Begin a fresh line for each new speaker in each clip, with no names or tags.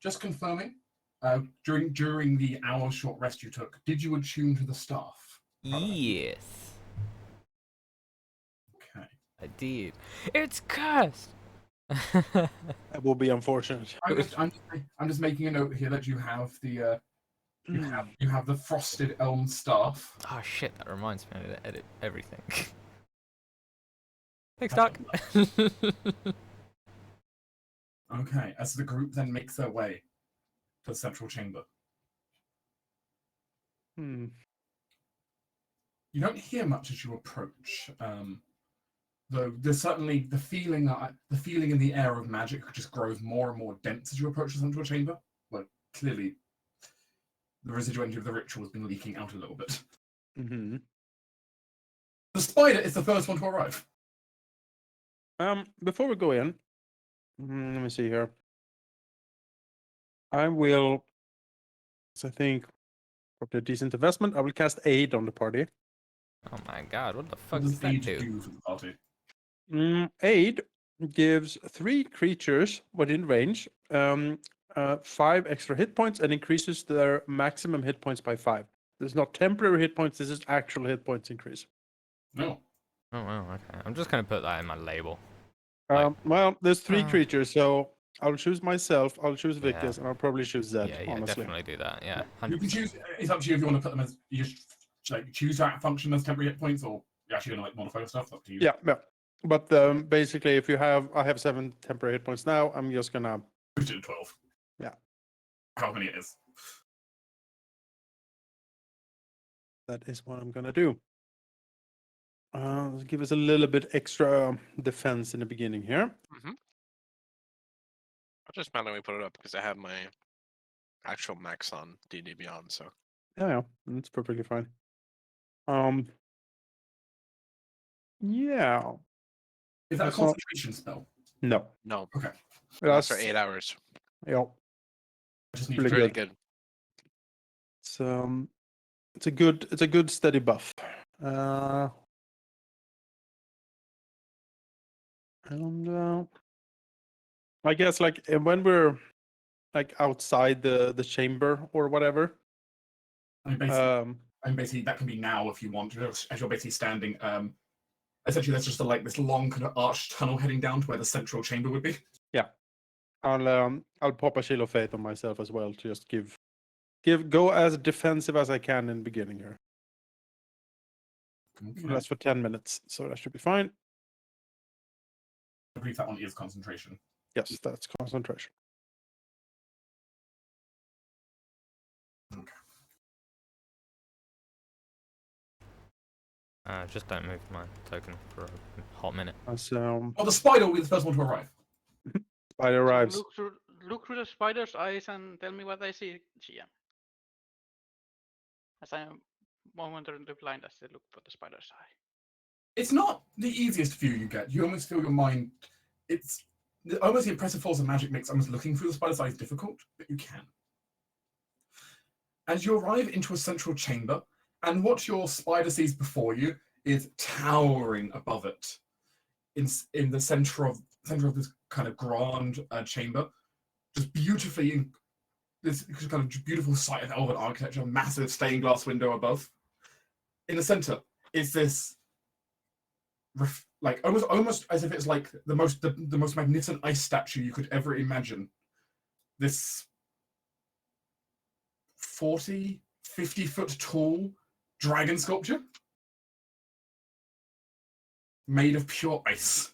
Just confirming. During the hour short rest you took, did you attune to the staff?
Yes,
Okay.
I did. It's cursed.
That will be unfortunate.
I'm just making a note here that you have the you have the frosted elm staff.
Oh shit! That reminds me. I need to edit everything. Thanks, Doc.
Okay, as the group then makes their way to the central chamber. You don't hear much as you approach, though. There's certainly the feeling in the air of magic just grows more and more dense as you approach the central chamber. Well, clearly, the residual energy of the ritual has been leaking out a little bit.
Mm-hmm.
The spider is the first one to arrive.
Before we go in, let me see here. I will, I think, probably a decent investment. I will cast Aid on the party.
Oh my god! What the fuck
What
does that do?
for the party?
Aid gives 3 creatures within range 5 extra hit points and increases their maximum hit points by 5. This is not temporary hit points. This is actual hit points increase.
No.
Oh wow. Okay. I'm just gonna put that in my label.
Well, there's 3 creatures, so I'll choose myself. I'll choose Victus,
Yeah.
and I'll probably choose Zed.
Yeah,
honestly,
definitely do that. Yeah.
You can
100%.
choose. It's up to you if you want to put them as you just like choose that function as temporary hit points, or you're actually gonna like modify your stuff. It's up to you.
Yeah. But basically, if I have 7 temporary hit points now. I'm just gonna
Boost it to 12.
Yeah.
How many it is?
That is what I'm gonna do. Let's give us a little bit extra defense in the beginning here.
I'll just manually put it up because I have my actual max on D&D Beyond, so.
Yeah, that's perfectly fine. Yeah.
Is that a
That's not-
concentration spell?
No.
No,
Okay.
that's for 8 hours.
Yeah.
I just need
Really
to
Really
good.
good.
It's a good steady buff. And I guess like when we're like outside the chamber or whatever.
I mean, basically, that can be now if you want to, as you're basically standing. Essentially, there's just this long kind of arched tunnel heading down to where the central chamber would be.
Yeah. I'll pop a Shield of Faith on myself as well to just go as defensive as I can in the beginning here.
Okay.
That's for 10 minutes, so that should be fine.
I believe that one is concentration.
Yes, that's concentration.
Okay.
Just don't move my token for a hot minute.
As
Well, the spider will be the first one to arrive.
spider arrives.
Look through the spider's eyes and tell me what I see, GM. As I am momentarily blind as I look for the spider's eye.
It's not the easiest view you get. You almost feel your mind. It's almost the impressive force of magic makes almost looking through the spider's eye difficult, but you can. As you arrive into a central chamber, and what your spider sees before you is towering above it, in the center of this kind of grand chamber, just beautifully this kind of beautiful sight of elven architecture, massive stained glass window above. In the center is this like almost as if it's like the most magnificent ice statue you could ever imagine. This 40, 50-foot tall dragon sculpture made of pure ice.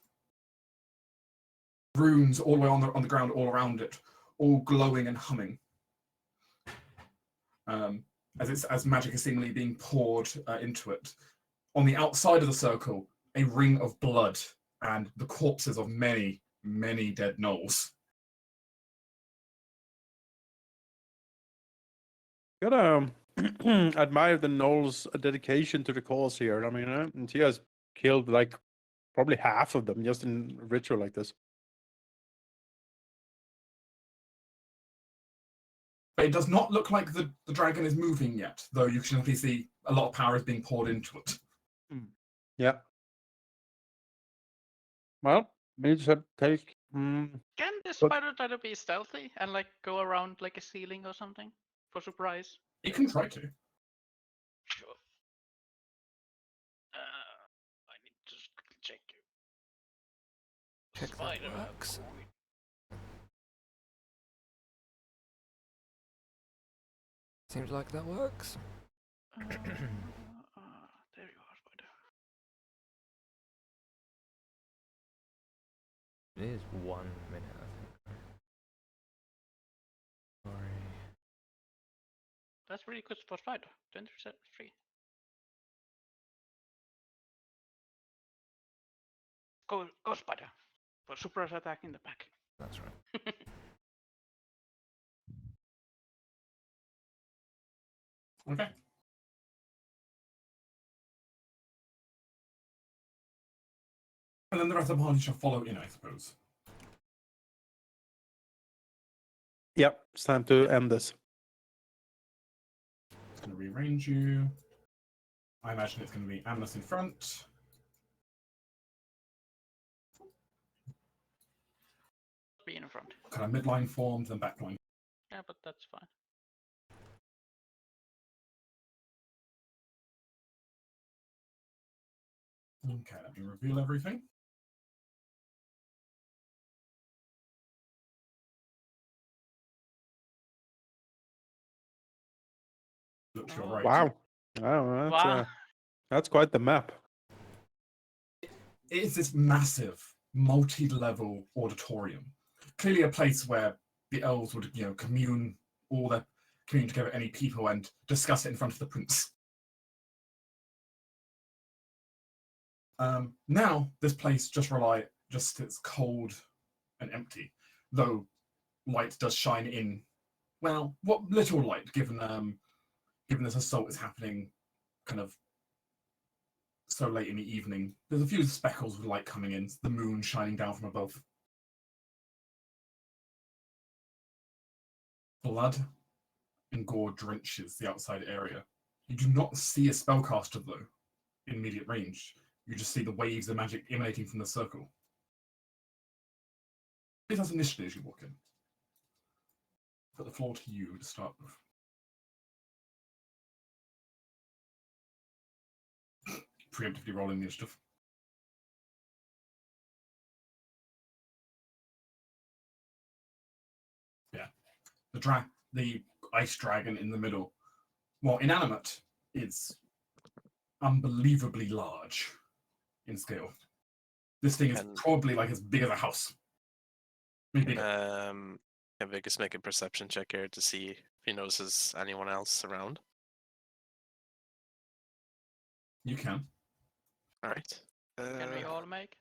Runes all the way on the ground all around it, all glowing and humming. As magic is seemingly being poured into it. On the outside of the circle, a ring of blood and the corpses of many, many dead gnolls.
Gotta admire the Knoll's dedication to the cause here. I mean, he has killed like probably half of them just in a ritual like this.
But it does not look like the dragon is moving yet, though you can actually see a lot of power is being poured into it.
Yeah. Well, we just have to take Mm,
Can the
But-
spider try to be stealthy and like go around like a ceiling or something for surprise?
You can try to.
Sure. I need to just quickly check you.
Check that
Spider
works. Seems like that works.
there you are, spider.
It is 1 minute, I think. Sorry.
That's really good for spider. 20% free. Go spider. For surprise attack in the back.
That's right.
Okay. And then the rest of the party shall follow in, I suppose.
Yep, it's time to end this.
It's going to rearrange you. I imagine it's going to be Amnes in front.
Be in front.
Kind of midline formed, then backline.
Yeah, but that's fine.
Okay, let me reveal everything. Look to your right.
Wow. Wow, that's,
Wow.
that's quite the map.
It is this massive, multi-level auditorium. Clearly a place where the elves would, commune together any people and discuss it in front of the prince. Now this place just sits cold and empty, though light does shine in. Well, what little light, given this assault is happening kind of so late in the evening. There's a few speckles of light coming in, the moon shining down from above. Blood and gore drenches the outside area. You do not see a spellcaster, though, in immediate range. You just see the waves of magic emanating from the circle. Please has initiative as you walk in. Put the floor to you to start with. Preemptively rolling the initiative. Yeah. The ice dragon in the middle, while inanimate, is unbelievably large in scale. This thing is
And-
probably like as big as a house. Maybe bigger.
Can Vegas make a perception check here to see if he notices anyone else around?
You can.
All right.
Can we all make?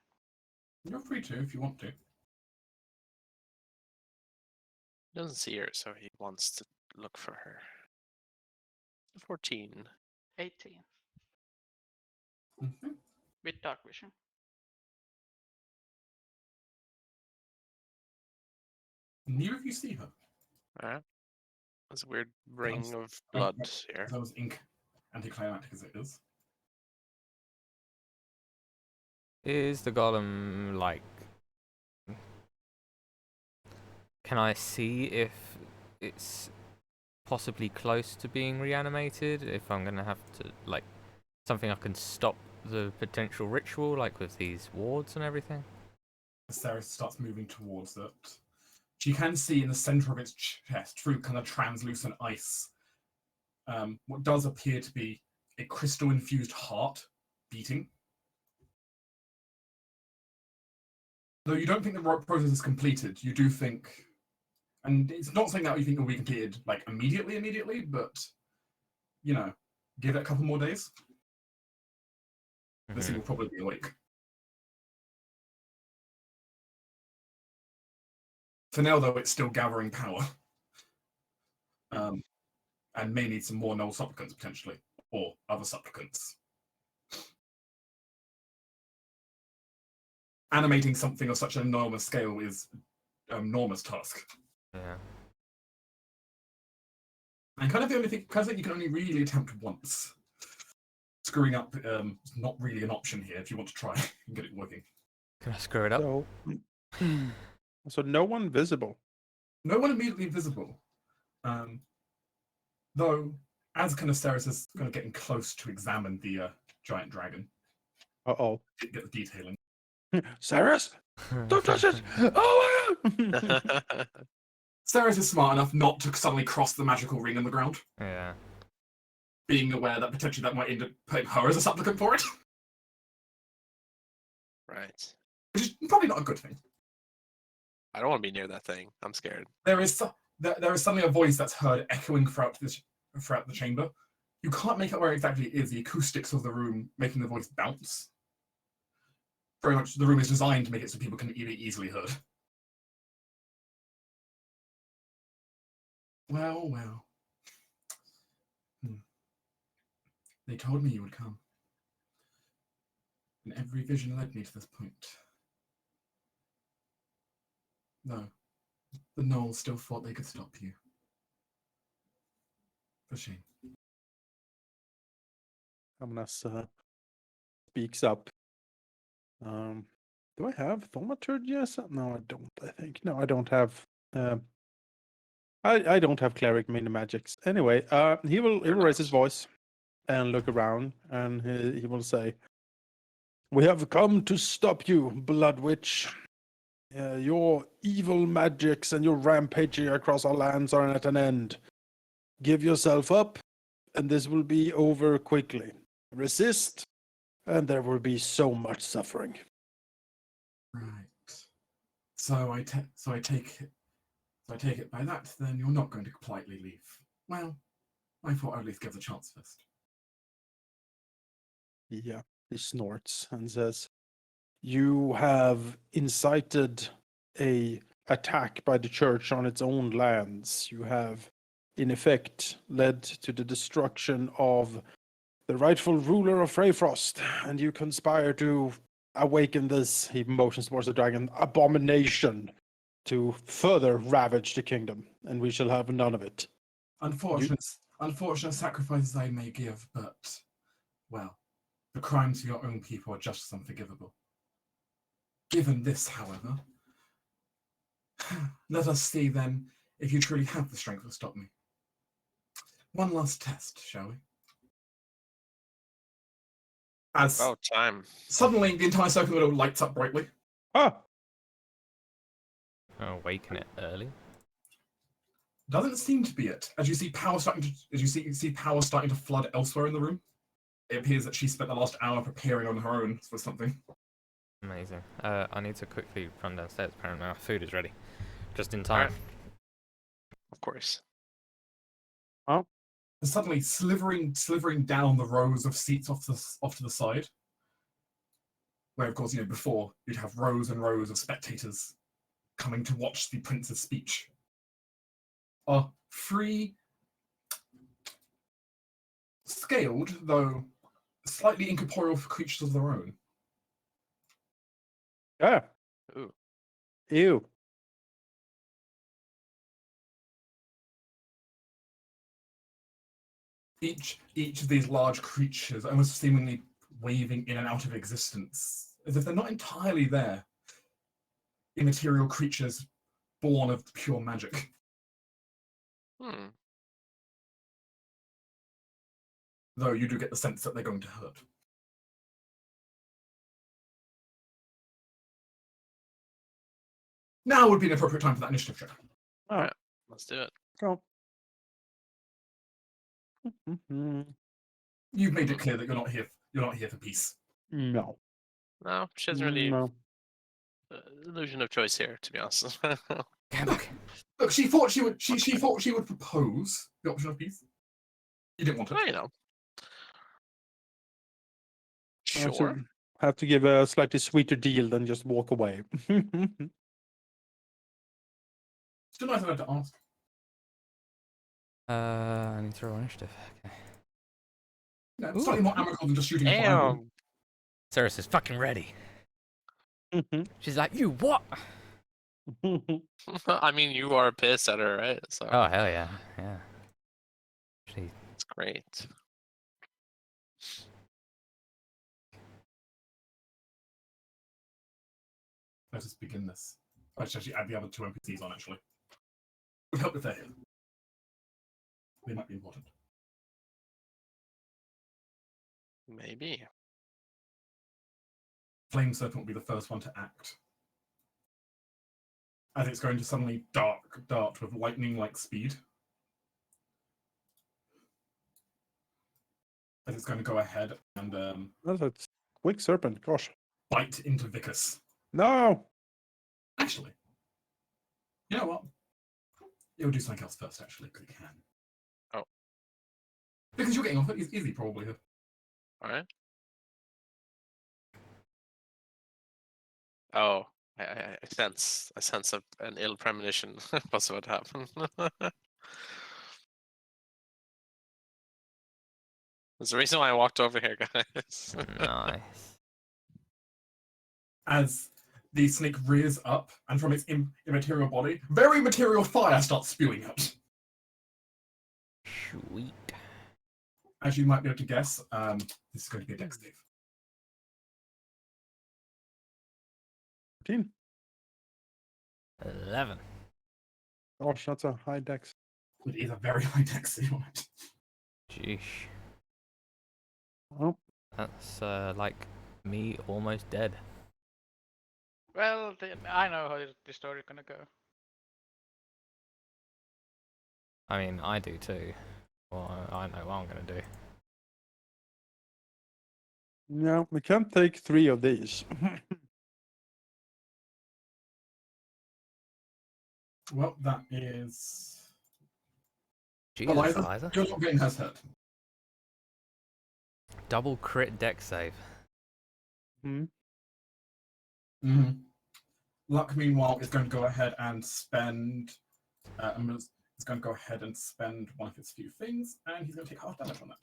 You're free to if you want to.
Doesn't see her, so he wants to look for her. 14.
18
Mm-hmm.
with dark vision.
Neither of you see her.
All right. There's a weird ring of blood here.
That was ink, anticlimactic as it is.
Is the golem like? Can I see if it's possibly close to being reanimated? If I'm gonna have to like something I can stop the potential ritual, like with these wards and everything.
Sarah starts moving towards it. She can see in the center of its chest, through kind of translucent ice, what does appear to be a crystal-infused heart beating. Though you don't think the process is completed, you do think, and it's not something that you think will be completed like immediately, but give it a couple more days. This thing will probably be awake. For now, though, it's still gathering power. And may need some more null supplicants, potentially, or other supplicants. Animating something of such an enormous scale is an enormous task.
Yeah.
And kind of the only thing, you can only really attempt once. Screwing up is not really an option here if you want to try and get it working.
Can I screw it up?
So, So no one visible.
No one immediately visible. Though, as kind of Ceres is kind of getting close to examine the giant dragon,
Uh-oh.
get the detailing.
Cyrus, don't touch it! Oh!
Ceres is smart enough not to suddenly cross the magical ring in the ground,
Yeah.
being aware that potentially that might end up putting her as a supplicant for it,
Right.
which is probably not a good thing.
I don't want to be near that thing. I'm scared.
There is suddenly a voice that's heard echoing throughout the chamber. You can't make out where exactly it is. The acoustics of the room making the voice bounce. Very much, the room is designed to make it so people can be easily heard. Well. They told me you would come. And every vision led me to this point. No, the gnolls still thought they could stop you. For shame.
Amnas speaks up. Do I have thaumaturgy? No, I don't. I think no, I don't have. I don't have cleric mini magics. Anyway, he will raise his voice and look around, and he will say, "We have come to stop you, Blood Witch. Your evil magics and your rampaging across our lands are at an end. Give yourself up, and this will be over quickly. Resist, and there will be so much suffering."
Right. So I take it by that, then you're not going to politely leave. Well, I thought I'd at least give the chance first.
Yeah, he snorts and says, "You have incited a attack by the church on its own lands. You have, in effect, led to the destruction of the rightful ruler of Freyfrost, and you conspire to awaken this," he motions towards the dragon, "abomination to further ravage the kingdom, and we shall have none of it."
Unfortunate sacrifices I may give, but, well, the crimes of your own people are just as unforgivable. Given this, however, let us see then if you truly have the strength to stop me. One last test, shall we? As
About time.
suddenly the entire circle window lights up brightly.
Ah!
Awaken it early.
Doesn't seem to be it. As you see power starting to flood elsewhere in the room. It appears that she spent the last hour preparing on her own for something.
Amazing. I need to quickly run downstairs. Apparently our food is ready. Just in time.
Alright. Of course.
And suddenly, slivering down the rows of seats off to the side, where of course before you'd have rows and rows of spectators coming to watch the prince's speech, are three scaled, though slightly incorporeal creatures of their own.
Yeah.
Ooh.
Ew.
Each of these large creatures almost seemingly waving in and out of existence, as if they're not entirely there. Immaterial creatures born of pure magic. Though you do get the sense that they're going to hurt. Now would be an appropriate time for that initiative check.
Alright, let's do it.
Go.
You've made it clear that you're not here for peace.
No.
No, she doesn't really
No.
illusion of choice here, to be honest.
Look, she thought she would propose the option of peace. You didn't want it.
Well, you know.
I also
Sure.
have to give a slightly sweeter deal than just walk away.
Still nice enough to ask.
I need to roll initiative. Okay.
No, slightly more amicable than just shooting a fireball.
Damn.
Ceres is fucking ready. She's like, you what?
I mean, you are pissed at her, right? So
Oh, hell yeah. Yeah. She,
it's great.
Let us begin this. I should actually add the other 2 NPCs on, actually. Would help if they're here. They might be important.
Maybe.
Flame Serpent will be the first one to act. As it's going to suddenly dart with lightning-like speed. As it's going to go ahead and
That's a quick serpent. Gosh.
bite into Vicus.
No.
Actually, you know what? It'll do something else first, actually, because it can.
Oh.
Because you're getting off it easy, probably.
Alright. Oh, I sense an ill premonition. What's about to happen? There's the reason why I walked over here, guys.
Nice.
As the snake rears up, and from its immaterial body, very material fire starts spewing out.
Sweet.
As you might be able to guess, this is going to be a dex save.
14.
11.
Gosh, that's a high dex.
It is a very high dex save on it.
Jeez.
Oh,
That's like me almost dead.
Well, I know how the story's gonna go.
I mean, I do too. Well, I know what I'm gonna do.
no, we can't take 3 of these.
Well, that is...
Jesus,
Eliza,
Eliza.
you're not getting hers hurt.
Double crit deck save.
Hmm.
Mm-hmm. Luck, meanwhile, is going to go ahead and spend... it's going to go ahead and spend one of his few things, and he's going to take half damage on that.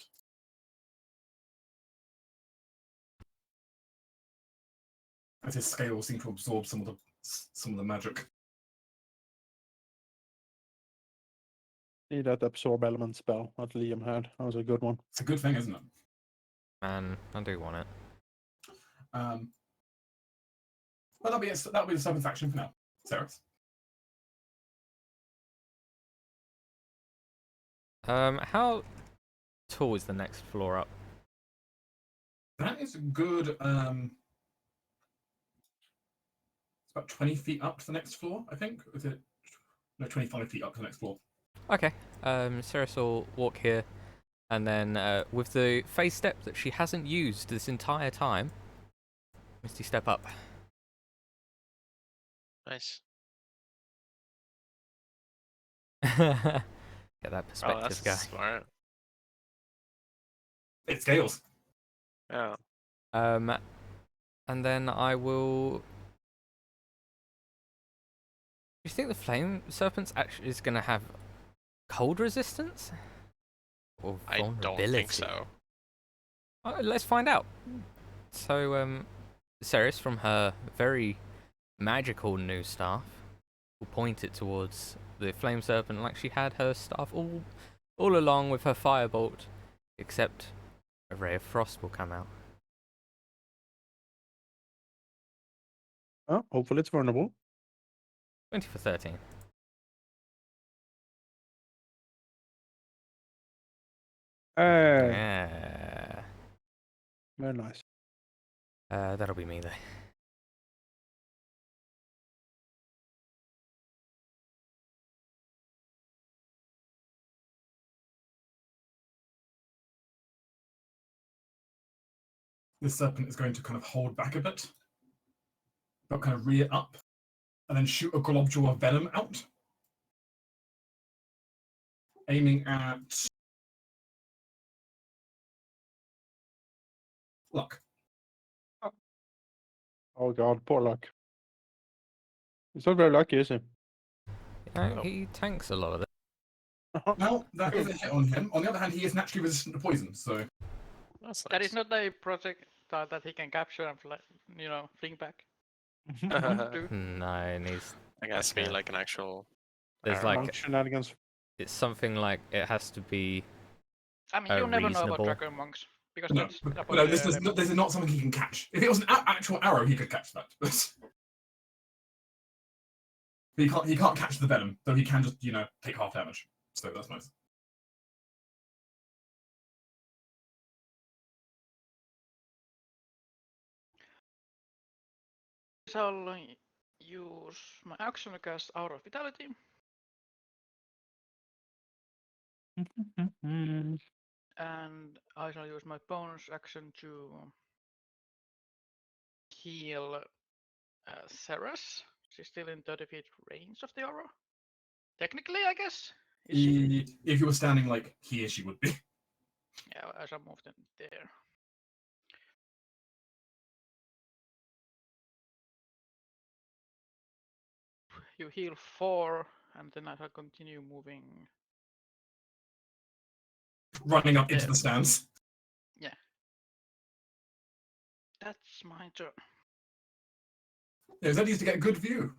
As his scales seem to absorb some of the magic.
See that absorb element spell that Liam had. That was a good one.
It's a good thing, isn't it?
Man, I do want it.
Well, that'll be the seventh action for now. Sarah.
How tall is the next floor up?
That is a good. It's about 20 feet up to the next floor, I think. Is it? No, 25 feet up to the next floor.
Okay. Ceres will walk here, and then with the phase step that she hasn't used this entire time, Misty step up.
Nice.
Get that
Oh,
perspective,
that's
guy.
smart.
It scales.
Yeah.
And then I will. Do you think the flame serpent's actually is going to have cold resistance or
I don't
vulnerability?
think so.
Let's find out. So, Ceres, from her very magical new staff, will point it towards the flame serpent like she had her staff all along with her firebolt, except a ray of frost will come out.
Oh, hopefully it's vulnerable.
20 for 13. Yeah.
Very nice.
That'll be me, though.
This serpent is going to kind of hold back a bit, but kind of rear up, and then shoot a globule of venom out, aiming at Luck.
Oh god, poor Luck. He's not very lucky, is he?
You know, he tanks a lot of it.
Well, that is a hit on him. On the other hand, he is naturally resistant to poison, so
That's
That
nice.
is not a project that he can capture and fling back. Do.
No, it needs.
I guess be
Okay.
like an actual.
There's
arrow.
like
Monk shenanigans.
it's something like it has to be.
I mean, you never know
reasonable.
about dragon monks because
no,
that's
no, this is not something he can catch. If it was an actual arrow, he could catch that. But But he can't catch the venom, though he can just, take half damage. So that's nice.
I'll use my action to cast Aura of Vitality. And I shall use my bonus action to heal Ceres. She's still in 30 feet range of the aura. Technically, I guess. Is she?
If you were standing like here, she would be.
Yeah, as I moved in there. You heal 4, and then I shall continue moving.
Running up into the stands.
Yeah. That's my turn.
Yeah, that needs to get a good view.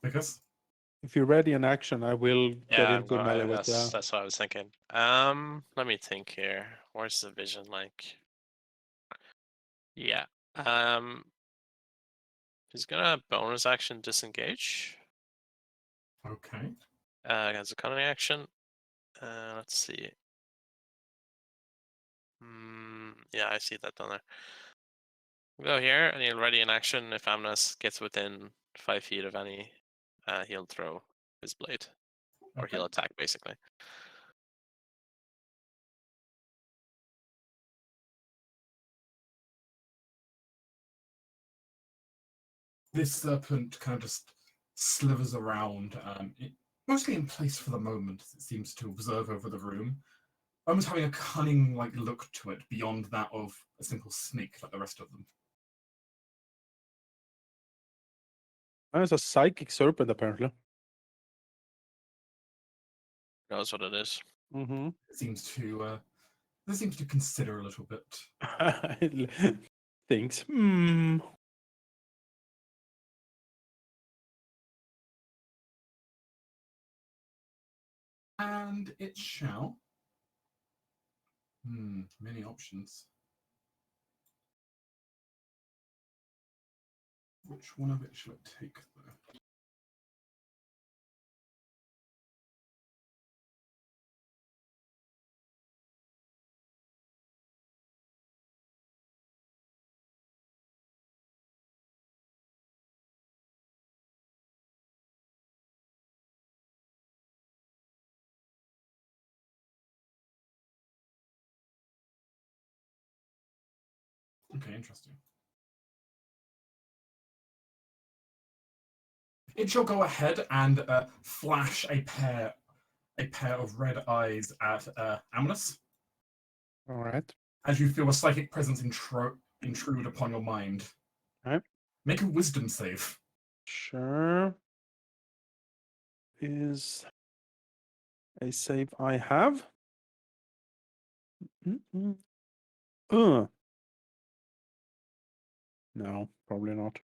Because
If you're ready in action, I will get
Yeah,
in good melee with
that's what I was thinking. Let me think here. Where's the vision like? Yeah. He's gonna bonus action disengage.
okay.
As a cunning action. Let's see. Yeah, I see that down there. We'll go here, and he'll ready in action if Amnes gets within 5 feet of any. He'll throw his blade, or
Okay.
he'll attack basically.
This serpent kind of just slithers around, mostly in place for the moment, as it seems to observe over the room, almost having a cunning look to it beyond that of a simple snake like the rest of them.
It's a psychic serpent, apparently.
Knows what it is.
Mm-hmm.
It seems to consider a little bit.
Thinks.
And it shall. Many options. Which one of it shall it take, though? Okay, interesting. It shall go ahead and flash a pair of red eyes at Amnes.
All right.
As you feel a psychic presence intrude upon your mind.
Right.
Make a wisdom save.
Sure. Is a save I have. No, probably not.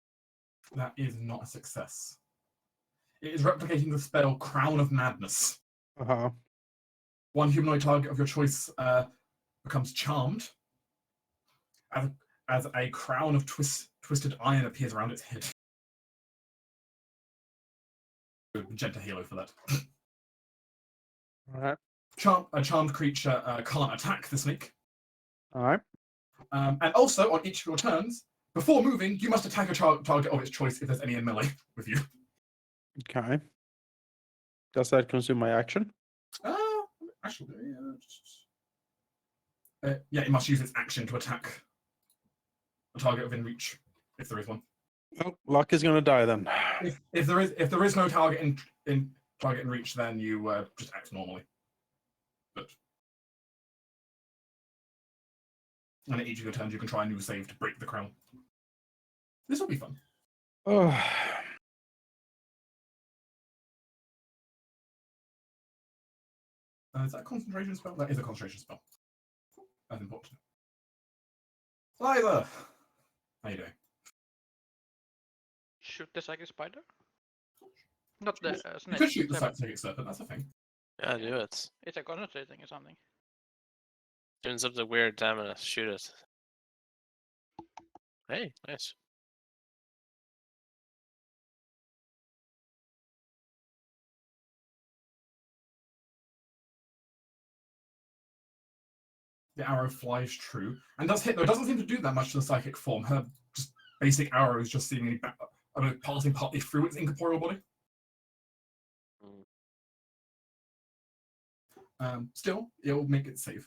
That is not a success. It is replicating the spell Crown of Madness.
Uh-huh.
One humanoid target of your choice becomes charmed as a crown of twisted iron appears around its head. Magenta halo for that.
All right.
A charmed creature can't attack the snake.
All right.
And also, on each of your turns, before moving, you must attack a target of its choice if there's any in melee with you.
Okay. Does that consume my action?
Actually, yeah, it must use its action to attack a target within reach, if there is one.
Oh, luck is gonna die then.
If there is no target in reach, then you just act normally. And at each of your turns, you can try a new save to break the crown. This will be fun.
Oh.
Is that a concentration spell? That is a concentration spell. That's important. Liza! How you doing?
Shoot the psychic spider? Not the
You
snake.
could shoot the
seven.
psychic serpent, that's a thing.
Yeah, do it.
It's a concentrating or something.
Turns up the weird damage. Shoot it. Hey, nice.
The arrow flies true and does hit, though it doesn't seem to do that much to the psychic form. Her just basic arrow is just seemingly passing partly through its incorporeal body. Still, it'll make it save.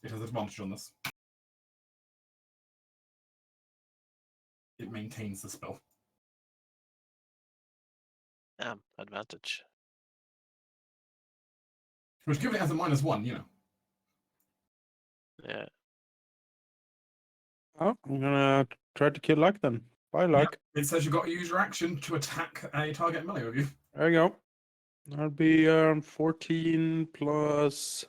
It has advantage on this. It maintains the spell.
Advantage.
Which, given it has a -1, you know.
Yeah.
Oh, I'm gonna try to kill luck then. Bye, luck.
It says you've got to use your action to attack a target melee with you.
There you go. That'll be 14 plus.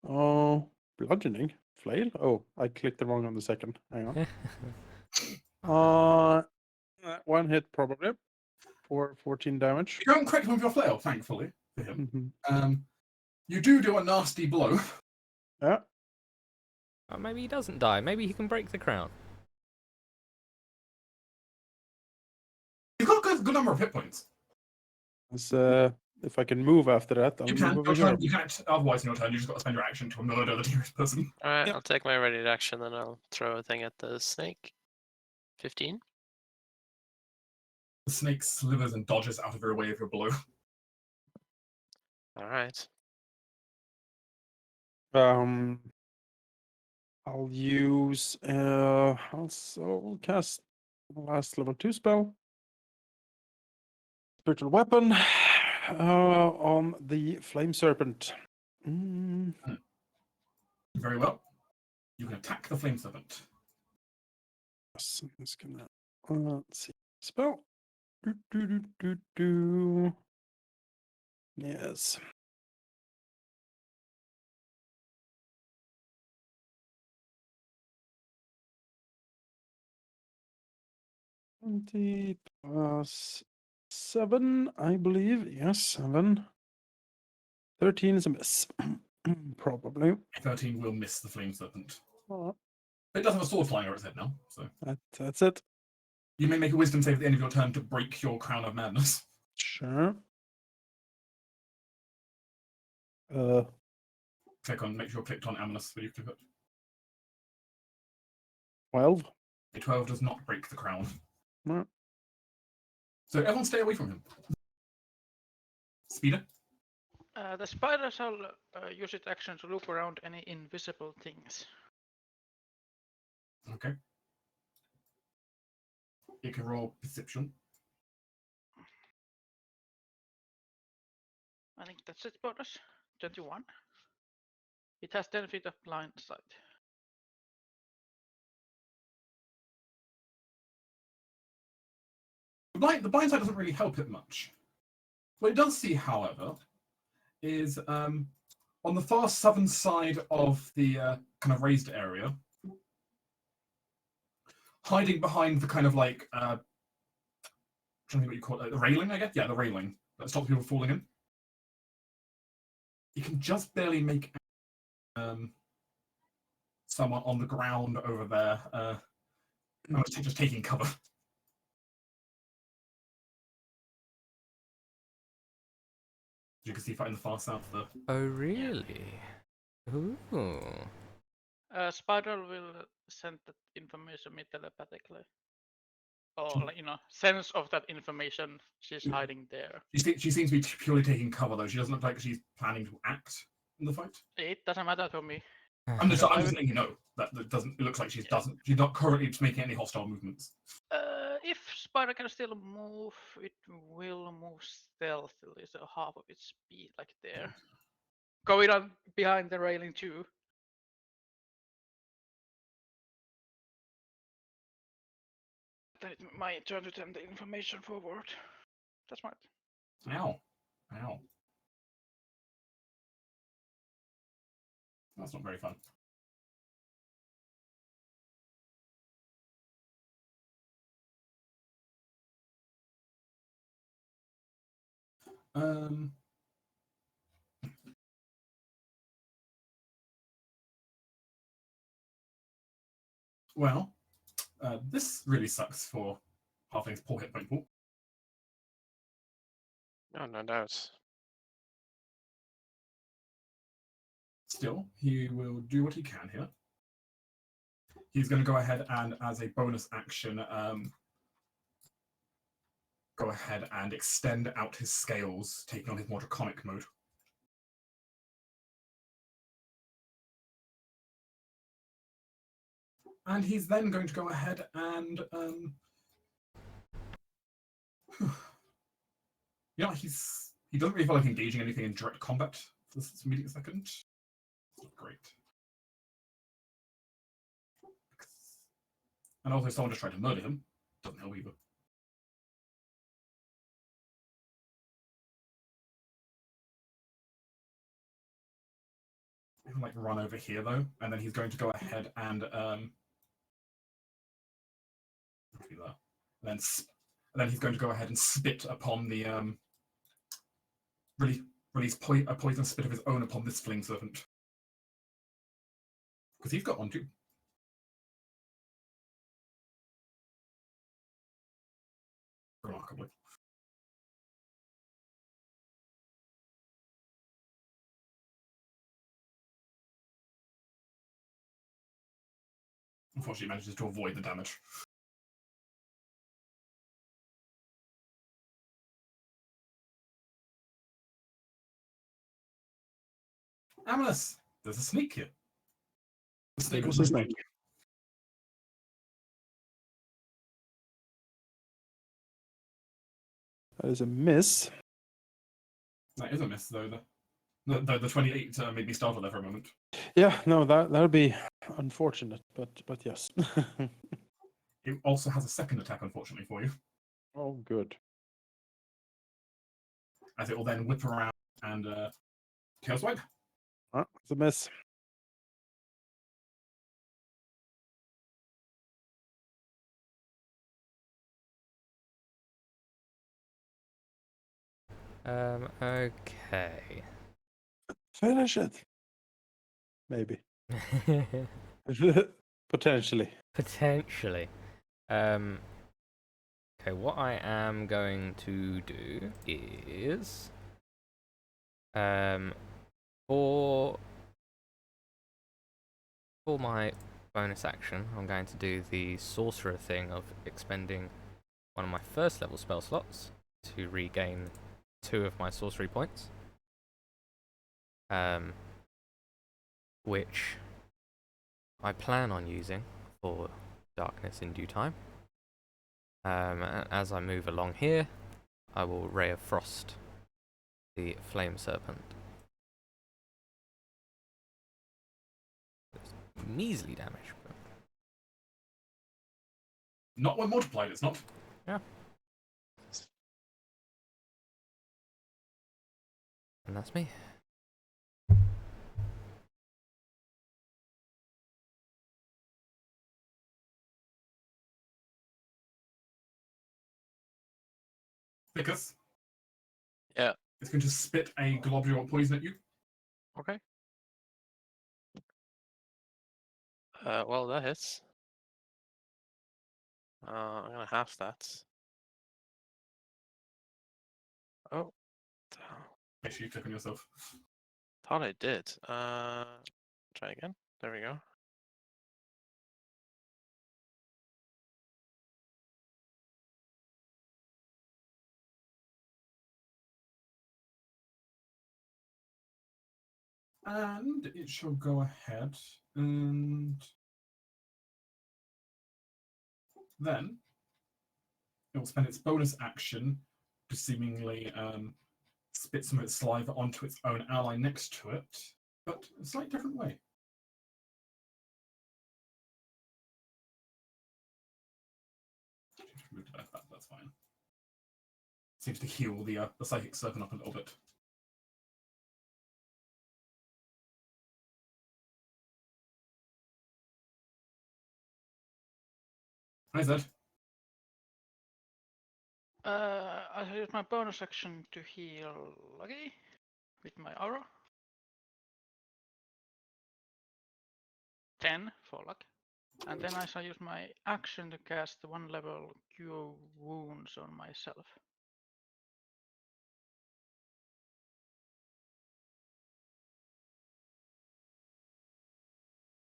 Oh, bludgeoning. Flail? Oh, I clicked the wrong on the second. Hang on. One hit probably for 14 damage.
You don't crit him with your flail, thankfully, for him.
Mhm.
You do a nasty blow.
Yeah.
Oh, maybe he doesn't die. Maybe he can break the crown.
You've got a good number of hit points.
As, if I can move after that, I'm
You can.
moving
Your
up.
turn, you can't. Otherwise, in your turn, you just got to spend your action to murder the nearest person.
All right,
Yep.
I'll take my ready action, then I'll throw a thing at the snake. 15.
The snake slithers and dodges out of your way of your blow.
All right.
I'll use I'll cast the last level 2 spell. Spiritual weapon on the Flame Serpent.
Very well. You can attack the flame serpent.
Yes, I'm just gonna let's see. Spell. Do. Yes. +7, I believe. Yes, 7. 13 is a miss. Probably.
13 will miss the flame serpent.
Oh,
It does have a sword flying over its head now, so
that's it.
you may make a wisdom save at the end of your turn to break your crown of madness.
Sure.
Make sure clicked on Amnesty when you click it.
12.
A 12 does not break the crown.
No.
So everyone stay away from him. Speeder?
The spider shall use its action to look around any invisible things.
Okay. You can roll perception.
I think that's its bonus. 21. It has 10 feet of blind sight.
The blind side doesn't really help it much. What it does see, however, is on the far southern side of the kind of raised area, hiding behind the kind of like, I'm trying to think what you call it, the railing, I guess? Yeah, the railing that stops people falling in. You can just barely make someone on the ground over there just taking cover. You can see in the far south there.
Oh, really? Ooh.
Spider will send that information me telepathically. Or, like, sense of that information she's hiding there.
She seems to be purely taking cover, though. She doesn't look like she's planning to act in the fight.
It doesn't matter to me.
I'm just letting you know that it looks like she's not currently making any hostile movements.
If Spider can still move, it will move stealthily, so half of its speed, like there. Going on behind the railing too. Then it's my turn to send the information forward. That's smart.
Ow. Ow. That's not very fun. Well, this really sucks for Halfling's poor hit point pool.
No doubt.
Still, he will do what he can here. He's going to go ahead and, as a bonus action, go ahead and extend out his scales, taking on his more draconic mode. And he's then going to go ahead and he doesn't really feel like engaging anything in direct combat for this immediate second. It's not great. And also someone just tried to murder him. Doesn't help either. He can like run over here though, and then he's going to go ahead and then he's going to go ahead and spit upon the release a poison spit of his own upon this fling serpent. Because he's got one too. Remarkably. Unfortunately, manages to avoid the damage. Amalus, there's a sneak here. The snake
There's
was
a snake. That is a miss.
That is a miss, though. The 28 made me startle there for a moment.
Yeah, no, that'll be unfortunate, but yes.
It also has a second attack, unfortunately, for you,
Oh, good.
as it will then whip around and tail swipe.
It's a miss.
Okay.
Finish it. Maybe. Potentially.
Potentially. Okay, what I am going to do is for my bonus action, I'm going to do the sorcerer thing of expending one of my first level spell slots to regain 2 of my sorcery points. Which I plan on using for darkness in due time. As I move along here, I will Ray of Frost the Flame Serpent. It's measly damage, but
Not when multiplied, it's not.
yeah. And that's me.
Vicus.
Yeah.
It's going to spit a globule of poison at you.
Okay. Well, that hits. I'm gonna half that. Oh,
Make sure you click on yourself.
thought I did. Try again. There we go.
And it shall go ahead and then it will spend its bonus action to seemingly spit some of its saliva onto its own ally next to it, but a slightly different way. That's fine. Seems to heal the psychic serpent up a little bit. Hi, Zed.
I use my bonus action to heal Lucky with my aura. 10 for luck. And then I shall use my action to cast 1 level Cure Wounds on myself.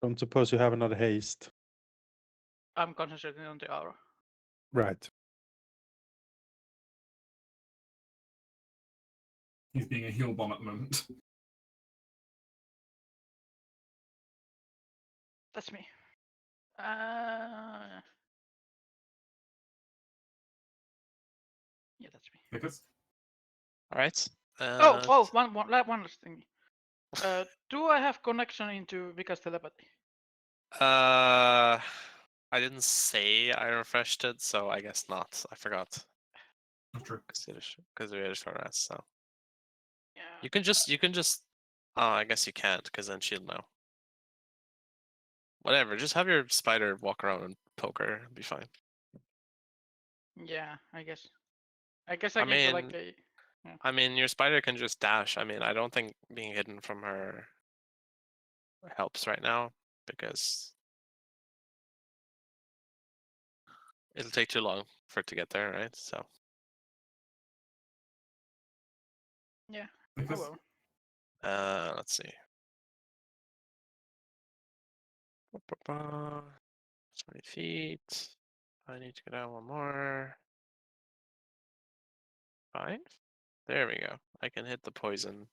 Don't suppose you have another haste.
I'm concentrating on the aura.
Right.
He's being a heal bomb at the moment.
That's me. Yeah, that's me.
Because
All right.
One last thing. Do I have connection into Vika's telepathy?
I didn't say I refreshed it, so I guess not. I forgot
not true.
because we had a short rest. So
Yeah.
you can just. Oh, I guess you can't because then she'll know. Whatever. Just have your spider walk around and poke her. It'll be fine.
Yeah, I guess. I guess
I
I can do like
mean-
a.
I mean, your spider can just dash. I mean, I don't think being hidden from her helps right now because it'll take too long for it to get there, right? So
Yeah.
Because
Oh well.
let's see. 20 feet. I need to go down one more. 5. There we go. I can hit the poison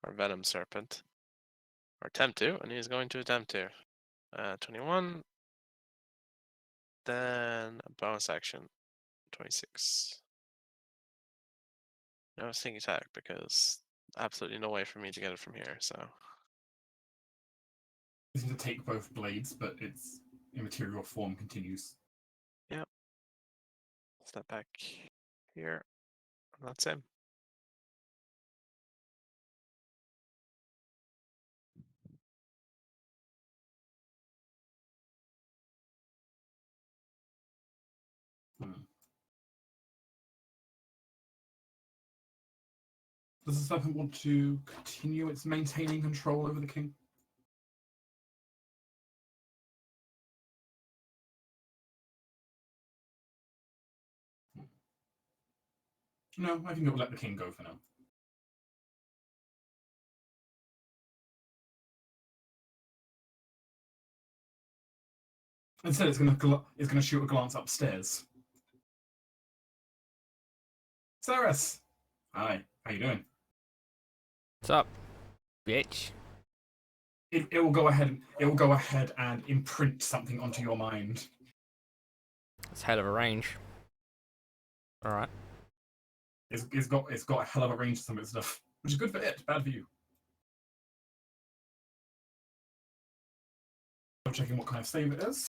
or Venom Serpent. Or attempt to, and he's going to attempt to. 21. Then a bonus action. 26. No sneak attack because absolutely no way for me to get it from here, so.
he's going to take both blades, but its immaterial form continues.
Step back here. And that's him.
Hmm. Does the serpent want to continue its maintaining control over the king? No, I think it will let the king go for now. Instead, it's going to shoot a glance upstairs. Ceres! Hi, how you doing?
What's up, bitch?
It will go ahead. It will go ahead and imprint something onto your mind.
It's hell of a range. All right.
It's got a hell of a range to some of its stuff, which is good for it, bad for you. I'm checking what kind of save it is.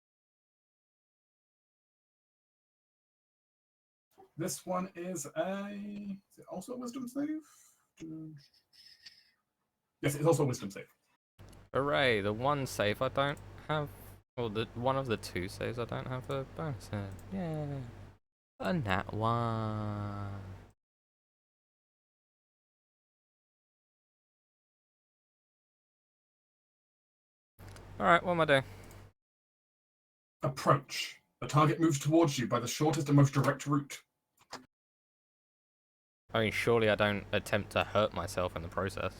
This one is it also a wisdom save? Yes, it's also a wisdom save.
Hooray! The one save I don't have, or the one of the two saves I don't have a bonus in. Yeah. A nat 1. Alright, what am I doing?
Approach. The target moves towards you by the shortest and most direct route.
I mean, surely I don't attempt to hurt myself in the process.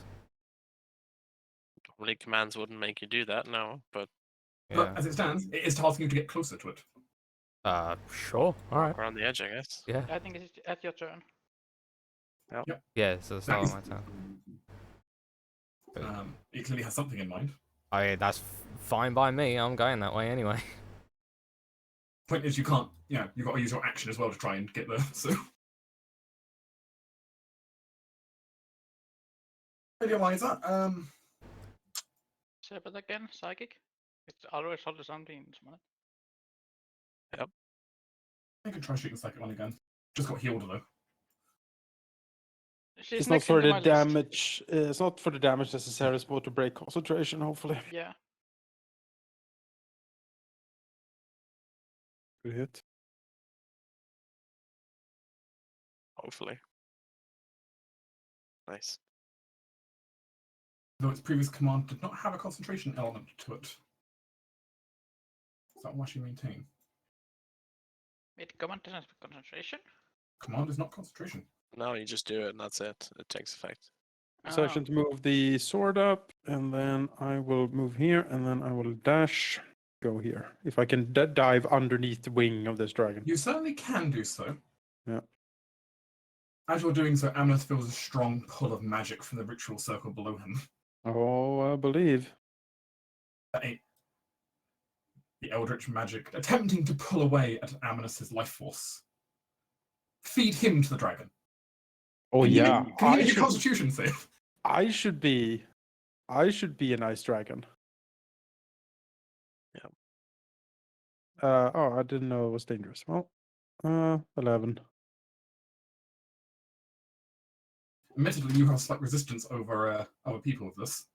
Normally commands wouldn't make you do that, no, but
Yeah.
But as it stands, it is tasking you to get closer to it.
Sure. Alright.
walk around the edge, I guess.
Yeah.
I think it's at your turn.
Yeah, it's the start of my turn.
It clearly has something in mind.
That's fine by me. I'm going that way anyway.
Point is, you can't. You've got to use your action as well to try and get there. So. Eliza,
Serpent again, psychic. It's always hold something in this moment.
I can try shooting the second one again. Just got healed though.
She's
It's not
next
for
into
the
my list.
damage. It's not for the damage necessary. It's more to break concentration. Hopefully,
Yeah.
good hit.
Hopefully. Nice.
Though its previous command did not have a concentration element to it. Is that why she maintain?
Wait, command doesn't have concentration?
Command is not concentration.
No, you just do it and that's it. It takes effect.
Session to move the sword up, and then I will move here, and then I will dash, go here. If I can dive underneath the wing of this dragon.
You certainly can do so.
Yeah.
As you're doing so, Amleth feels a strong pull of magic from the ritual circle below him.
Oh, I believe.
The eldritch magic attempting to pull away at Amnes's life force. Feed him to the dragon.
Oh
Can
yeah,
you make a Constitution save?
I should be a nice dragon.
Yeah.
Oh, I didn't know it was dangerous. Well, 11.
Admittedly, you have slight resistance over other people with this.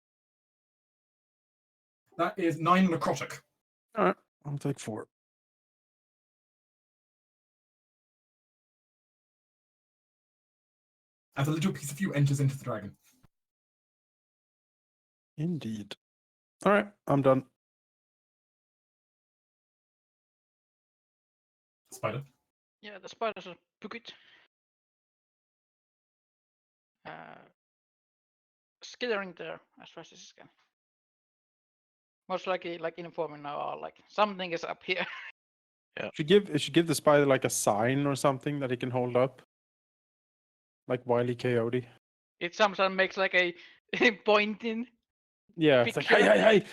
That is 9 necrotic.
All right, I'll take 4.
As a little piece of you enters into the dragon.
Indeed. All right, I'm done.
Spider.
Yeah, the spiders are pocket. Skittering there as fast as it can. Most likely, like informing now, like something is up here.
Should give the spider like a sign or something that he can hold up, like Wile E. Coyote.
It sometimes makes like a pointing.
Yeah, it's like
Picture.
hey.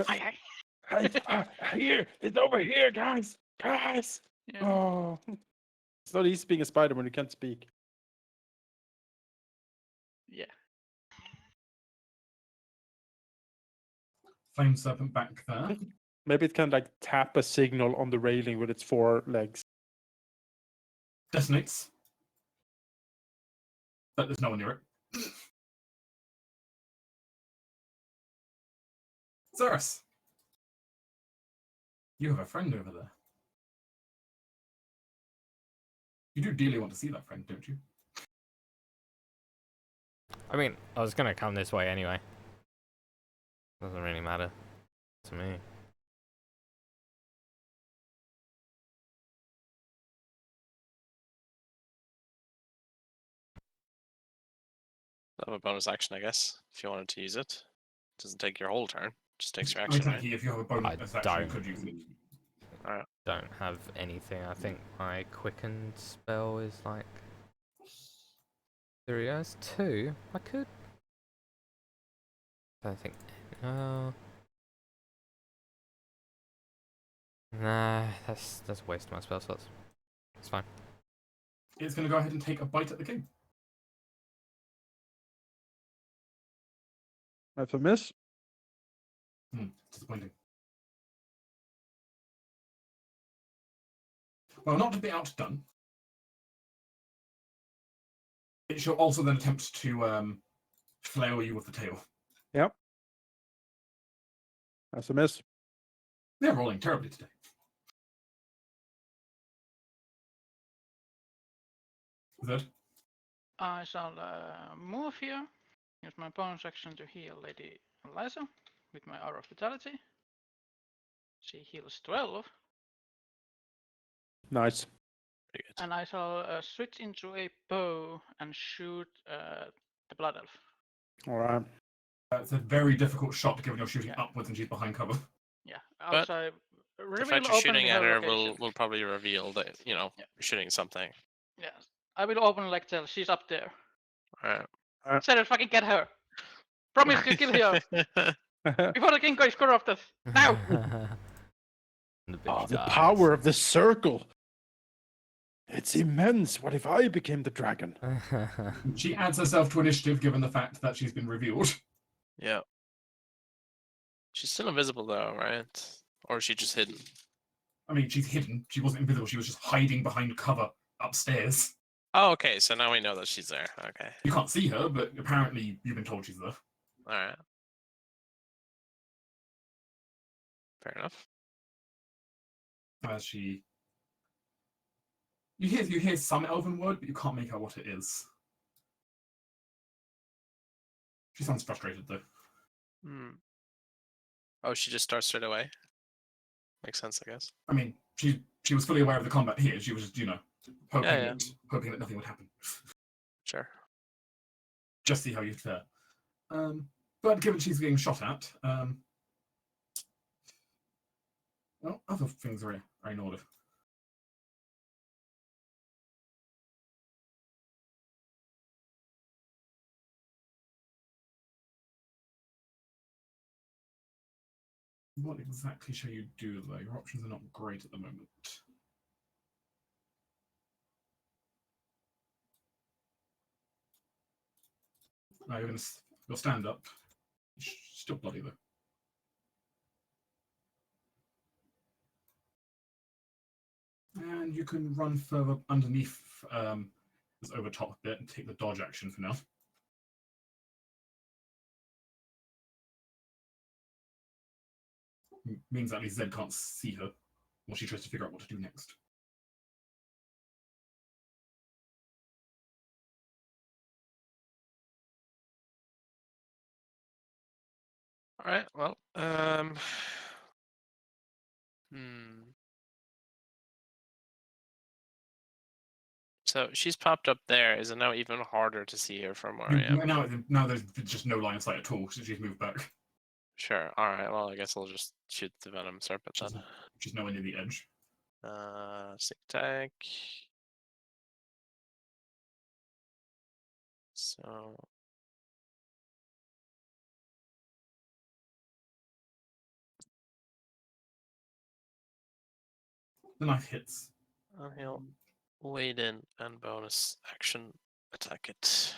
Hi.
Hey, here, it's over here, guys. Guys.
Yeah.
Oh, it's not easy being a spider when you can't speak.
Yeah.
Flame Serpent back there.
Maybe it can like tap a signal on the railing with its 4 legs.
Detonates. But there's no one near it. Zerus. You have a friend over there. You do dearly want to see that friend, don't you?
I mean, I was gonna come this way anyway. Doesn't really matter to me.
Have a bonus action, I guess, if you wanted to use it. Doesn't take your whole turn. Just takes your
I mean,
action, right?
technically, if you have a bonus action, you
don't.
could use it.
Don't have anything. I think my quicken spell is like 3 hours. 2. I could. I think. No. Nah, that's a waste of my spell slots. It's fine.
It's going to go ahead and take a bite at the king.
That's a miss.
Disappointing. Well, not to be outdone, it shall also then attempt to flail you with the tail.
Yep. That's a miss.
They're rolling terribly today. That
I shall move here. Use my bonus action to heal Lady Eliza with my Aura of Vitality. She heals 12.
Nice.
Pretty good.
And I shall switch into a bow and shoot the Blood Elf.
All right.
it's a very difficult shot given you're shooting
Yeah.
upwards and she's behind cover.
Yeah.
But
Also,
The
reveal
fact you're shooting
openly
at her
location.
will probably reveal that,
Yeah.
you're shooting something.
Yeah. I will open like tell she's up there.
Alright.
Sarah, fucking get her. Promise to kill her before the king is corrupted. Now.
The bitch
Oh, the
dies.
power of the circle. It's immense. What if I became the dragon?
She adds herself to initiative given the fact that she's been revealed.
Yeah. She's still invisible though, right? Or is she just hidden?
I mean, she's hidden. She wasn't invisible. She was just hiding behind cover upstairs.
Oh, okay, so now we know that she's there. Okay.
You can't see her, but apparently you've been told she's there.
Alright. Fair enough.
As she... You hear some Elven word, but you can't make out what it is. She sounds frustrated, though.
Oh, she just starts straight away? Makes sense, I guess.
I mean, she was fully aware of the combat here. She was just, hoping,
Yeah.
hoping that nothing would happen.
Sure.
just see how you'd fare. But given she's getting shot at, well, other things are in order. What exactly shall you do, though? Your options are not great at the moment. No, you'll stand up. You're still bloody, though. And you can run further underneath this overtop bit and take the dodge action for now. Means at least Zed can't see her while she tries to figure out what to do next.
All right. Well, So she's popped up there. Is it now even harder to see her from where I am?
Now there's just no line of sight at all since she's moved back.
Sure. All right. Well, I guess I'll just shoot the Venom Serpent then.
She's nowhere near the edge.
Sick tag. So
The knife hits.
he'll wade in and bonus action attack it.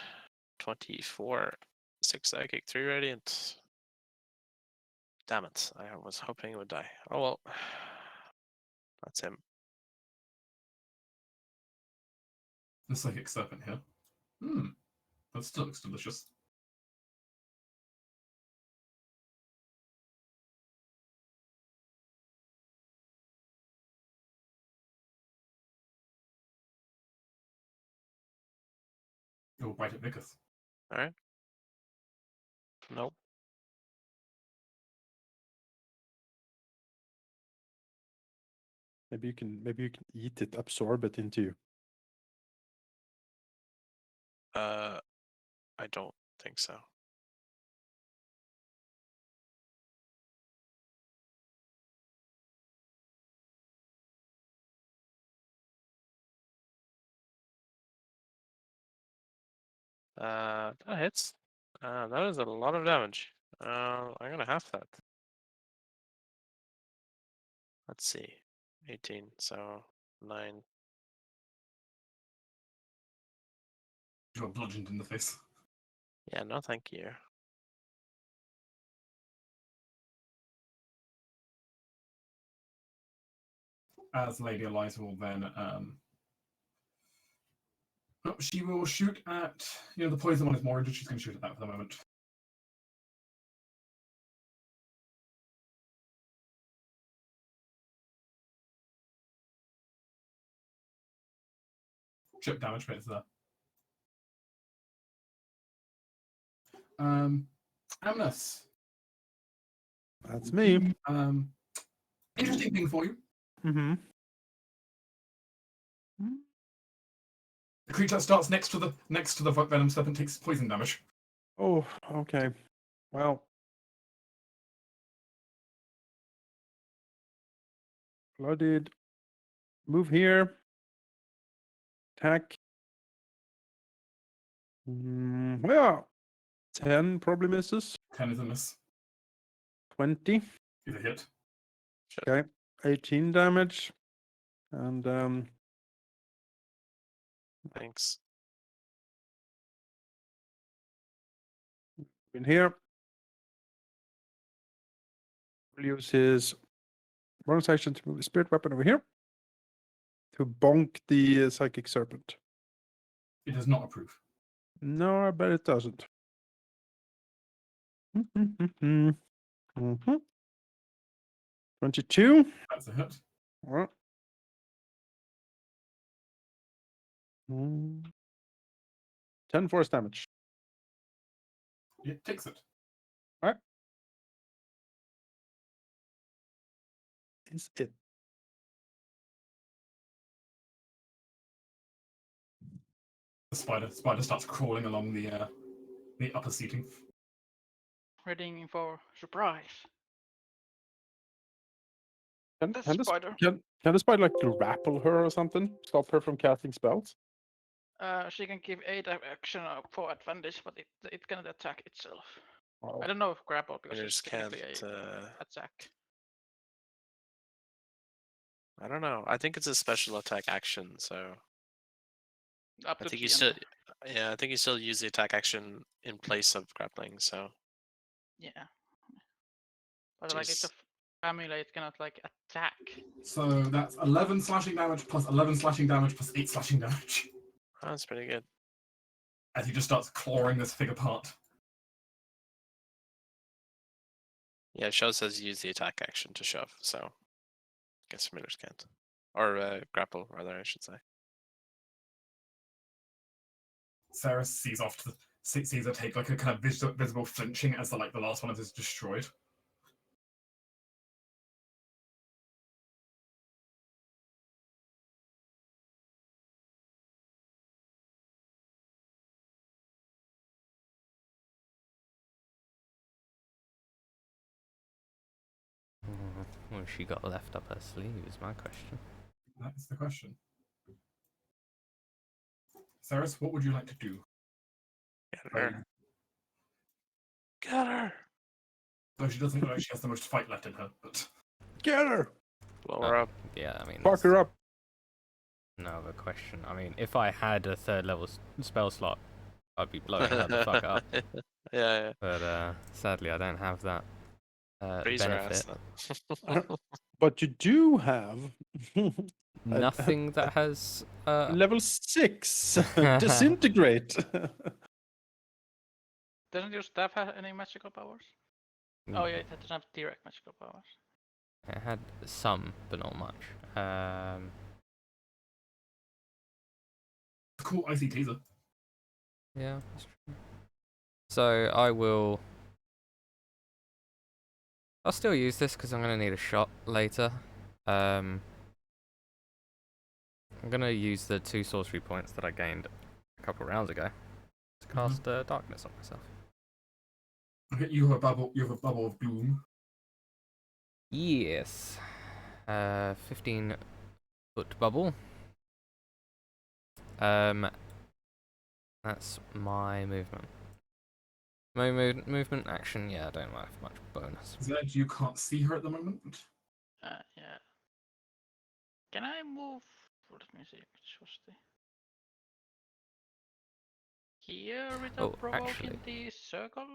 24. 6 psychic, 3 radiant. Damn it. I was hoping it would die. Oh well. That's him.
The psychic serpent here. That still looks delicious. It will bite at Vickers.
Alright. Nope.
Maybe you can eat it, absorb it into you.
I don't think so. That hits. That is a lot of damage. I'm gonna have that. Let's see. 18, so 9.
You are bludgeoned in the face.
Yeah, no thank you.
As Lady Eliza will then she will shoot at the poison one is more injured, she's gonna shoot at that for the moment. Chip damage, but it's there. Amnes.
That's me.
Interesting thing for you.
Mm-hmm.
The creature that starts next to the Venom Serpent takes poison damage.
Oh, okay. Well, blooded. Move here. Attack. Well, 10 probably misses.
10 is a miss.
20.
Is a hit.
Okay. 18 damage. And
Thanks.
in here. We'll use his bonus action to move the spirit weapon over here to bonk the psychic serpent.
It does not approve.
No, I bet it doesn't. 22.
That's a hit.
Well. 10 force damage.
It takes it.
Alright. Is it?
The spider starts crawling along the the upper seating.
Readying for surprise.
Can,
The
can, the,
spider.
can the spider like grapple her or something? Stop her from casting spells?
She can give 8 action for advantage, but it cannot attack itself.
Oh.
I don't know if grapple because
Spinners
it's technically
can't,
a attack.
I don't know. I think it's a special attack action, so
Up
I
to
think
the
you still, yeah, I think you still use the attack action in place of grappling. So
Yeah. But like it's a
Jeez.
family, it cannot like attack.
So that's 11 slashing damage plus 11 slashing damage plus 8 slashing damage.
oh, that's pretty good.
As he just starts clawing this thing apart.
Yeah, it shows says use the attack action to shove, so I guess spinners can't, or grapple rather, I should say.
Sarah sees off to sees her take like a kind of visible flinching as the last one is destroyed.
What she got left up her sleeve is my question.
That's the question. Ceres, what would you like to do?
Get her. Get her.
Though she doesn't look like she has the most fight left in her, but
Get her!
Blow her up.
Yeah, I mean,
Fuck her up!
no other question. I mean, if I had a 3rd level spell slot, I'd be blowing her the fuck up.
Yeah.
But sadly, I don't have that
Freeze her ass.
benefit.
Then.
But you do have
Nothing that has.
level 6 disintegrate.
Doesn't your staff have any magical powers? Oh yeah, it doesn't have direct magical powers.
It had some, but not much.
cool icy taser.
Yeah, that's true. So I will. I'll still use this because I'm going to need a shot later. I'm going to use the 2 sorcery points that I gained a couple rounds ago to cast darkness on myself.
Okay, you have a bubble. You have a bubble of gloom.
Yes. 15-foot bubble. That's my movement. My movement action, yeah, I don't have much bonus.
Zed, you can't see her at the moment.
Yeah. Can I move? Let me see. Which was the here without
Oh,
provoking
actually.
the circle?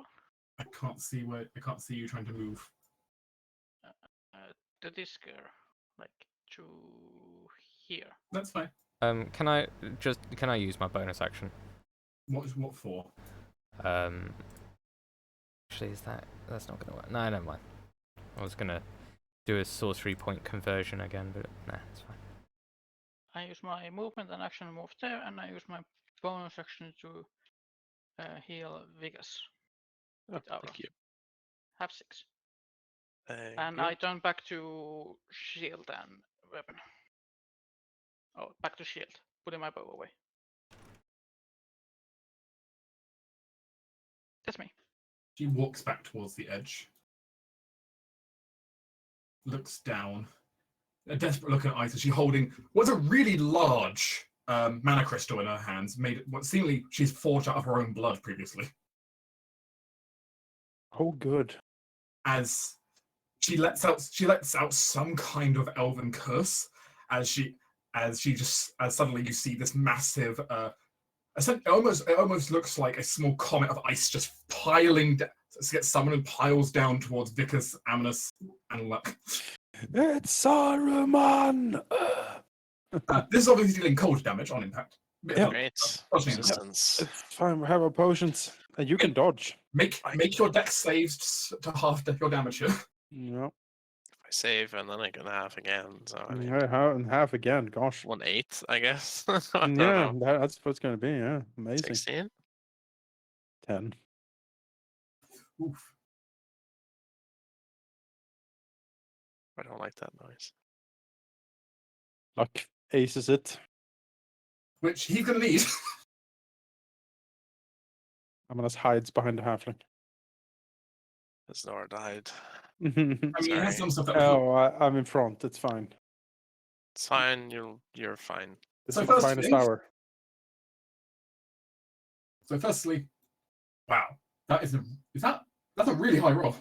I can't see you trying to move.
To this girl, like to here.
That's fine.
Can I use my bonus action?
What for?
Actually, that's not gonna work. No, never mind. I was gonna do a sorcery point conversion again, but nah, it's fine.
I use my movement and action move there, and I use my bonus action to heal Vigas.
Oh, thank you.
Have 6.
Thank
And
you.
I turn back to shield and weapon. Oh, back to shield. Putting my bow away. That's me.
She walks back towards the edge. Looks down. A desperate look in her eyes as she's holding what's a really large mana crystal in her hands. Made what seemingly she's forged out of her own blood previously.
Oh, good.
As she lets out some kind of elven curse as suddenly you see this massive it almost looks like a small comet of ice just piling down. Gets summoned and piles down towards Vicus, Amnis, and Luck.
It's Saruman!
This is obviously dealing cold damage on impact.
Yeah.
Great.
Dodging
Resistance.
It's fine, we have our potions. And you can dodge.
Make your dex saves to half your damage here.
Yeah.
If I save and then I can half again, so I mean,
And half again, gosh.
1/8, I guess. I don't
Yeah,
know.
that's what it's going to be, yeah. Amazing.
16?
10.
Oof.
I don't like that noise.
Luck aces it.
Which he's gonna need.
Amunas hides behind the halfling.
There's nowhere to hide.
I mean, he has
Sorry.
some stuff that would help.
Oh, I'm in front. It's fine.
It's fine. You're fine.
This
So
is the finest hour.
So firstly, wow, that's a really high roll.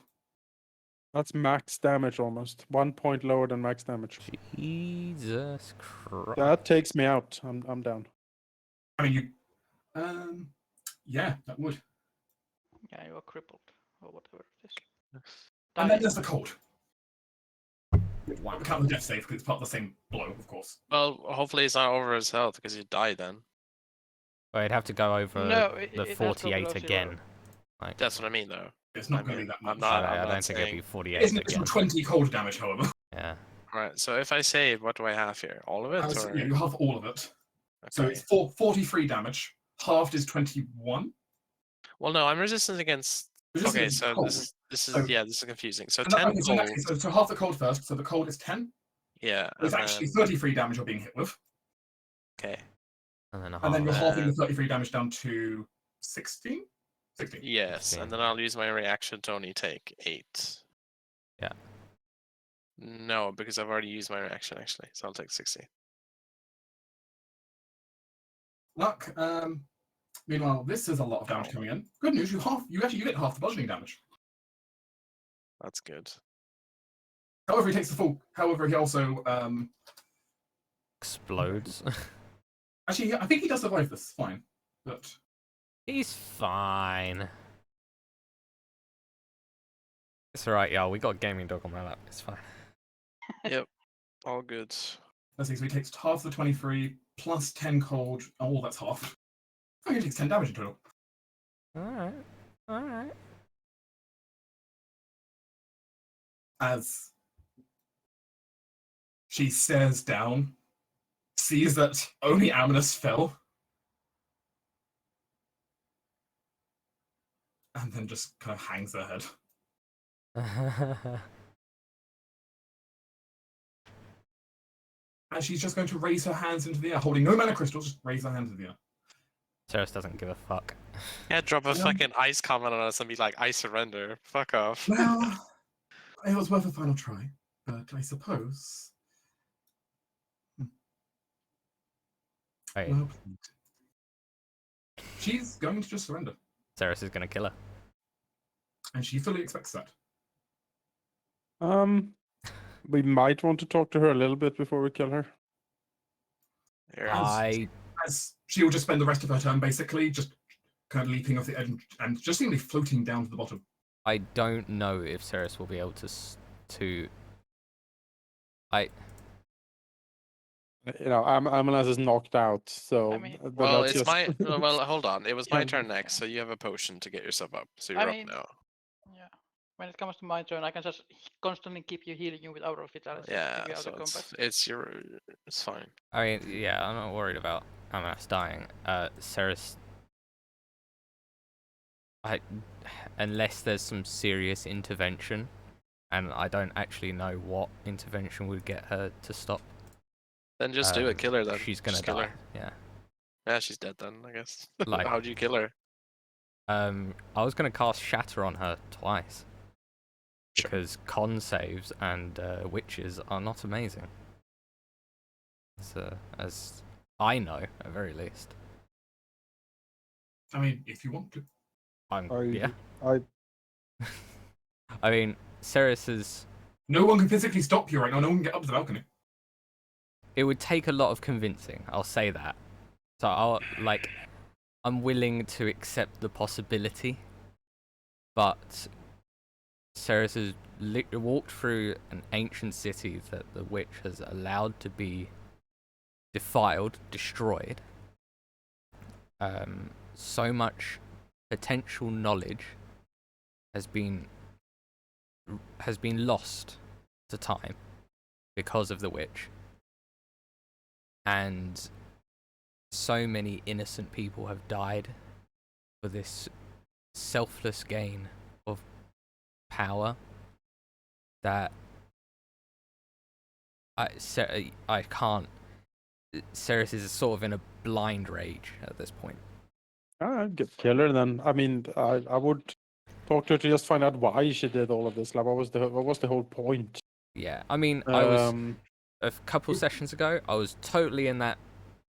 That's max damage almost. 1 point lower than max damage.
Jesus Christ.
That takes me out. I'm down.
I mean, yeah, that would.
Yeah, you are crippled or whatever it is.
And then
Dying.
there's the cold. Wow. Count the death save because it's part of the same blow, of course.
Well, hopefully it's not over his health because he died then.
Well, you'd have to go over
No,
the
it has to go
48
below
again.
zero.
Like,
That's what I mean, though.
It's not
I
going to be
mean,
that much.
I'm not.
I
I'm
don't
not
think it'd be
saying.
48
It's an
again.
extra 20 cold damage, however.
Yeah.
Right. So if I save, what do I have here? All of it,
So,
or
yeah, you have all of it. So
okay.
it's 43 damage. Halved is 21.
Well, no, I'm resistant against.
Resistance
Okay,
is
so
cold.
this is
So-
yeah, this is confusing. So
And that-
10
okay, so in that
cold.
case, so half the cold first. So the cold is 10.
Yeah,
It's
and
actually
then
33 damage you're being hit with.
okay.
And then a
And then you're
half.
halving the 33 damage down to 16? 16.
Yes,
16.
and then I'll use my reaction to only take 8.
Yeah.
No, because I've already used my reaction actually, so I'll take 60.
Luck. Meanwhile, this is a lot of damage coming in. Good news, you get half the bludgeoning damage.
That's good.
However, he takes the full. However, he also
Explodes.
actually, I think he does survive this. Fine, but
He's fine. It's alright, y'all. We got a gaming dog on my lap. It's fine.
Yep, all good.
let's see. So he takes half the 23 plus 10 cold. Oh, that's half. Oh, he takes 10 damage in total.
Alright. Alright.
As she stares down, sees that only Amunas fell, and then just kind of hangs her head. And she's just going to raise her hands into the air, holding no mana crystals, just raise her hands into the air.
Ceres doesn't give a fuck.
Yeah, drop a
Yeah.
fucking ice comment on us and be like, I surrender. Fuck off.
Well, it was worth a final try, but I suppose.
Wait,
Well, she's going to just surrender,
Ceres is gonna kill her.
and she fully expects that.
We might want to talk to her a little bit before we kill her.
Here.
As she will just spend the rest of her turn basically just kind of leaping off the edge and just seemingly floating down to the bottom.
I don't know if Ceres will be able to.
You know, Amunas is knocked out, so.
I mean-
but
Well,
that's
it's
just-
my. Well, hold on. It was my
Yeah.
turn next, so you have a potion to get yourself up. So
I
you're
mean-
up now.
Yeah. When it comes to my turn, I can just constantly keep you healing you with Aura of Vitality.
Yeah,
if you out
so
of combat.
it's fine.
I mean, yeah, I'm not worried about Amunas dying. Ceres. Unless there's some serious intervention, and I don't actually know what intervention would get her to stop.
Then just do it. Kill her then.
She's gonna
Just kill
die.
her.
Yeah.
Yeah, she's dead then, I guess.
Like-
How'd you kill her?
I was gonna cast Shatter on her twice.
Sure.
Because con saves and witches are not amazing. As I know, at very least.
I mean, if you want to.
Yeah.
I
I mean, Ceres is.
No one can physically stop you right now. No one can get up to the balcony.
It would take a lot of convincing. I'll say that. So I'm willing to accept the possibility, but Ceres has walked through an ancient city that the witch has allowed to be defiled, destroyed. So much potential knowledge has been lost to time because of the witch, and so many innocent people have died for this selfless gain of power that I can't. Ceres is sort of in a blind rage at this point.
I'd kill her then. I mean, I would talk to her to just find out why she did all of this. Like, what was the whole point?
Yeah, I mean, I was
Um,
a couple sessions ago. I was totally in that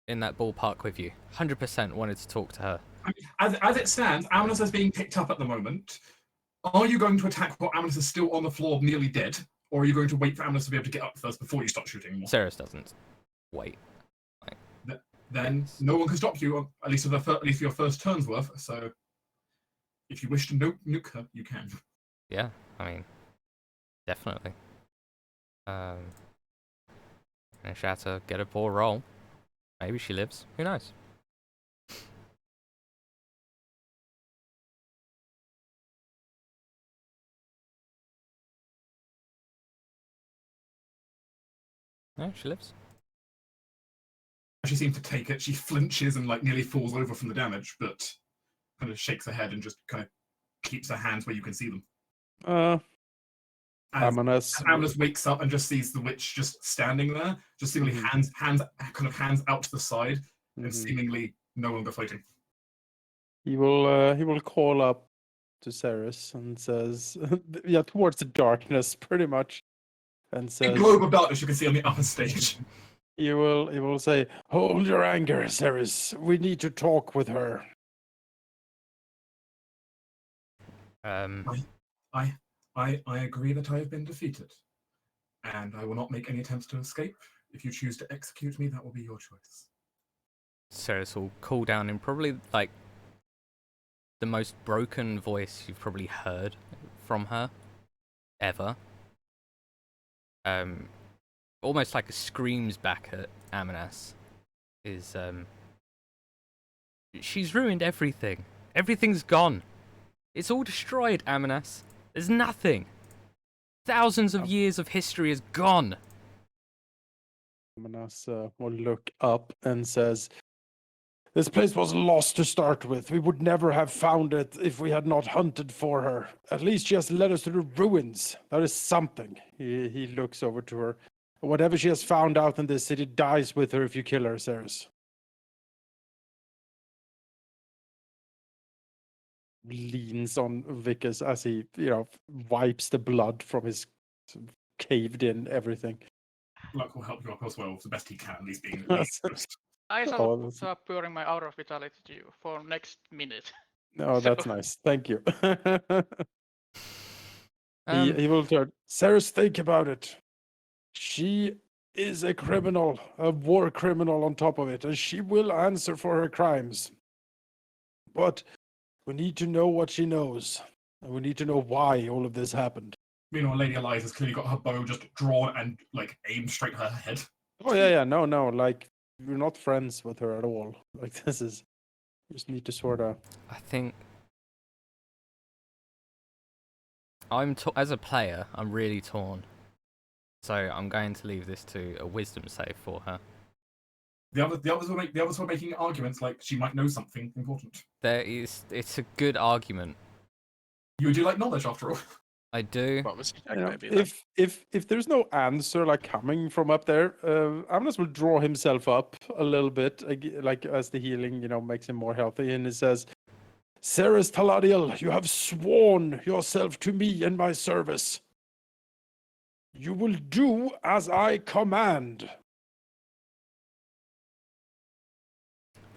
ballpark with you. 100% wanted to talk to her.
As it stands, Amnes is being picked up at the moment. Are you going to attack while Amnes is still on the floor, nearly dead, or are you going to wait for Amnes to be able to get up first before you start shooting more?
Ceres doesn't wait.
Then no one can stop you, at least for your first turn's worth. So, if you wish to nuke her, you can.
Yeah, I mean, definitely. And she had to get a poor roll. Maybe she lives. Who knows? No, she lives.
She seems to take it. She flinches and like nearly falls over from the damage, but kind of shakes her head and just kind of keeps her hands where you can see them. As Amnes wakes up and just sees the witch just standing there, just seemingly hands out to the side, and seemingly no longer fighting.
He will call up to Ceres and says, yeah, towards the darkness, pretty much, and says,
a globe of darkness you can see on the upper stage.
He will say, "Hold your anger, Ceres. We need to talk with her."
I agree that I have been defeated, and I will not make any attempts to escape. If you choose to execute me, that will be your choice.
Ceres will call down in probably like the most broken voice you've probably heard from her ever. Almost like screams back at Amnes. She's ruined everything. Everything's gone. It's all destroyed, Amnes. There's nothing. Thousands of years of history is gone.
Amnes will look up and says, "This place was lost to start with. We would never have found it if we had not hunted for her. At least she has led us to the ruins. That is something." He looks over to her. "Whatever she has found out in this city dies with her if you kill her, Ceres." Leans on Vicus as he, wipes the blood from his caved in everything.
Luck will help you up as well, the best he can, at least being
I shall start pouring my aura of vitality to you for next minute.
No, that's nice. Thank you.
Um,
He will turn. "Ceres, think about it. She is a criminal, a war criminal on top of it, and she will answer for her crimes. But we need to know what she knows, and we need to know why all of this happened."
Meanwhile, Lady Eliza's clearly got her bow just drawn and like aimed straight at her head.
Oh yeah, no, like we're not friends with her at all. Like this is, you just need to sort of.
I think as a player, I'm really torn. So I'm going to leave this to a wisdom save for her.
The others were making arguments like she might know something important.
It's a good argument.
You do like knowledge after all.
I do.
If there's no answer like coming from up there, Amnes will draw himself up a little bit, like as the healing, makes him more healthy, and it says, "Ceres Taladiel, you have sworn yourself to me and my service. You will do as I command."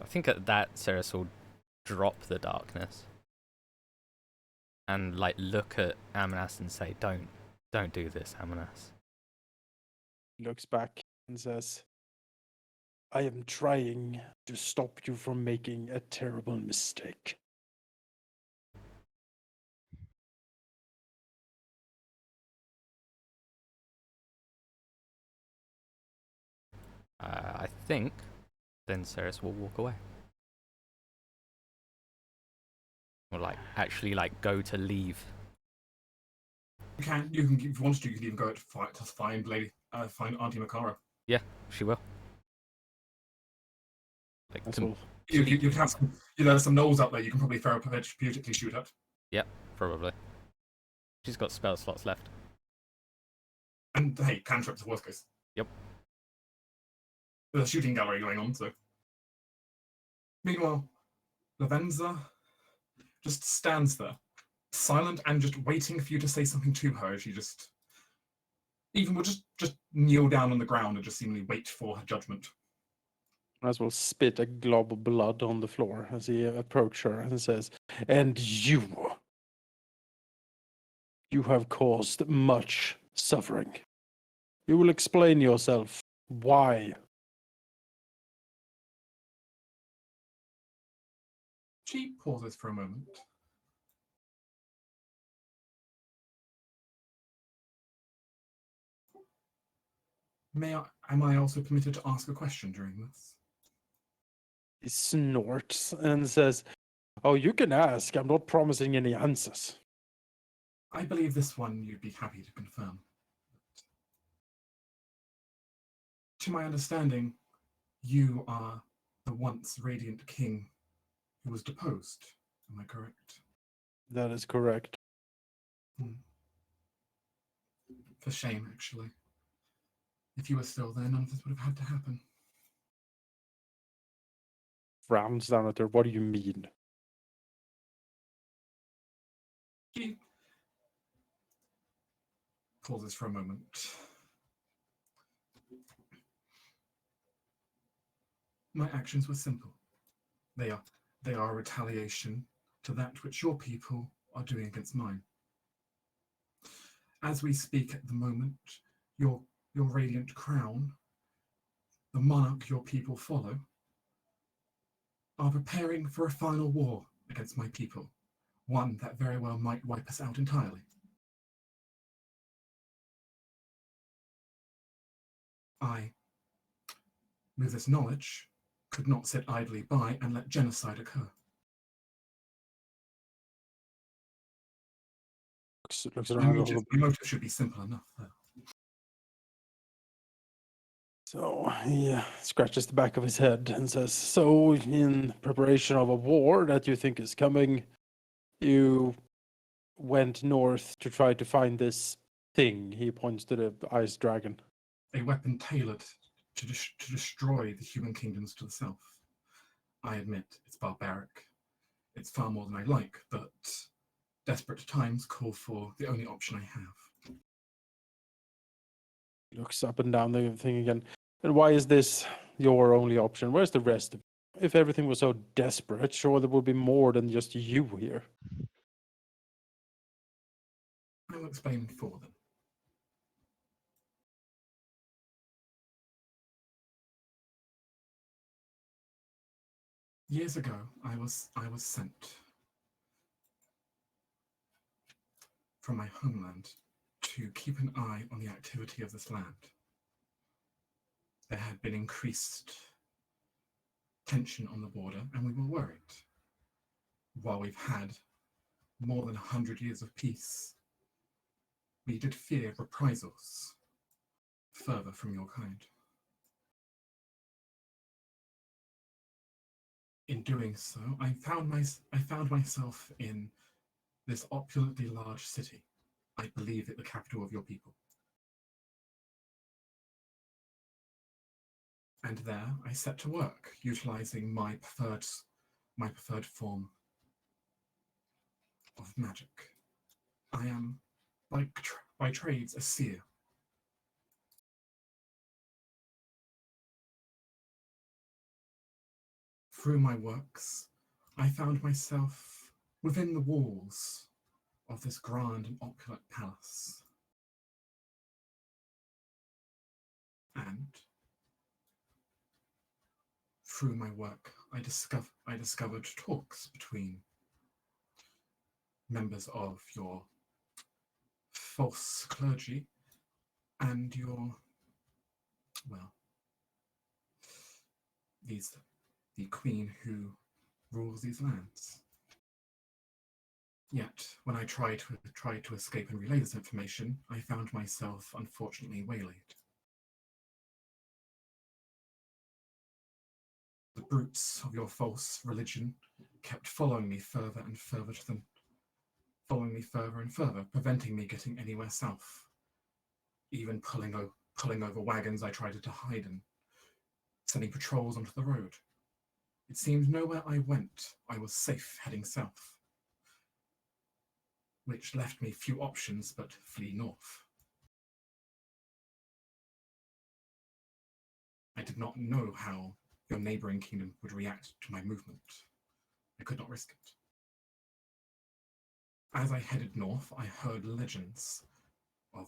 I think at that, Ceres will drop the darkness and like look at Amnes and say, "Don't do this, Amnes."
Looks back and says, "I am trying to stop you from making a terrible mistake."
I think then Ceres will walk away. Or actually go to leave.
You can if you want to, you can even go out to find find Auntie Makara.
Yeah, she will.
You can have some, there's some gnolls out there you can probably therapeutically shoot at.
Yep, probably. She's got spell slots left.
And hey, cantrips are worst case.
Yep.
There's a shooting gallery going on, so. Meanwhile, Lavenza just stands there, silent and just waiting for you to say something to her. She just even will just kneel down on the ground and just seemingly wait for her judgment.
As well spit a glob of blood on the floor as he approaches her and says, "And you have caused much suffering. You will explain yourself. Why?"
She pauses for a moment. Am I also permitted to ask a question during this?
He snorts and says, "Oh, you can ask. I'm not promising any answers."
I believe this one you'd be happy to confirm. To my understanding, you are the once radiant king who was deposed. Am I correct?
That is correct.
For shame, actually. If you were still there, none of this would have had to happen.
Frowns down at her. "What do you mean?"
She pauses for a moment. My actions were simple. They are a retaliation to that which your people are doing against mine. As we speak at the moment, your radiant crown, the monarch your people follow, are preparing for a final war against my people, one that very well might wipe us out entirely. I, with this knowledge, could not sit idly by and let genocide occur.
Looks
My
around a little.
motive should be simple enough, though.
So he scratches the back of his head and says, "So, in preparation of a war that you think is coming, you went north to try to find this thing." He points to the ice dragon.
A weapon tailored to destroy the human kingdoms to the south. I admit it's barbaric. It's far more than I like, but desperate times call for the only option I have.
He looks up and down the thing again. "And why is this your only option? Where's the rest of you? If everything was so desperate, sure there would be more than just you here."
I will explain for them. Years ago, I was sent from my homeland to keep an eye on the activity of this land. There had been increased tension on the border, and we were worried. While we've had more than 100 years of peace, we did fear reprisals further from your kind. In doing so, I found myself in this opulently large city. I believe it the capital of your people. And there I set to work, utilizing my preferred form of magic. I am, by trades, a seer. Through my works, I found myself within the walls of this grand and opulent palace. And through my work, I discovered talks between members of your false clergy and your, well, the queen who rules these lands. Yet, when I tried to escape and relay this information, I found myself unfortunately waylaid. The brutes of your false religion kept following me further and further preventing me getting anywhere south. Even pulling over wagons I tried to hide in, sending patrols onto the road. It seemed nowhere I went, I was safe heading south, which left me few options but flee north. I did not know how your neighboring kingdom would react to my movement. I could not risk it. As I headed north, I heard legends of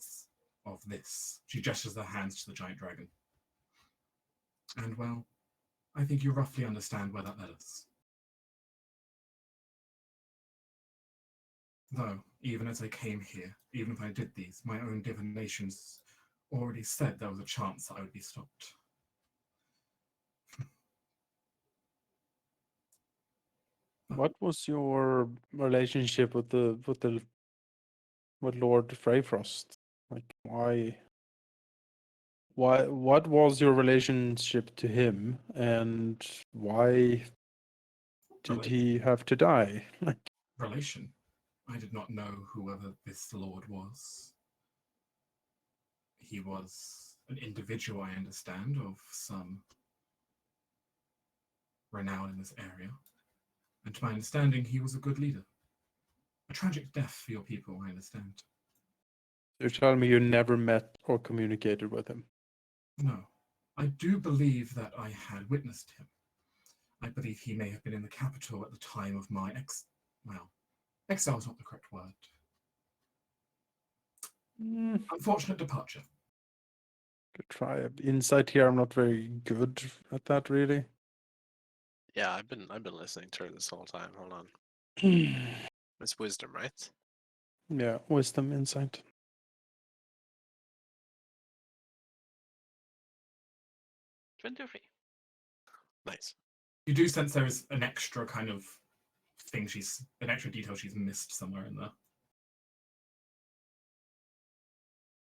this. She gestures her hands to the giant dragon. And well, I think you roughly understand where that led us. Though, even as I came here, even if I did these, my own divinations already said there was a chance I would be stopped.
What was your relationship with Lord Freyfrost? Like, what was your relationship to him, and why did he have to die?
Relation. I did not know whoever this lord was. He was an individual, I understand, of some renown in this area. And to my understanding, he was a good leader. A tragic death for your people, I understand.
You're telling me you never met or communicated with him?
No. I do believe that I had witnessed him. I believe he may have been in the capital at the time of my exile is not the correct word. Unfortunate departure.
Could try insight here. I'm not very good at that, really.
Yeah, I've been listening to her this whole time. Hold on. It's wisdom, right?
Yeah, wisdom, insight.
23.
Nice.
You do sense there is an extra kind of an extra detail she's missed somewhere in there.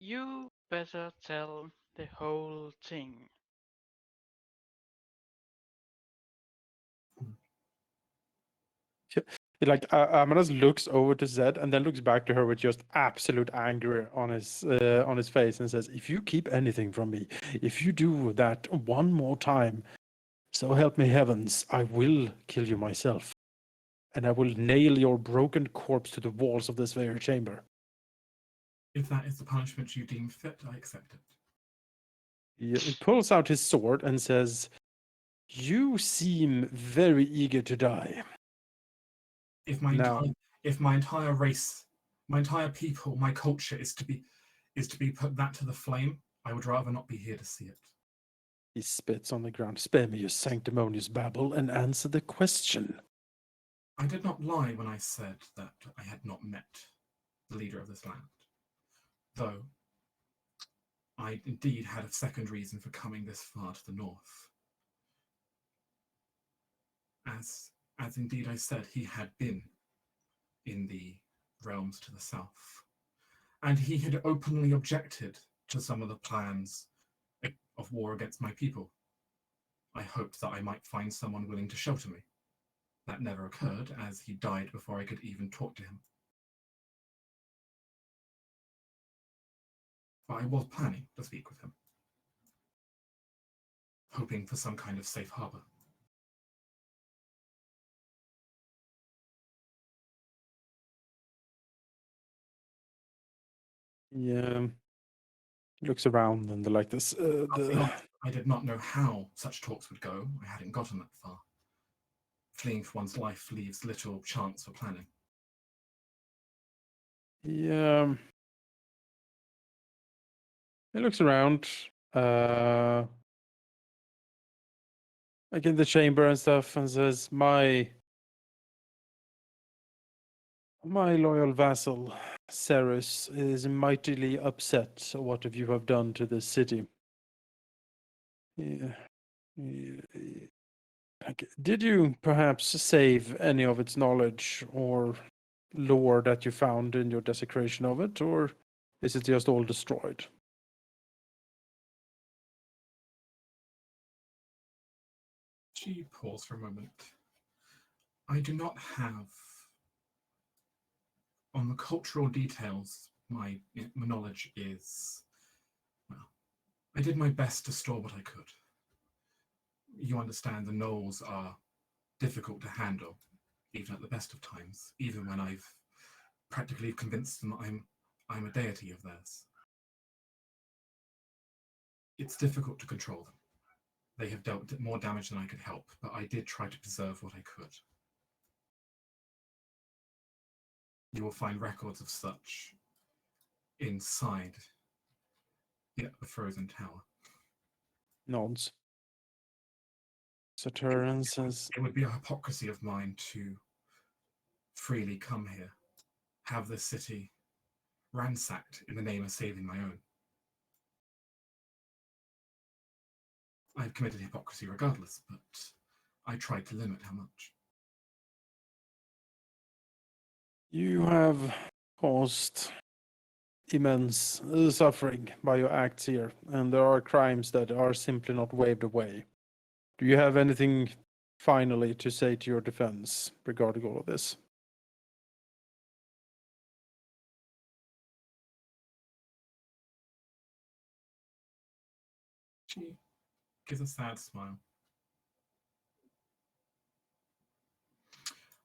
You better tell the whole thing.
Like Amaras looks over to Zed and then looks back to her with just absolute anger on his face and says, "If you keep anything from me, if you do that one more time, so help me heavens, I will kill you myself, and I will nail your broken corpse to the walls of this very chamber."
If that is the punishment you deem fit, I accept it.
He pulls out his sword and says, "You seem very eager to die."
If
Now-
my entire race, my entire people, my culture is to be put that to the flame, I would rather not be here to see it.
He spits on the ground. "Spare me your sanctimonious babble and answer the question."
I did not lie when I said that I had not met the leader of this land, though I indeed had a second reason for coming this far to the north. As indeed I said, he had been in the realms to the south, and he had openly objected to some of the plans of war against my people. I hoped that I might find someone willing to shelter me. That never occurred, as he died before I could even talk to him. But I was planning to speak with him, hoping for some kind of safe harbor.
Yeah. Looks around and like this.
I did not know how such talks would go. I hadn't gotten that far. Fleeing for one's life leaves little chance for planning.
Yeah. He looks around. Like in the chamber and stuff, and says, My loyal vassal, Cerus, is mightily upset at what you have done to this city. Yeah. Did you perhaps save any of its knowledge or lore that you found in your desecration of it, or is it just all destroyed?
She paused for a moment. I do not have, on the cultural details, my knowledge is, well, I did my best to store what I could. You understand the gnolls are difficult to handle, even at the best of times, even when I've practically convinced them I'm a deity of theirs. It's difficult to control them. They have dealt more damage than I could help, but I did try to preserve what I could. You will find records of such inside the frozen tower.
Nods. Saturn says,
It would be a hypocrisy of mine to freely come here, have this city ransacked in the name of saving my own. I've committed hypocrisy regardless, but I tried to limit how much.
you have caused immense suffering by your acts here, and there are crimes that are simply not waved away. Do you have anything finally to say to your defense regarding all of this?
She gives a sad smile.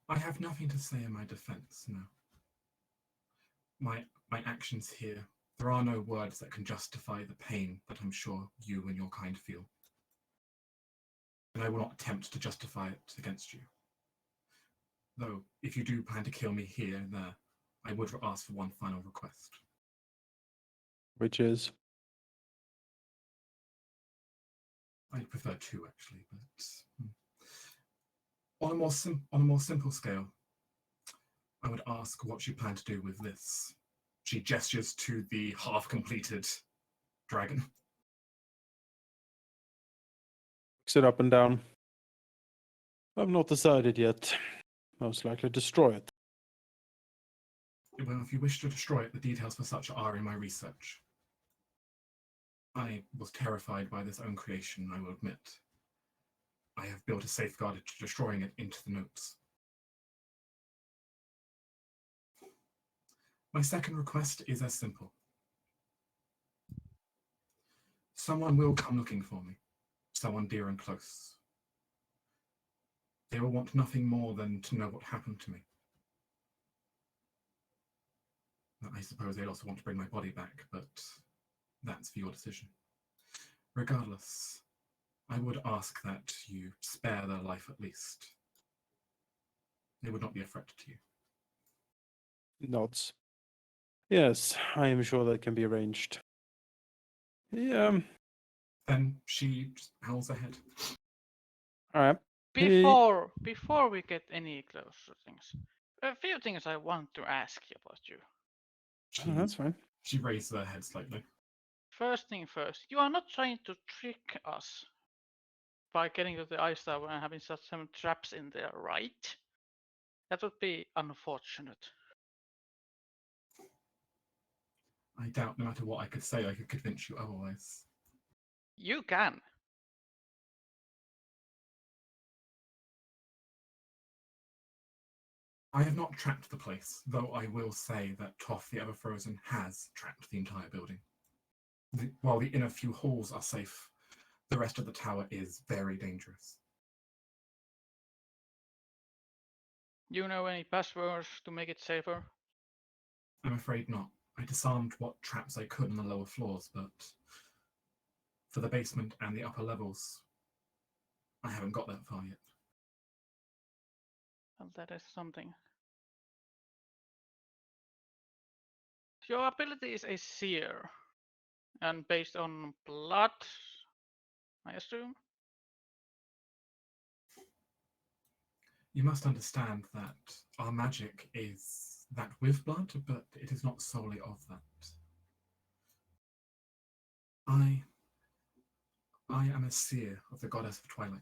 I have nothing to say in my defense, no. My actions here, there are no words that can justify the pain that I'm sure you and your kind feel. And I will not attempt to justify it against you. Though, if you do plan to kill me here and there, I would ask for one final request.
Which is?
I'd prefer two, actually, but on a more simple scale, I would ask what you plan to do with this. She gestures to the half-completed dragon.
Looks it up and down. I've not decided yet. Most likely destroy it.
Well, if you wish to destroy it, the details for such are in my research. I was terrified by this own creation, I will admit. I have built a safeguard to destroying it into the notes. My second request is as simple. Someone will come looking for me, someone dear and close. They will want nothing more than to know what happened to me. I suppose they'd also want to bring my body back, but that's for your decision. Regardless, I would ask that you spare their life at least. They would not be a threat to you.
Nods. Yes, I am sure that can be arranged. Yeah.
Then she just howls ahead.
All right.
Before we get any closer things, a few things I want to ask you about you.
That's fine.
She raised her head slightly.
First thing first, you are not trying to trick us by getting to the ice tower and having such some traps in there, right? That would be unfortunate.
I doubt no matter what I could say, I could convince you otherwise.
You can.
I have not trapped the place, though I will say that Toff the Everfrozen has trapped the entire building. While the inner few halls are safe, the rest of the tower is very dangerous.
You know any passwords to make it safer?
I'm afraid not. I disarmed what traps I could on the lower floors, but for the basement and the upper levels, I haven't got that far yet.
Well, that is something. Your ability is a seer, and based on blood, I assume?
You must understand that our magic is that with blood, but it is not solely of that. I am a seer of the goddess of twilight.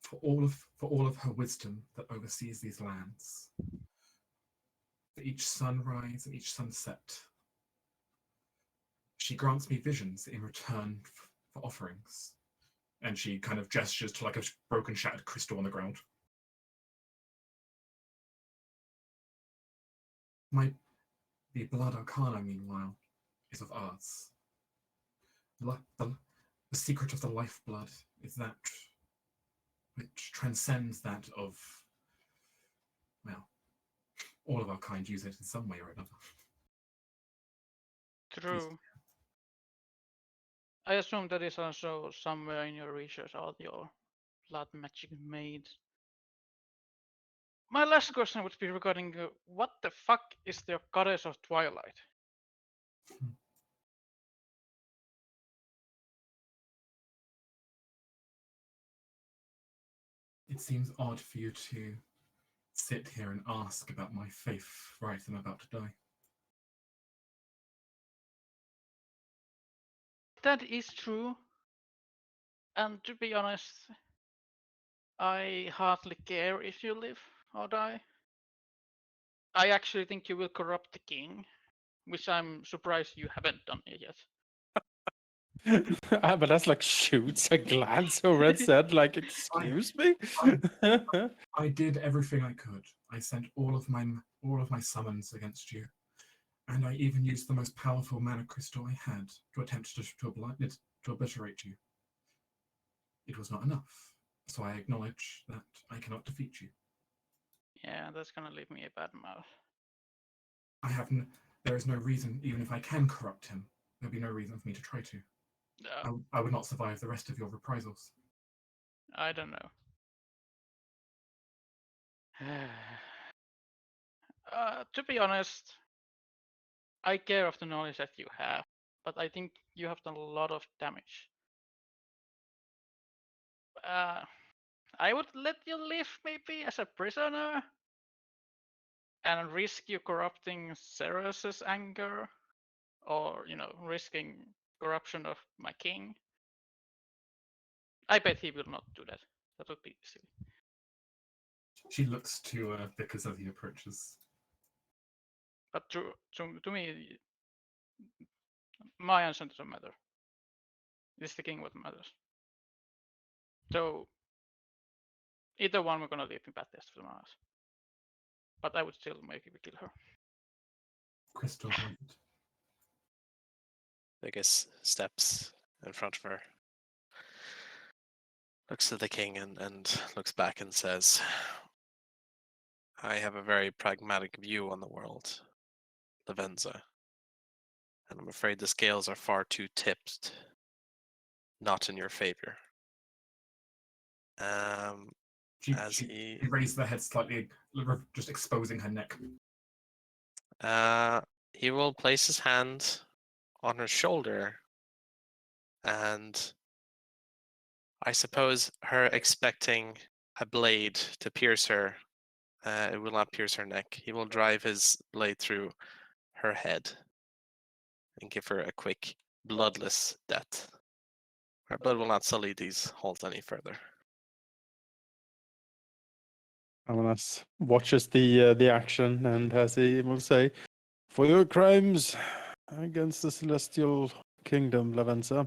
For all of her wisdom that oversees these lands, for each sunrise and each sunset, she grants me visions in return for offerings. And she kind of gestures to like a broken, shattered crystal on the ground. The blood arcana, meanwhile, is of ours. The secret of the lifeblood is that which transcends that of, well, all of our kind use it in some way or another.
True. I assume that is also somewhere in your research, all your blood magic made. My last question would be regarding what the fuck is the goddess of twilight?
It seems odd for you to sit here and ask about my faith right as I'm about to die.
That is true. And to be honest, I hardly care if you live or die. I actually think you will corrupt the king, which I'm surprised you haven't done it yet.
But that's like shoots a glance over at Zed, like, excuse me?
I did everything I could. I sent all of my summons against you, and I even used the most powerful mana crystal I had to attempt to obliterate you. It was not enough, so I acknowledge that I cannot defeat you.
Yeah, that's gonna leave me a bad mouth.
There is no reason, even if I can corrupt him, there'll be no reason for me to try to. I would not survive the rest of your reprisals.
I don't know. To be honest, I care of the knowledge that you have, but I think you have done a lot of damage. I would let you live maybe as a prisoner and risk you corrupting Cerus's anger, or risking corruption of my king. I bet he will not do that. That would be silly.
She looks to Vickers as he approaches.
But to me, my answer doesn't matter. It's the king what matters. So either one we're gonna leave in bad taste for the mouth. But I would still maybe kill her.
Crystal Light.
Vegas steps in front of her, looks at the king and looks back and says, I have a very pragmatic view on the world, Lavenza, and I'm afraid the scales are far too tipped, not in your favor.
She raised her head slightly, just exposing her neck.
He will place his hand on her shoulder, and I suppose her expecting a blade to pierce her, it will not pierce her neck. He will drive his blade through her head and give her a quick, bloodless death. Her blood will not sully these halls any further.
Amanas watches the action, and as he will say, for your crimes against the celestial kingdom, Lavenza,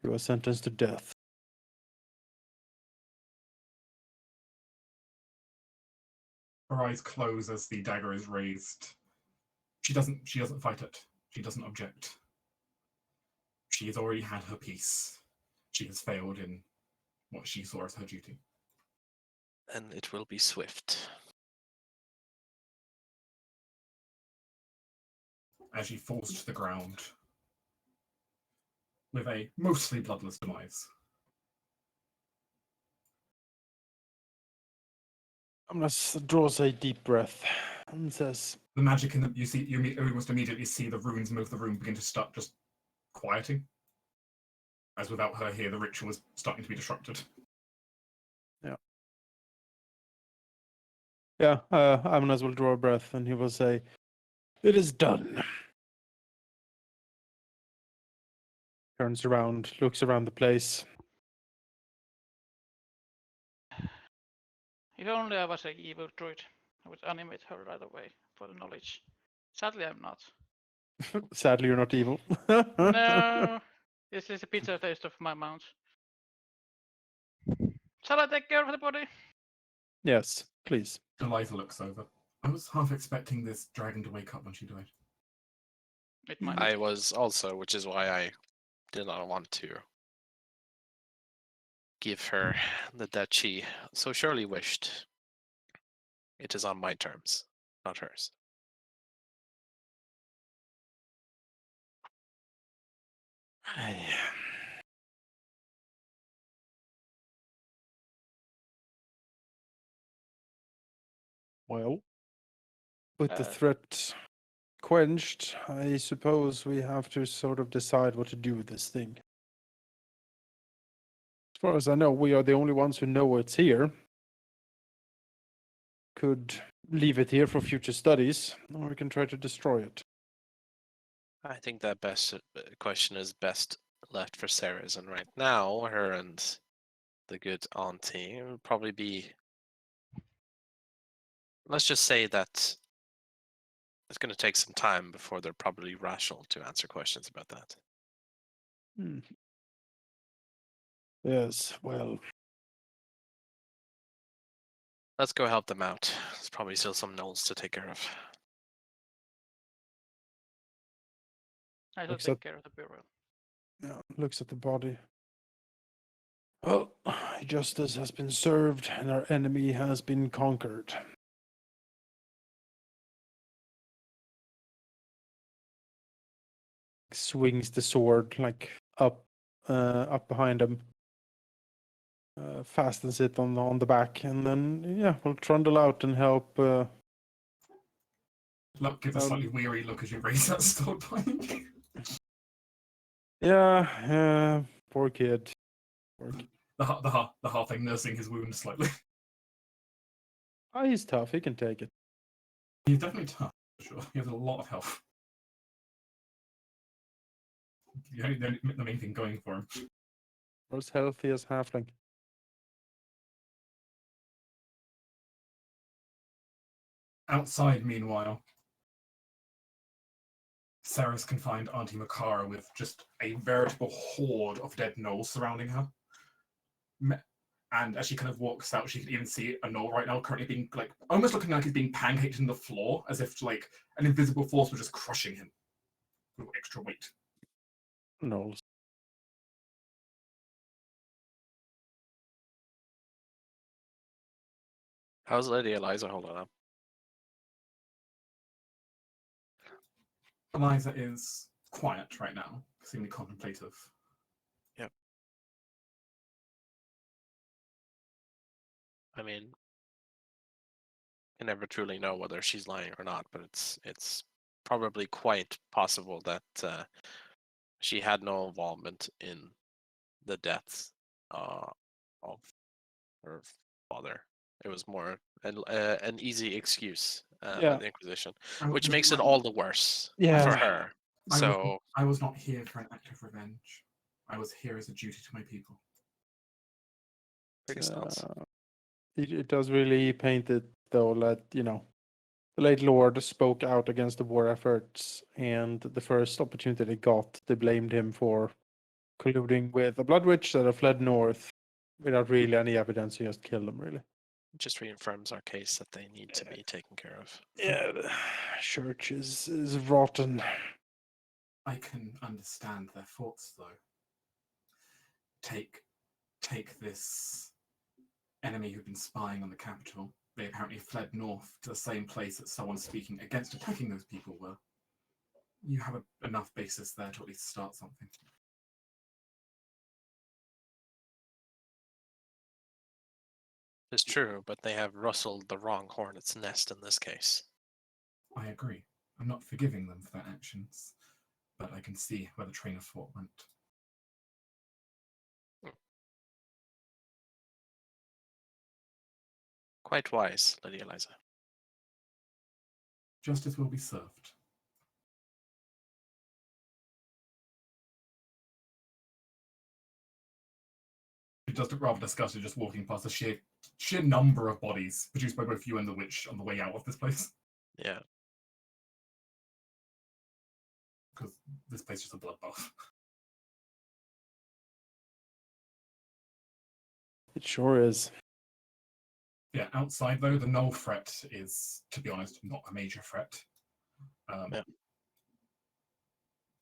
you are sentenced to death.
Her eyes close as the dagger is raised. She doesn't fight it. She doesn't object. She has already had her piece. She has failed in what she saw as her duty.
And it will be swift.
As she falls to the ground with a mostly bloodless demise.
Amanas draws a deep breath and says,
The magic in the you almost immediately see the runes move the room begin to start just quieting. As without her here, the ritual is starting to be disrupted.
Yeah, Amanas will draw a breath and he will say, it is done. Turns around, looks around the place.
If only I was an evil druid, I would animate her right away for the knowledge. Sadly, I'm not.
Sadly, you're not evil.
No, this is a bitter taste of my mouth. Shall I take care of the body?
Yes, please.
Eliza looks over. I was half expecting this dragon to wake up when she died.
It might.
I was also, which is why I did not want to give her the debt she so surely wished. It is on my terms, not hers.
Well, with the
Uh,
threat quenched, I suppose we have to sort of decide what to do with this thing. As far as I know, we are the only ones who know it's here. Could leave it here for future studies, or we can try to destroy it.
I think that best question is best left for Sarah's, and right now, her and the good auntie would probably be. Let's just say that it's going to take some time before they're probably rational to answer questions about that.
Yes, well,
Let's go help them out. There's probably still some gnolls to take care of.
I shall
Looks
take
up-
care of the burial.
yeah, looks at the body. Well, justice has been served and our enemy has been conquered. Swings the sword like up behind him. Fastens it on the back, and then yeah, we'll trundle out and help.
Look, give a slightly weary look as you raise that sword point.
Yeah, poor kid. Poor kid.
The halfling nursing his wound slightly.
Oh, he's tough. He can take it.
He's definitely tough, for sure. He has a lot of health. The main thing going for him.
Or as healthy as halfling.
Outside, meanwhile, Sarah's confined Auntie Makara with just a veritable horde of dead gnolls surrounding her. And as she kind of walks out, she can even see a gnoll right now currently being, like, almost looking like he's being pancaked in the floor, as if, like, an invisible force was just crushing him with extra weight.
Knowles.
How's Lady Eliza holding up?
Eliza is quiet right now, seemingly contemplative.
Yep. I mean, you never truly know whether she's lying or not, but it's probably quite possible that she had no involvement in the deaths of her father. It was more an easy excuse by
Yeah.
the Inquisition,
I
which
was-
makes it all the worse
Yeah.
for her. So
I was not here for an act of revenge. I was here as a duty to my people.
biggest nuts.
It does really paint it though that, you know, the late lord spoke out against the war efforts, and the first opportunity they got, they blamed him for colluding with a blood witch that had fled north without really any evidence. He just killed them, really.
Just reaffirms our case that they need to be taken care of.
Yeah, the church is rotten.
I can understand their thoughts, though. Take this enemy who'd been spying on the capital. They apparently fled north to the same place that someone speaking against attacking those people were. You have enough basis there to at least start something.
It's true, but they have rustled the wrong hornet's nest in this case.
I agree. I'm not forgiving them for their actions, but I can see where the train of thought went.
Quite wise, Lady Eliza.
Justice will be served. It does look rather disgusting just walking past the sheer number of bodies produced by both you and the witch on the way out of this place.
Yeah.
Because this place is just a bloodbath.
It sure is.
Yeah, outside though, the null threat is, to be honest, not a major threat.
Yeah.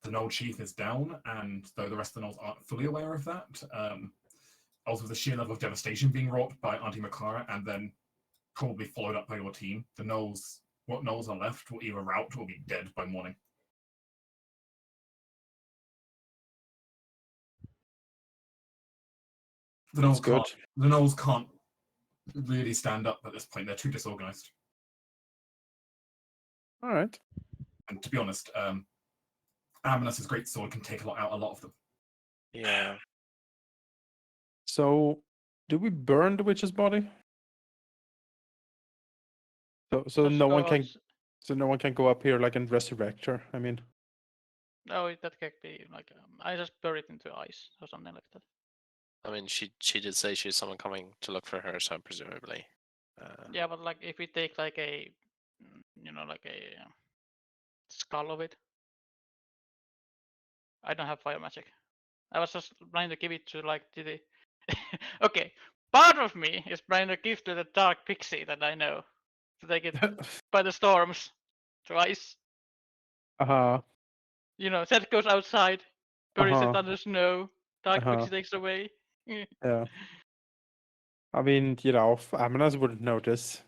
The null chief is down, and though the rest of the nulls aren't fully aware of that, also the sheer level of devastation being wrought by Auntie Makara, and then probably followed up by your team, what gnolls are left will either rout or be dead by morning. The
That's
gnolls
good.
can't really stand up at this point. They're too disorganized.
All right.
And to be honest, Amanas's greatsword can take out a lot of them.
Yeah.
So, do we burn the witch's body? So
Just
no
go
one can
outs-
so no one can go up here like and resurrect her. I mean,
No, that can be like I just bury it into ice or something like that.
I mean, she did say she's someone coming to look for her, so presumably.
Yeah, but like if we take like a, like a skull of it. I don't have fire magic. I was just trying to give it to like to the. Okay, part of me is trying to give to the dark pixie that I know to take it by the storms to ice. Zed goes outside, buries it under snow. Dark pixie takes away.
yeah. I mean, Amanas wouldn't notice,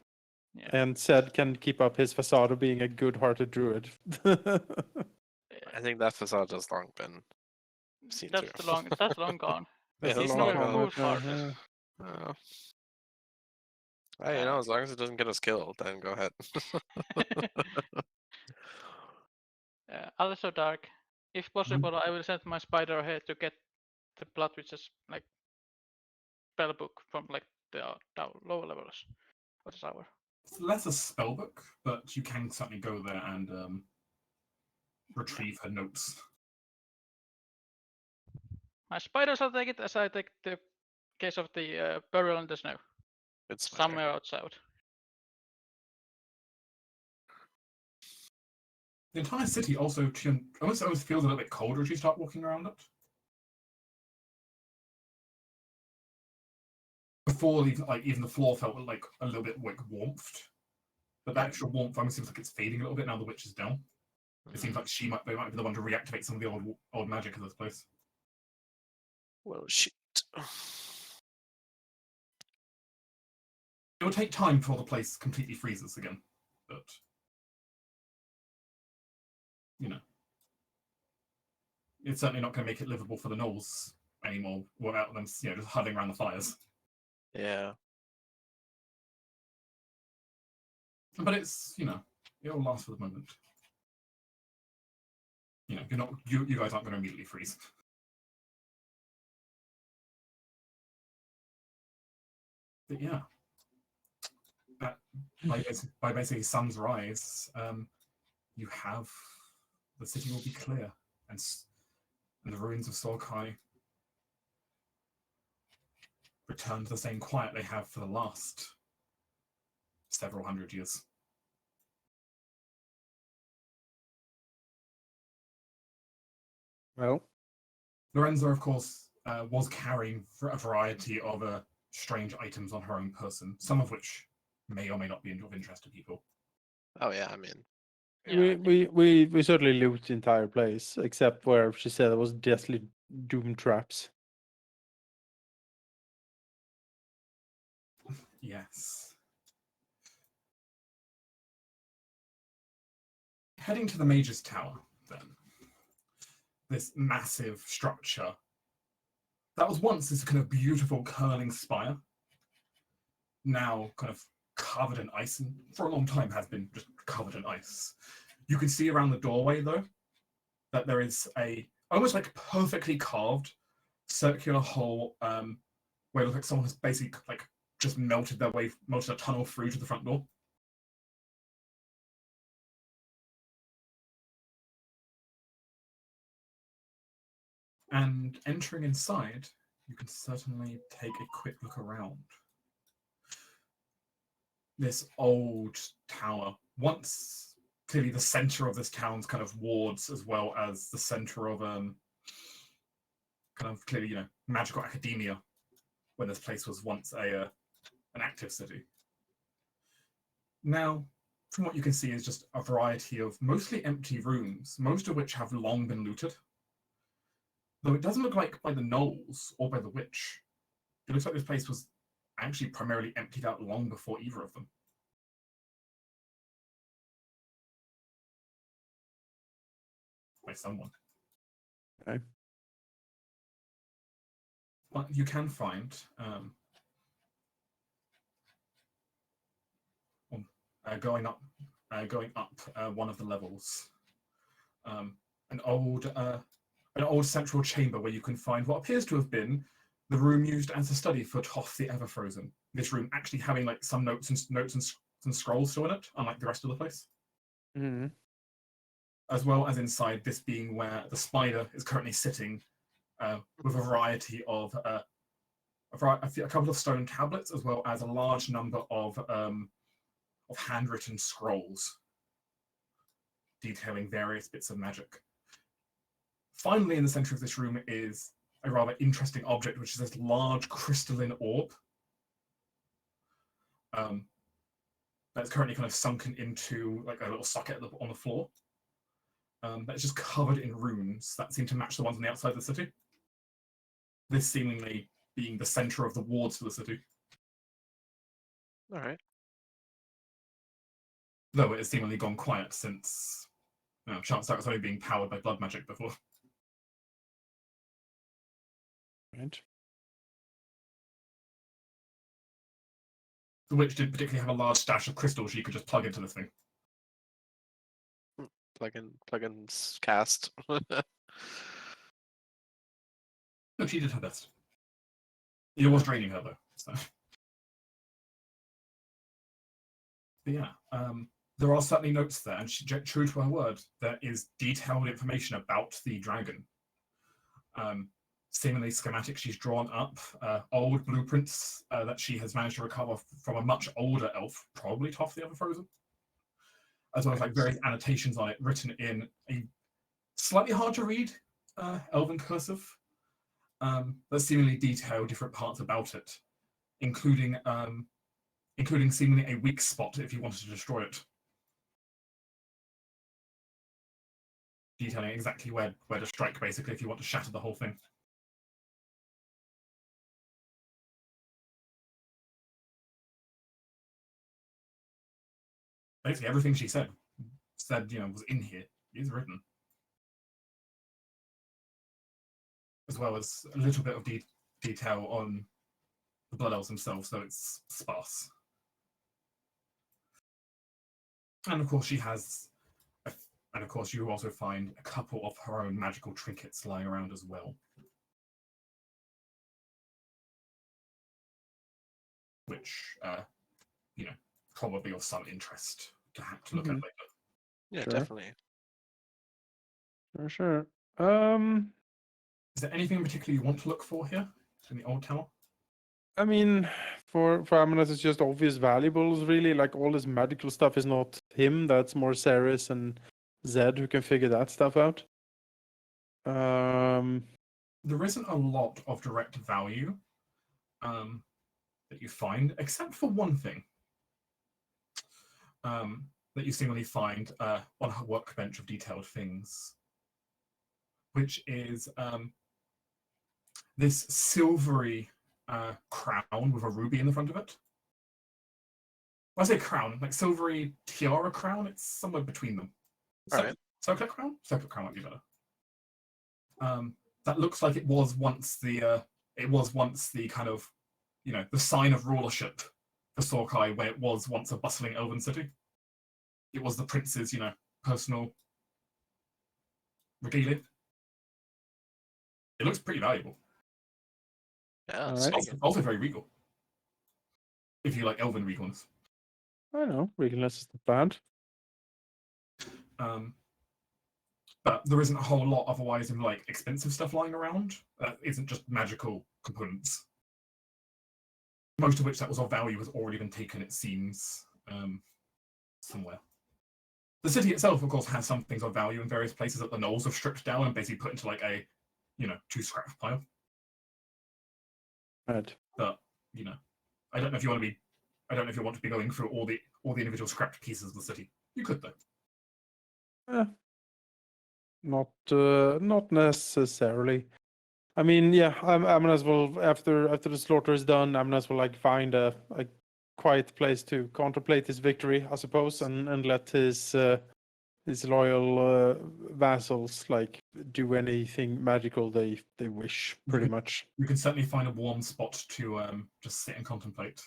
Yeah.
and Zed can keep up his facade of being a good-hearted druid.
I think that facade has long been seen
That's
through.
that's long gone.
Yeah,
That's
He's
a
not
long
even
gone,
foolhardy.
yeah.
Hey, as long as it doesn't get us killed, then go ahead.
Also dark. If possible, I will send my spider ahead to get the blood witch's like spell book from like the lower levels of the tower.
It's less a spellbook, but you can certainly go there and retrieve her notes.
My spiders will take it as I take the case of the burial in the snow.
It's
Somewhere outside.
The entire city also almost feels a little bit colder as you start walking around it. Before even the floor felt like a little bit like warmth, but the actual warmth almost seems like it's fading a little bit now the witch is down. It seems like they might be the one to reactivate some of the old magic in this place.
Well, shit.
It will take time before the place completely freezes again, but it's certainly not going to make it livable for the gnolls anymore without them, just huddling around the fires.
Yeah.
But it's, it'll last for the moment. You guys aren't going to immediately freeze. But yeah, by basically sun's rise, you have the city will be clear, and the ruins of Sorkai return to the same quiet they have for the last several hundred years.
Well,
Lorenza, of course, was carrying a variety of strange items on her own person, some of which may or may not be of interest to people.
Oh yeah, I mean.
Yeah,
we certainly loot the entire place, except where she said it was deathly doom traps.
Yes. Heading to the Mage's Tower, then. This massive structure that was once this kind of beautiful curling spire, now kind of covered in ice, and for a long time has been just covered in ice. You can see around the doorway, though, that there is a almost like perfectly carved circular hole where it looks like someone has basically like just melted a tunnel through to the front door. And entering inside, you can certainly take a quick look around. This old tower, once clearly the center of this town's kind of wards, as well as the center of kind of clearly magical academia, when this place was once an active city. Now, from what you can see, is just a variety of mostly empty rooms, most of which have long been looted. Though it doesn't look like by the gnolls or by the witch. It looks like this place was actually primarily emptied out long before either of them. By someone.
Okay.
But you can find going up one of the levels, an old central chamber where you can find what appears to have been the room used as a study for Toth the Everfrozen. This room actually having like some notes and scrolls still in it, unlike the rest of the place.
Mm-hmm.
As well as inside this being where the spider is currently sitting, with a variety of a couple of stone tablets, as well as a large number of handwritten scrolls detailing various bits of magic. Finally, in the center of this room is a rather interesting object, which is this large crystalline orb that's currently kind of sunken into like a little socket on the floor. That's just covered in runes that seem to match the ones on the outside of the city. This seemingly being the center of the wards for the city.
All right.
Though it has seemingly gone quiet since chances are it's only being powered by blood magic before.
Right.
The witch did particularly have a large stash of crystals you could just plug into this thing.
Plugins cast.
Look, she did her best. It was draining her though. So. But yeah, there are certainly notes there, and she, true to her word, there is detailed information about the dragon. Seemingly schematics she's drawn up, old blueprints that she has managed to recover from a much older elf, probably Toth the Everfrozen, as well as like various annotations on it written in a slightly hard to read Elven cursive that seemingly detail different parts about it, including seemingly a weak spot if you wanted to destroy it. Detailing exactly where to strike, basically, if you want to shatter the whole thing. Basically, everything she said, was in here. Is written. As well as a little bit of detail on the Blood Elves themselves, though it's sparse. And of course, you also find a couple of her own magical trinkets lying around as well. Which, probably of some interest to have to look at later.
Yeah,
Sure.
definitely.
Sure.
Is there anything in particular you want to look for here in the old tower?
I mean, for Amulet, it's just obvious valuables, really. Like, all this magical stuff is not him. That's more Ceres and Zed who can figure that stuff out.
There isn't a lot of direct value that you find, except for one thing that you seemingly find on her workbench of detailed things, which is this silvery crown with a ruby in the front of it. When I say crown, like silvery tiara crown, it's somewhere between them.
Alright.
Circlet crown? Circlet crown might be better. That looks like it was once the kind of, the sign of rulership for Sorkai, where it was once a bustling elven city. It was the prince's, personal regalia. It looks pretty valuable.
Yeah,
All
it's
right.
taken.
Also very regal. If you like elven regalness.
I know, Regalness is not bad.
But there isn't a whole lot otherwise of like expensive stuff lying around. That isn't just magical components. Most of which that was of value has already been taken, it seems, somewhere. The city itself, of course, has some things of value in various places that the gnolls have stripped down and basically put into like a, 2 scrap pile.
Right.
But, I don't know if you want to be going through all the individual scrapped pieces of the city. You could though.
Not necessarily. I mean, yeah, I'm as well after the slaughter is done. I'm as well like find a quiet place to contemplate his victory, I suppose, and let his loyal vassals like do anything magical they wish, pretty much.
You can certainly find a warm spot to just sit and contemplate.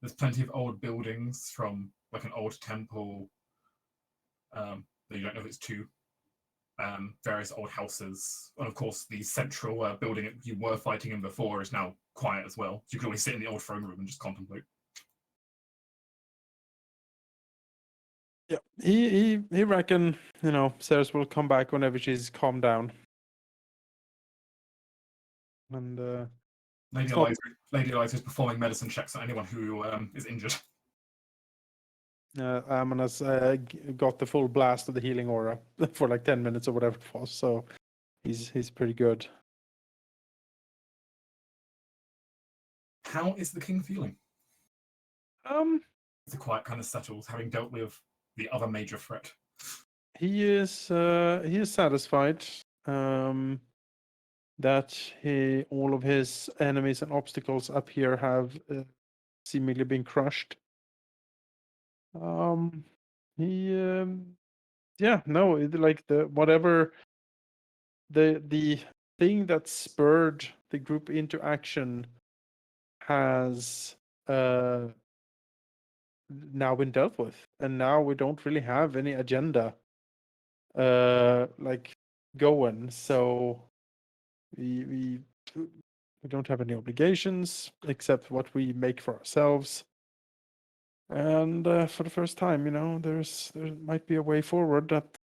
There's plenty of old buildings from like an old temple. That you don't know if it's two. Various old houses, and of course the central building you were fighting in before is now quiet as well. So you can always sit in the old throne room and just contemplate.
Yeah, he reckon, Ceres will come back whenever she's calmed down. And
Lady
It's not-
Eliza is performing medicine checks on anyone who is injured.
Amonas got the full blast of the healing aura for like 10 minutes or whatever it was, so he's pretty good.
How is the king feeling? Is it quite kind of settled, having dealt with the other major threat?
He is satisfied that all of his enemies and obstacles up here have seemingly been crushed. Like the thing that spurred the group into action has now been dealt with, and now we don't really have any agenda like going, so we don't have any obligations except what we make for ourselves. And for the first time, there might be a way forward that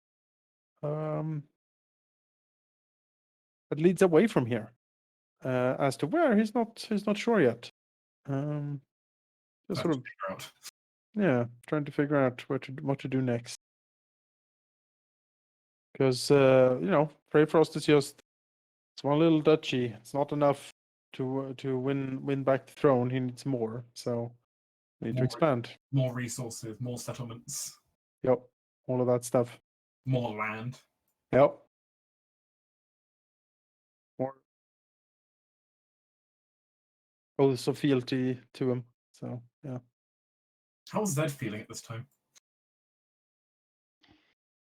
leads away from here. As to where, he's not sure yet. Just sort of,
Figure out.
yeah, trying to figure out what to do next. Because Frey Frost is just, it's one little duchy. It's not enough to win back the throne. He needs more, so we need to expand.
More resources, more settlements.
Yep, all of that stuff.
More land.
Yep. More oaths of fealty to him. So yeah.
How's Zed feeling at this time?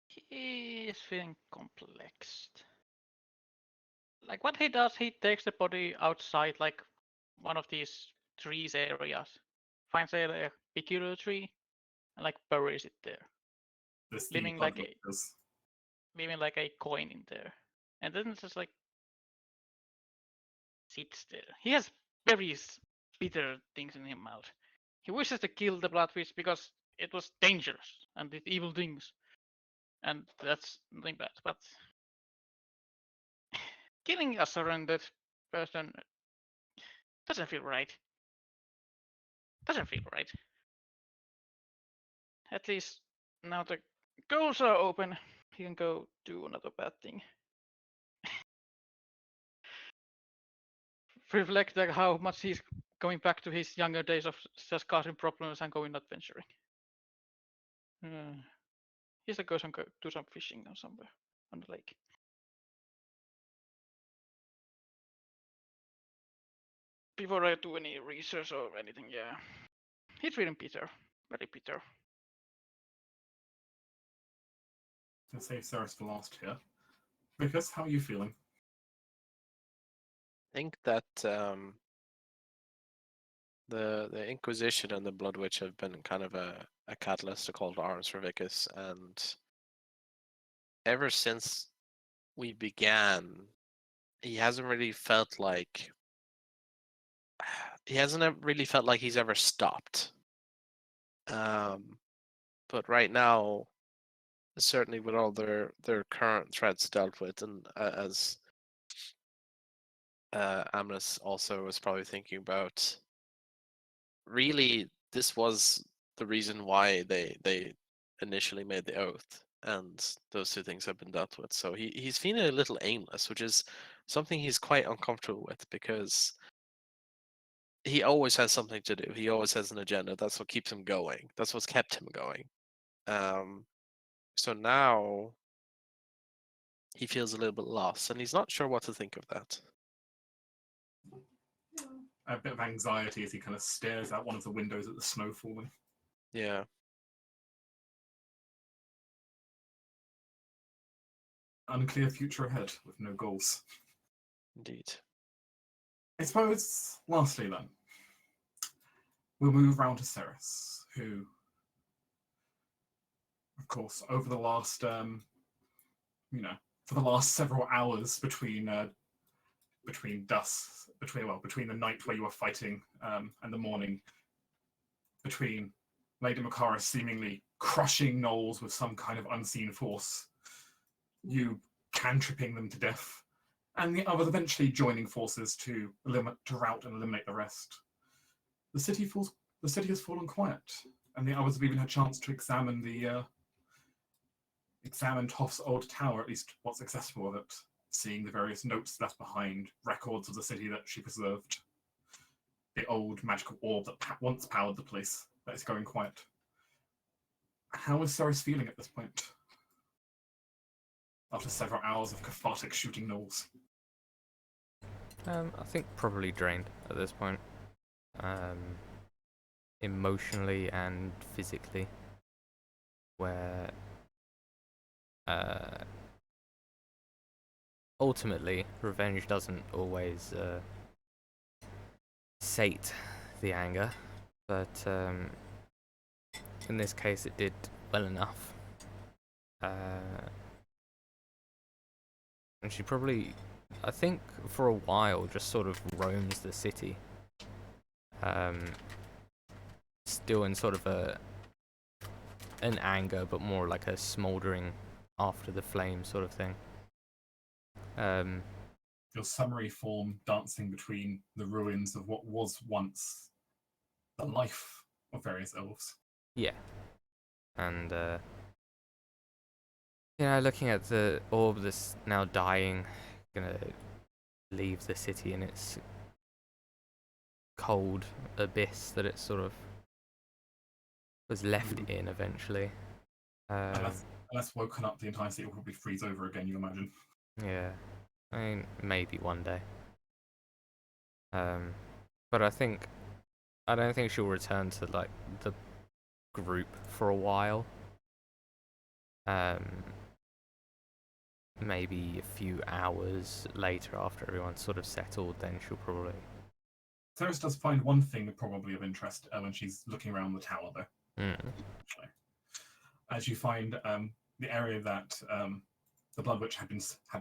He is feeling complex. Like what he does, he takes the body outside, like one of these trees areas, finds a peculiar tree, and like buries it there,
This
leaving like a coin in there, and then it's just like sits there. He has very bitter things in his mouth. He wishes to kill the Bloodfish because it was dangerous and did evil things, and that's nothing bad. But killing a surrendered person doesn't feel right. Doesn't feel right. At least now the goals are open. He can go do another bad thing. Reflect like how much he's going back to his younger days of just causing problems and going adventuring. He's like go do some fishing or somewhere on the lake. Before I do any research or anything, yeah. He's feeling bitter. Very bitter.
To save Ceres for last here. Because how are you feeling?
I think that the Inquisition and the Blood Witch have been kind of a catalyst to call to arms for Vicus, and ever since we began, he hasn't really felt like he's ever stopped. But right now, certainly with all their current threats dealt with, and as Amnes also was probably thinking about, really this was the reason why they initially made the oath, and those two things have been dealt with. So he's feeling a little aimless, which is something he's quite uncomfortable with, because he always has something to do. He always has an agenda. That's what keeps him going. That's what's kept him going. So now he feels a little bit lost, and he's not sure what to think of that.
a bit of anxiety as he kind of stares out one of the windows at the snow falling.
Yeah.
Unclear future ahead with no goals.
Indeed.
I suppose, lastly then, we'll move round to Ceres, who, of course, over the last, for the last several hours between the night where you were fighting and the morning, between Lady Makara seemingly crushing gnolls with some kind of unseen force, you cantripping them to death, and the others eventually joining forces to rout and eliminate the rest. The city has fallen quiet, and the others have even had a chance to examine Toph's old tower, at least what's accessible of it, seeing the various notes left behind, records of the city that she preserved, the old magical orb that once powered the place that is going quiet. How is Ceres feeling at this point? After several hours of cathartic shooting gnolls.
I think probably drained at this point. Emotionally and physically. Where ultimately revenge doesn't always sate the anger, but in this case it did well enough. And she probably, I think, for a while just sort of roams the city. Still in sort of an anger, but more like a smouldering after the flame sort of thing.
Your summary form dancing between the ruins of what was once the life of various elves.
Yeah. And, looking at the orb that's now dying, gonna leave the city in its cold abyss that it sort of was left in eventually.
Unless woken up, the entire city will probably freeze over again, you imagine.
Yeah. I mean, maybe one day. But I don't think she'll return to, like, the group for a while. Maybe a few hours later after everyone's sort of settled, then she'll probably...
Ceres does find one thing probably of interest when she's looking around the tower, though. Actually. As you find the area that the Blood Witch had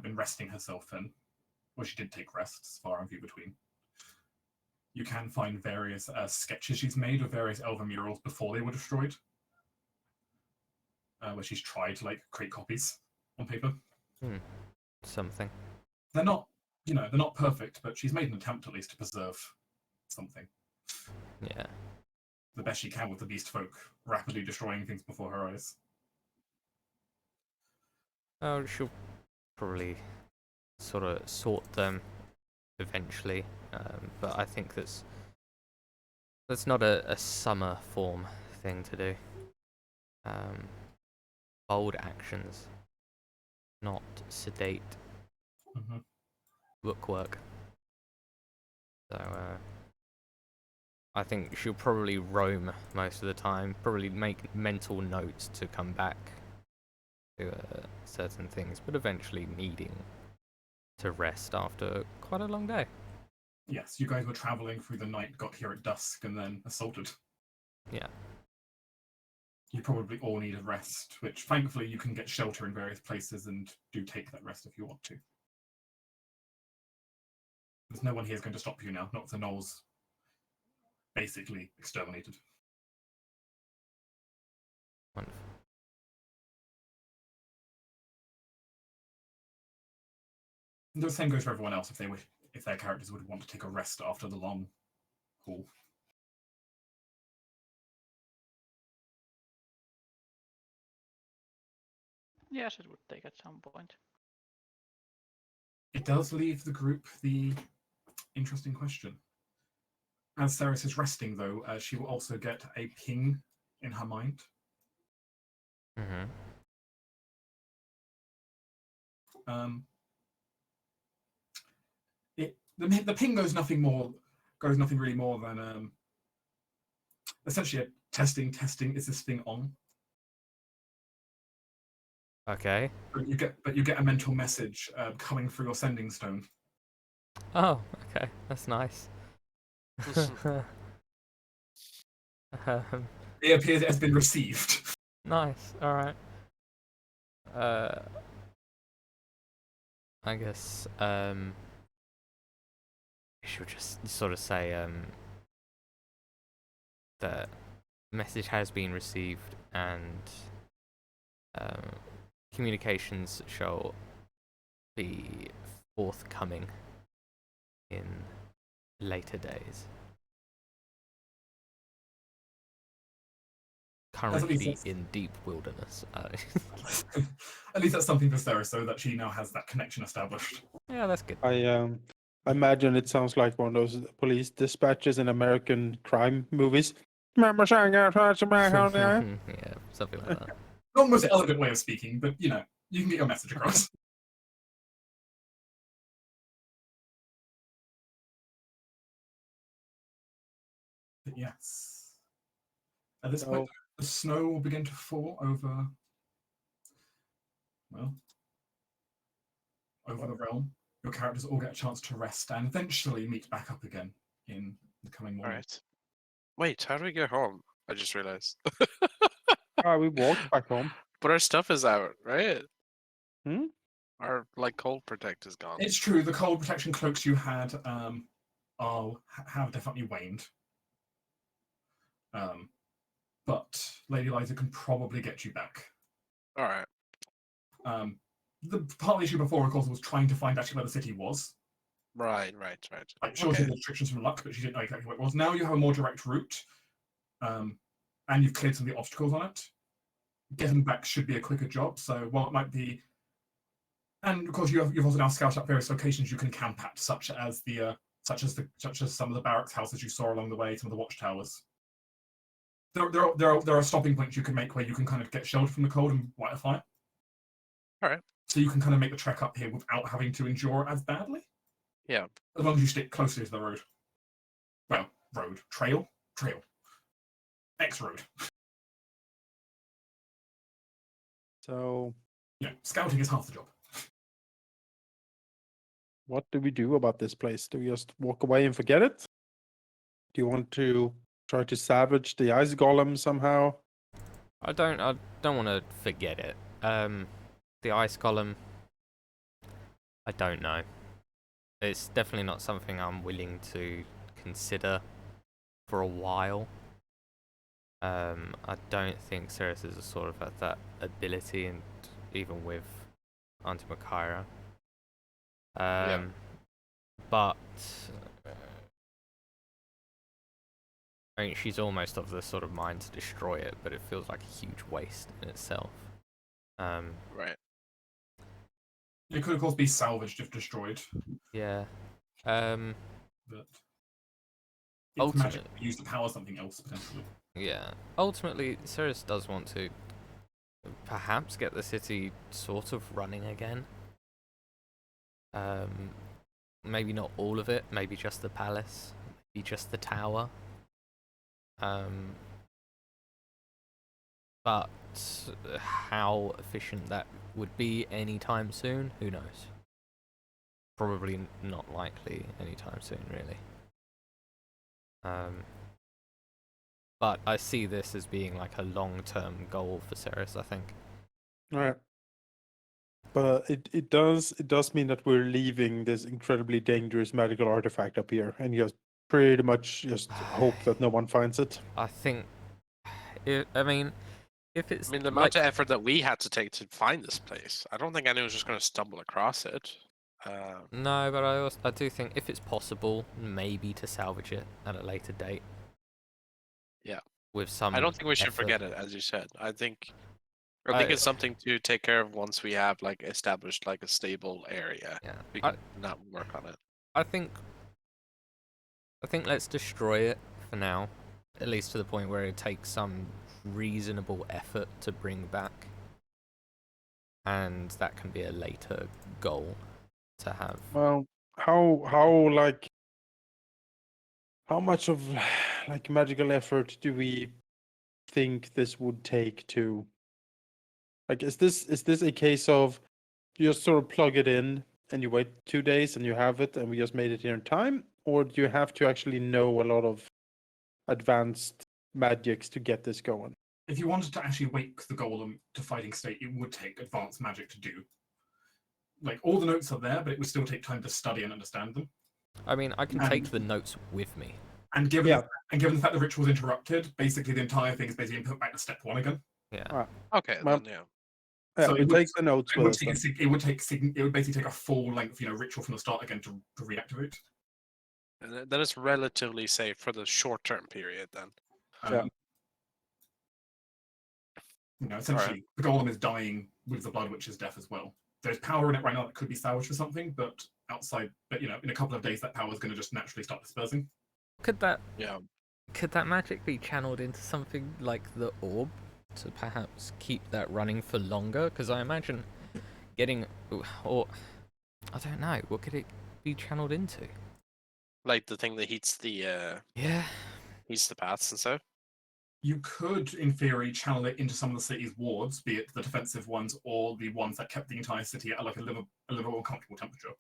been resting herself in, where she did take rests, far and few between. You can find various sketches she's made of various elven murals before they were destroyed, where she's tried to create copies on paper.
Something.
They're not perfect, but she's made an attempt at least to preserve something.
Yeah.
The best she can with the beast folk rapidly destroying things before her eyes.
Oh, she'll probably sort of sort them eventually, but I think that's not a summer form thing to do. Bold actions, not sedate bookwork. So I think she'll probably roam most of the time, probably make mental notes to come back to certain things, but eventually needing to rest after quite a long day.
Yes, you guys were traveling through the night, got here at dusk, and then assaulted.
Yeah.
You probably all need a rest, which thankfully you can get shelter in various places and do take that rest if you want to. There's no one here is going to stop you now, not with the gnolls basically exterminated.
Wonderful.
The same goes for everyone else if their characters would want to take a rest after the long haul.
Yes, it would take at some point.
It does leave the group the interesting question. As Ceres is resting, though, she will also get a ping in her mind.
Mm-hmm.
The ping goes goes nothing really more than essentially a testing. Is this thing on?
Okay.
But you get a mental message coming through your sending stone.
Oh, okay. That's nice.
It appears it has been received.
Nice. All right. I guess you should just sort of say that message has been received and communications shall be forthcoming in later days. Currently in deep wilderness.
At least that's something for Sarah, so that she now has that connection established.
Yeah, that's good.
I imagine it sounds like one of those police dispatches in American crime movies.
Yeah, something like that.
Not the most elegant way of speaking, but you can get your message across. But yes. At this point, the snow will begin to fall over the realm. Your characters all get a chance to rest and eventually meet back up again in the coming morning.
Alright. Wait, how do we get home? I just realized.
We walked back home.
But our stuff is out, right?
Hmm?
Our cold protect is gone.
It's true, the cold protection cloaks you had have definitely waned. But Lady Liza can probably get you back.
Alright.
The part of the issue before, of course, was trying to find actually where the city was.
Right.
Like, sure, she had restrictions from luck, but she didn't know exactly where it was. Now you have a more direct route, and you've cleared some of the obstacles on it. Getting back should be a quicker job. So while it might be, and of course you've also now scouted up various locations you can camp at, such as some of the barracks houses you saw along the way, some of the watchtowers. There are stopping points you can make where you can kind of get sheltered from the cold and light a fire.
All right.
So you can kind of make the trek up here without having to endure it as badly.
Yeah.
As long as you stick closely to the road. Well, trail. X-road.
So,
scouting is half the job.
what do we do about this place? Do we just walk away and forget it? Do you want to try to salvage the ice golem somehow?
I don't want to forget it. The ice golem, I don't know. It's definitely not something I'm willing to consider for a while. I don't think Ceres is sort of at that ability, and even with Antimacaira. But I mean, she's almost of the sort of mind to destroy it, but it feels like a huge waste in itself.
Right.
It could, of course, be salvaged if destroyed.
Yeah.
But it's magic used to power something else, potentially.
Yeah. Ultimately, Ceres does want to perhaps get the city sort of running again. Maybe not all of it, maybe just the palace, maybe just the tower. But how efficient that would be anytime soon, who knows? Probably not likely anytime soon, really. But I see this as being like a long-term goal for Ceres, I think.
All right. But it does mean that we're leaving this incredibly dangerous magical artifact up here, and just pretty much just hope that no one finds it.
I think, if it's
the amount of effort that we had to take to find this place, I don't think anyone's just going to stumble across it.
No, but I do think if it's possible, maybe to salvage it at a later date.
Yeah.
With some
I don't think we should
effort.
forget it, as you said. I think it's something to take care of once we have established a stable area.
Yeah.
We can not work on it.
I think let's destroy it for now, at least to the point where it takes some reasonable effort to bring back, and that can be a later goal to have.
Well, how How much of like magical effort do we think this would take to like is this a case of you just sort of plug it in and you wait 2 days and you have it and we just made it here in time? Or do you have to actually know a lot of advanced magics to get this going?
If you wanted to actually wake the golem to fighting state, it would take advanced magic to do. Like, all the notes are there, but it would still take time to study and understand them.
I mean, I can take the notes with me.
And given
Yeah.
the fact the ritual was interrupted, basically the entire thing is basically put back to step 1 again.
Yeah.
Okay,
Well,
then yeah.
Yeah,
So
we
it would-
take the notes
It
with
would,
us.
take
Then.
it would basically take a full length, ritual from the start again to reactivate.
And that is relatively safe for the short-term period then.
Yeah.
Essentially, the golem is dying with the Blood Witch's death as well. There's power in it right now that could be salvaged for something, but in a couple of days, that power is going to just naturally start dispersing.
Could that
Yeah.
magic be channeled into something like the orb to perhaps keep that running for longer? Because I imagine or I don't know, what could it be channeled into?
Like the thing that heats the paths and stuff.
You could, in theory, channel it into some of the city's wards, be it the defensive ones or the ones that kept the entire city at like a little more comfortable temperature.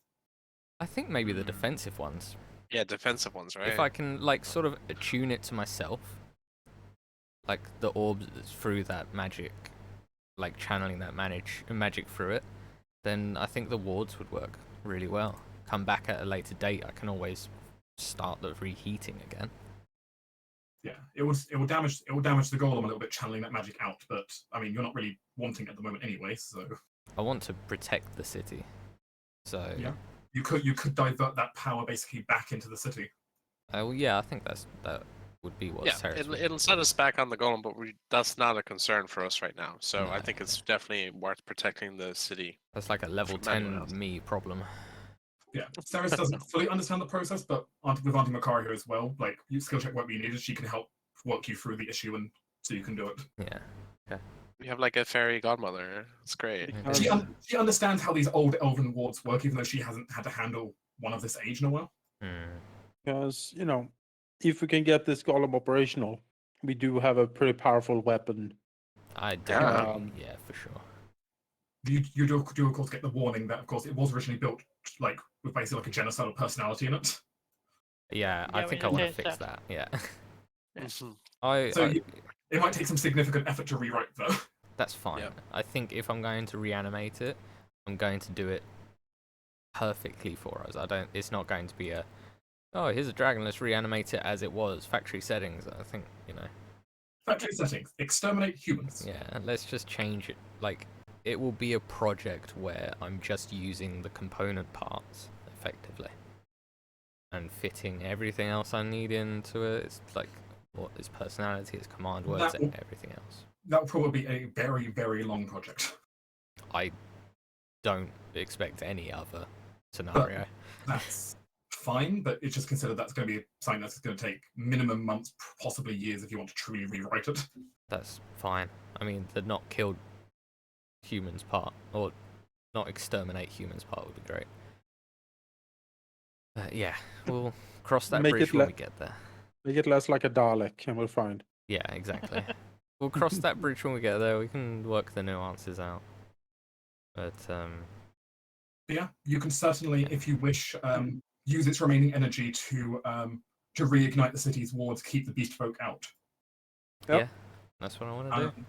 I think maybe the defensive ones.
Yeah, defensive ones, right?
If I can like sort of attune it to myself, like the orbs through that magic, like channeling that magic through it, then I think the wards would work really well. Come back at a later date, I can always start the reheating again.
Yeah, it will damage the golem a little bit channeling that magic out, but I mean you're not really wanting it at the moment anyway, so
I want to protect the city, so
yeah, you could divert that power basically back into the city.
Well, yeah, I think that would be what's terrible.
It'll set us back on the golem, but that's not a concern for us right now. So I
No.
think it's definitely worth protecting the city.
That's like a level
From anyone
10
else.
me problem.
Yeah, Ceres doesn't fully understand the process, but with Auntie Makari here as well, like you skill check what we needed, she can help work you through the issue, and so you can do it.
Yeah.
We have like a fairy godmother. It's great.
She understands how these old elven wards work, even though she hasn't had to handle one of this age in a while.
Because, if we can get this golem operational, we do have a pretty powerful weapon.
I definitely, yeah, for sure.
You do of course get the warning that of course it was originally built like with basically like a genocidal personality in it.
Yeah, I
Yeah,
think
we
I want to
did
fix
that.
that. Yeah.
Mhm.
It might take some significant effort to rewrite though.
That's fine.
Yep.
I think if I'm going to reanimate it, I'm going to do it perfectly for us. It's not going to be here's a dragon, let's reanimate it as it was, factory settings. I think,
Factory settings, exterminate humans.
yeah, let's just change it. Like, it will be a project where I'm just using the component parts effectively and fitting everything else I need into it. It's like what his personality, his command words,
That will-
and everything else.
That will probably be a very, very long project.
I don't expect any other scenario.
That's fine, but it's just considered that's going to be something that's going to take minimum months, possibly years, if you want to truly rewrite it.
That's fine. I mean, the not killed humans part, or not exterminate humans part would be great. Yeah, we'll cross that
Make
bridge
it
when we get there.
Make it less like a Dalek, and we'll find.
Yeah, exactly. We'll cross that bridge when we get there. We can work the nuances out. But,
Yeah, you can certainly, if you wish, use its remaining energy to reignite the city's wards, keep the beast folk out.
Yep.
yeah, that's what I want to do.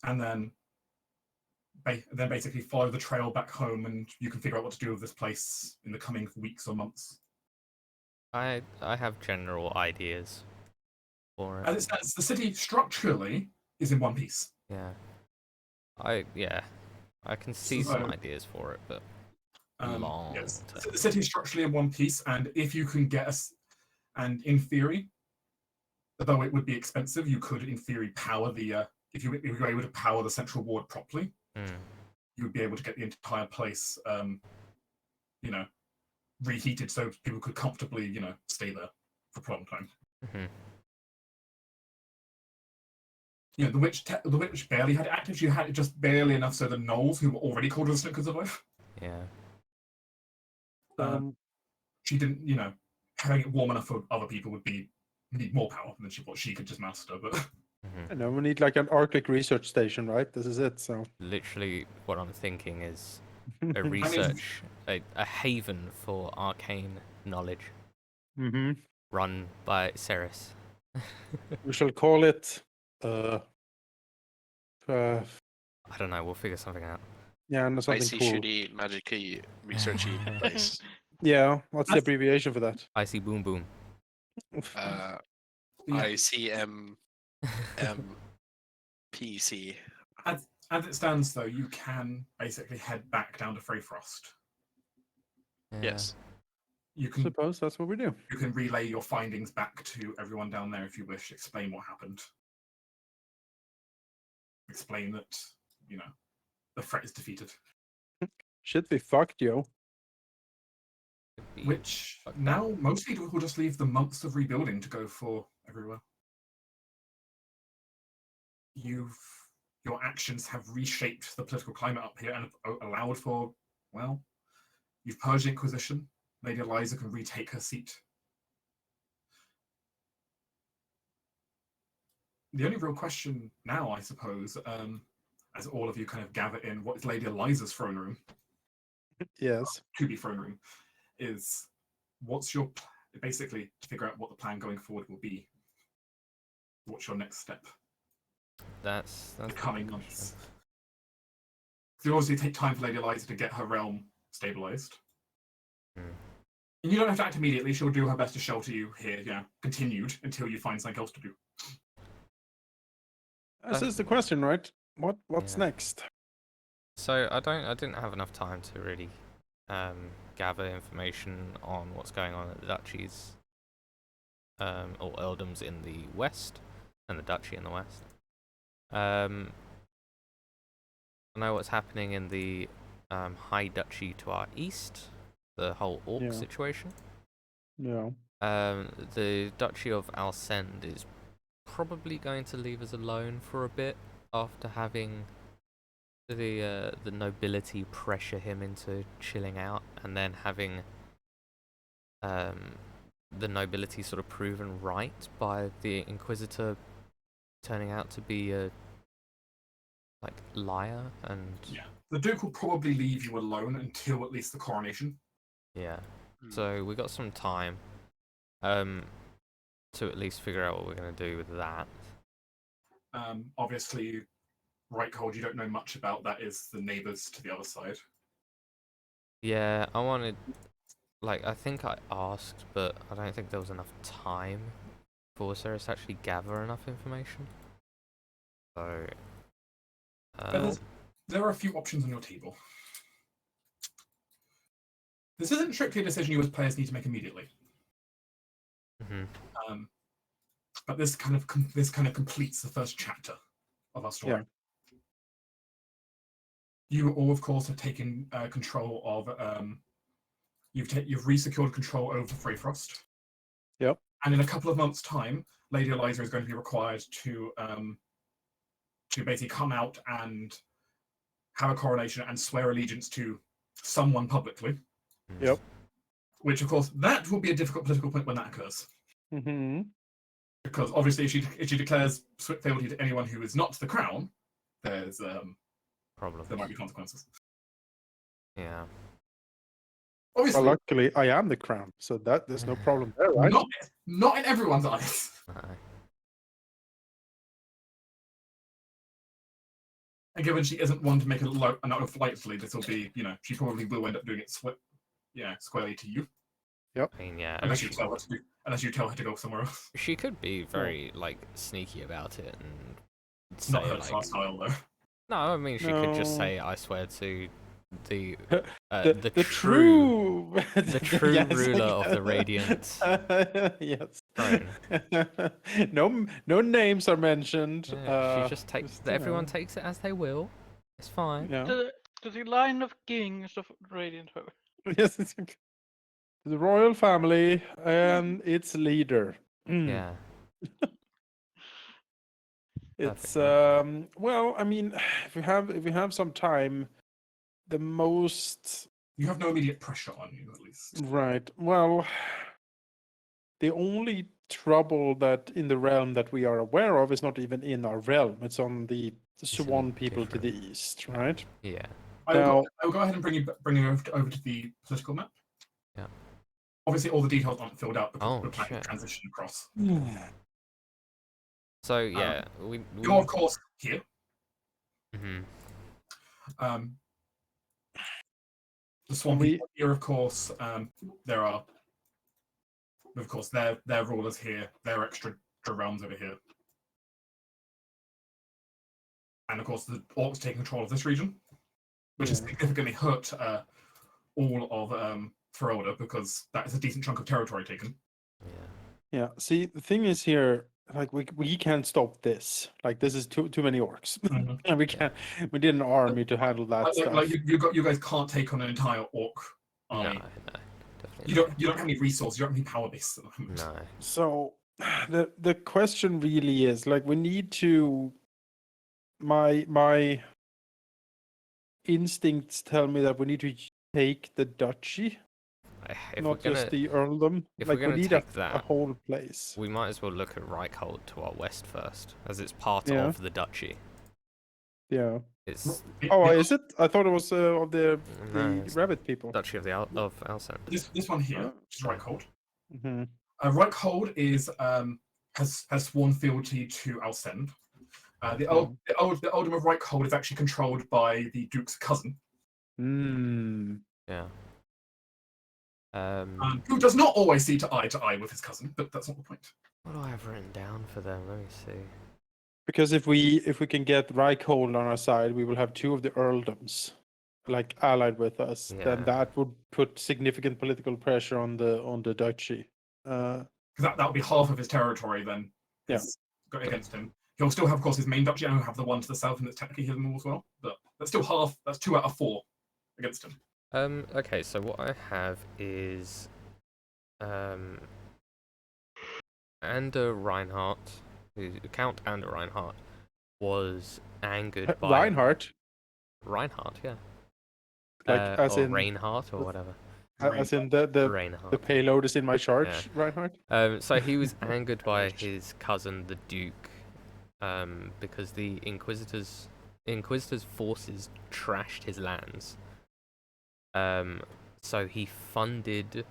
And then basically follow the trail back home, and you can figure out what to do with this place in the coming weeks or months.
I have general ideas for
As
it.
it stands, the city structurally is in one piece.
Yeah. I can see some
So-
ideas for it, but
Yes.
term.
So the city is structurally in one piece, and if you can get us, and in theory, although it would be expensive, you could, in theory, power the. If you were able to power the central ward properly, you would be able to get the entire place, reheated so people could comfortably, stay there for a long time. The witch barely had it active. She had it just barely enough so the gnolls, who were already cold resistant, could survive.
Yeah.
She didn't, having it warm enough for other people would need more power than what she could just master. But
Mhm.
I know we need like an Arctic research station, right? This is it. So
Literally, what I'm thinking is a research, a haven for arcane knowledge,
hmm
run by Ceres.
we shall call it. Uh,
I don't know. We'll figure something out.
yeah, no, something
Icy,
cool.
shooty, magicy, researchy place.
Yeah, what's the
That's-
abbreviation for that?
Icy boom boom.
Uh,
yeah,
ICM PC.
as it stands, though, you can basically head back down to Freyfrost.
Yeah.
Yes.
You can
Suppose that's what we do.
you can relay your findings back to everyone down there if you wish. Explain what happened. Explain that the threat is defeated.
Shit, be fucked, yo.
Could be
Which
fucked
now most people will just leave the months of rebuilding to go for everywhere. Your actions have reshaped the political climate up here and have allowed for, well, you've purged the Inquisition. Lady Eliza can retake her seat. The only real question now, I suppose, as all of you kind of gather in what is Lady Eliza's throne room,
Yes.
to be throne room, is what's your basically to figure out what the plan going forward will be. What's your next step?
That's
The
the
coming
big
months.
question.
It obviously take time for Lady Eliza to get her realm stabilized.
Hmm.
And you don't have to act immediately. She'll do her best to shelter you here, continued until you find something else to do.
This is the question, right? What's
Yeah.
next?
So I didn't have enough time to really gather information on what's going on at the duchies or earldoms in the west and the duchy in the west. I know what's happening in the High Duchy to our east, the whole orc
Yeah.
situation.
No.
The Duchy of Alcend is probably going to leave us alone for a bit after having the nobility pressure him into chilling out, and then having the nobility sort of proven right by the Inquisitor turning out to be a liar and
Yeah. The Duke will probably leave you alone until at least the coronation.
yeah.
Hmm.
So we got some time to at least figure out what we're gonna do with that.
Obviously, Reichhold, you don't know much about. That is the neighbours to the other side.
Yeah, I wanted, I think I asked, but I don't think there was enough time for Ceres to actually gather enough information. So,
There are a few options on your table. This isn't strictly a decision you as players need to make immediately.
mhm.
But this kind of completes the first chapter of our story.
Yeah.
You all, of course, have taken control of. You've resecured control over Freyfrost.
Yep.
And in a couple of months' time, Lady Eliza is going to be required to basically come out and have a coronation and swear allegiance to someone publicly.
Yep.
Which, of course, that will be a difficult political point when that occurs.
Mm-hmm.
Because obviously, if she declares fealty to anyone who is not the crown, there's
Problem.
there might be consequences.
Yeah.
Obviously,
Well, luckily, I am the crown, so there's no problem there, right?
not in everyone's eyes.
No.
And given she isn't one to make an oath lightly, this will be, she probably will end up doing it squarely to you.
I mean, yeah.
Unless you tell her to go somewhere else.
She could be very sneaky about it and
It's
say
not her style, though.
No, I mean she could just
No.
say, "I swear to the
the true
the true
Yes,
ruler of the Radiant
yes.
throne."
No names are mentioned.
Yeah, she just takes.
just, you
Everyone
know,
takes it as they will. It's fine.
Yeah.
To the line of kings of Radiant Hope.
Yes. It's the royal family and its leader.
Yeah.
It's
Perfect,
well, I mean, if we have some time, the most
You have no immediate pressure on you, at least.
right. Well, the only trouble that in the realm that we are aware of is not even in our realm. It's on the
in
Swan people to the
different-
east, right?
Yeah.
Now,
I will go ahead and bring you over to the political map.
Yeah.
Obviously, all the details aren't filled out because
Oh,
we're planning
shit.
to transition across.
So yeah,
You're of course here.
Mhm.
The Swan
We-
people here, of course. There are, of course, their rulers here. Their extra realms over here. And of course, the orcs take control of this region, which has significantly hurt all of Ferelda because that is a decent chunk of territory taken.
yeah. See, the thing is here, like we can't stop this. Like this is too many orcs, and we can't. We need an army to handle that stuff.
Like you guys can't take on an entire orc army.
No, definitely.
You don't have any resources. You don't have any power base.
No.
So the question really is like we need to. My instincts tell me that we need to take the duchy,
If
not
we're gonna,
just the earldom.
if
Like
we're
we
gonna
need
take
a
that,
whole place.
we might as well look at Reichhold to our west first, as it's part
Yeah.
of the duchy.
Yeah.
It's
Oh, is it? I thought it was of the
No, it's
rabbit people.
Duchy of of Alcend.
This one here,
Oh.
which is Reichhold.
Hmm.
Reichhold is has sworn fealty to Alcend. The earldom of Reichhold is actually controlled by the Duke's cousin,
Yeah.
who does not always see to eye with his cousin, but that's not the point.
What do I have written down for them? Let me see.
Because if we can get Reichhold on our side, we will have two of the earldoms like allied with us.
Yeah.
Then that would put significant political pressure on the duchy.
Because that would be half of his territory then.
Yeah.
Going against him. He'll still have, of course, his main duchy, and he'll have the one to the south, and that's technically his as well. But that's still half. That's 2 out of 4 against him.
Okay, so what I have is Ander Reinhardt, Count Ander Reinhardt, was angered by
Reinhardt,
yeah.
like as
or
in
Reinhardt or whatever.
as in the
Reinhardt.
payload is in my charge,
Yeah.
Reinhardt.
So he was angered by his cousin, the Duke, because the Inquisitor's forces trashed his lands. So he funded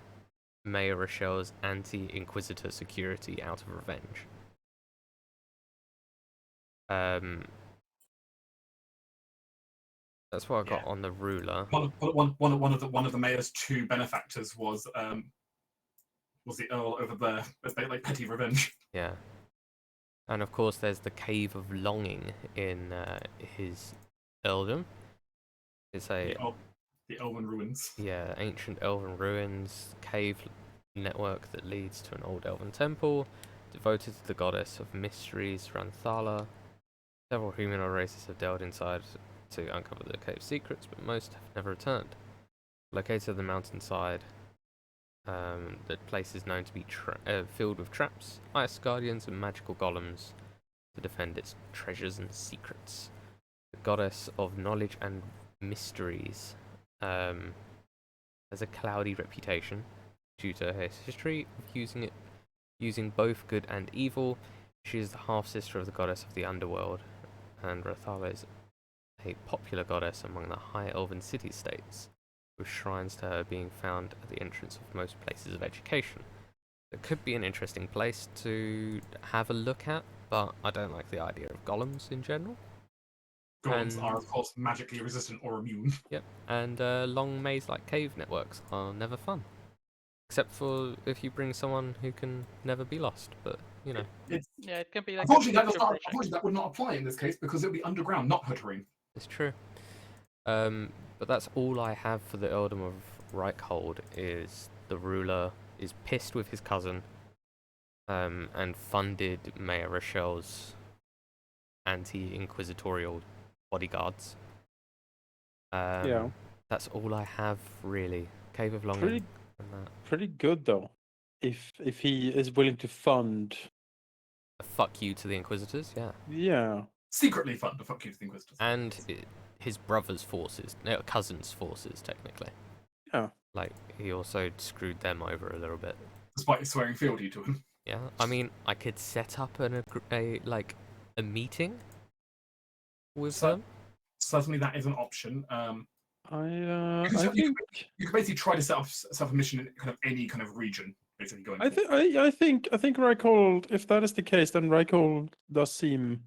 Mayor Rochelle's anti-Inquisitor security out of revenge. That's what I got on the ruler.
One of the mayor's 2 benefactors was the Earl over there. It's like petty revenge.
Yeah. And of course, there's the Cave of Longing in his earldom. It's a
The Elven Ruins.
Yeah, ancient elven ruins, cave network that leads to an old elven temple, devoted to the goddess of mysteries, Ranthala. Several humanoid races have delved inside to uncover the cave's secrets, but most have never returned. Located on the mountainside, the place is known to be filled with traps, ice guardians, and magical golems to defend its treasures and secrets. The goddess of knowledge and mysteries has a cloudy reputation due to her history of using both good and evil. She is the half-sister of the goddess of the underworld, and Rathala is a popular goddess among the high elven city-states, with shrines to her being found at the entrance of most places of education. It could be an interesting place to have a look at, but I don't like the idea of golems in general.
Golems are, of course, magically resistant or immune.
Yep, and long maze-like cave networks are never fun. Except for if you bring someone who can never be lost, but, you know.
Yeah, it can be like
Unfortunately, that would not apply in this case because it would be underground, not her terrain.
It's true. But that's all I have for the Earldom of Reichhold, is the ruler is pissed with his cousin, and funded Mayor Rochelle's anti-inquisitorial bodyguards.
Yeah.
That's all I have, really. Cave of Longing.
Pretty good, though. If he is willing to fund...
A fuck you to the Inquisitors, yeah.
Yeah.
Secretly fund a fuck you to the Inquisitors.
And his brother's forces, no, cousin's forces, technically.
Yeah.
Like, he also screwed them over a little bit.
despite swearing fealty to him.
Yeah, I mean, I could set up a meeting with
So-
them.
Certainly, that is an option.
I
You
think
You could basically try to set up a mission in kind of any kind of region, basically going.
I think Reichhold, if that is the case, then Reichhold does seem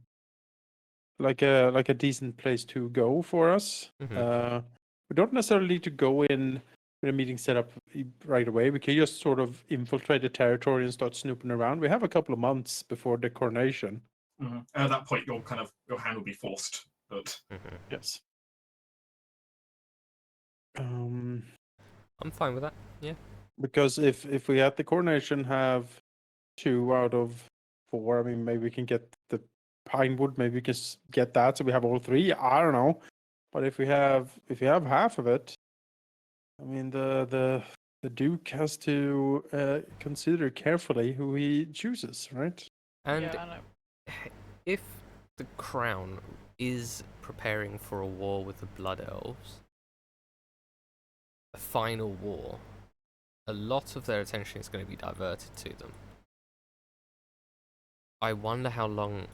like a decent place to go for us.
Mhm.
We don't necessarily need to go in with a meeting set up right away. We can just sort of infiltrate the territory and start snooping around. We have a couple of months before the coronation.
And at that point, your hand will be forced. But
Mhm.
Yes.
I'm fine with that. Yeah.
Because if we at the coronation have 2 out of 4, I mean, maybe we can get the Pinewood. Maybe we can get that, so we have all 3. I don't know, but if we have half of it, I mean, the Duke has to consider carefully who he chooses, right?
And
Yeah, I know.
if the crown is preparing for a war with the Blood Elves, a final war, a lot of their attention is going to be diverted to them. I wonder how long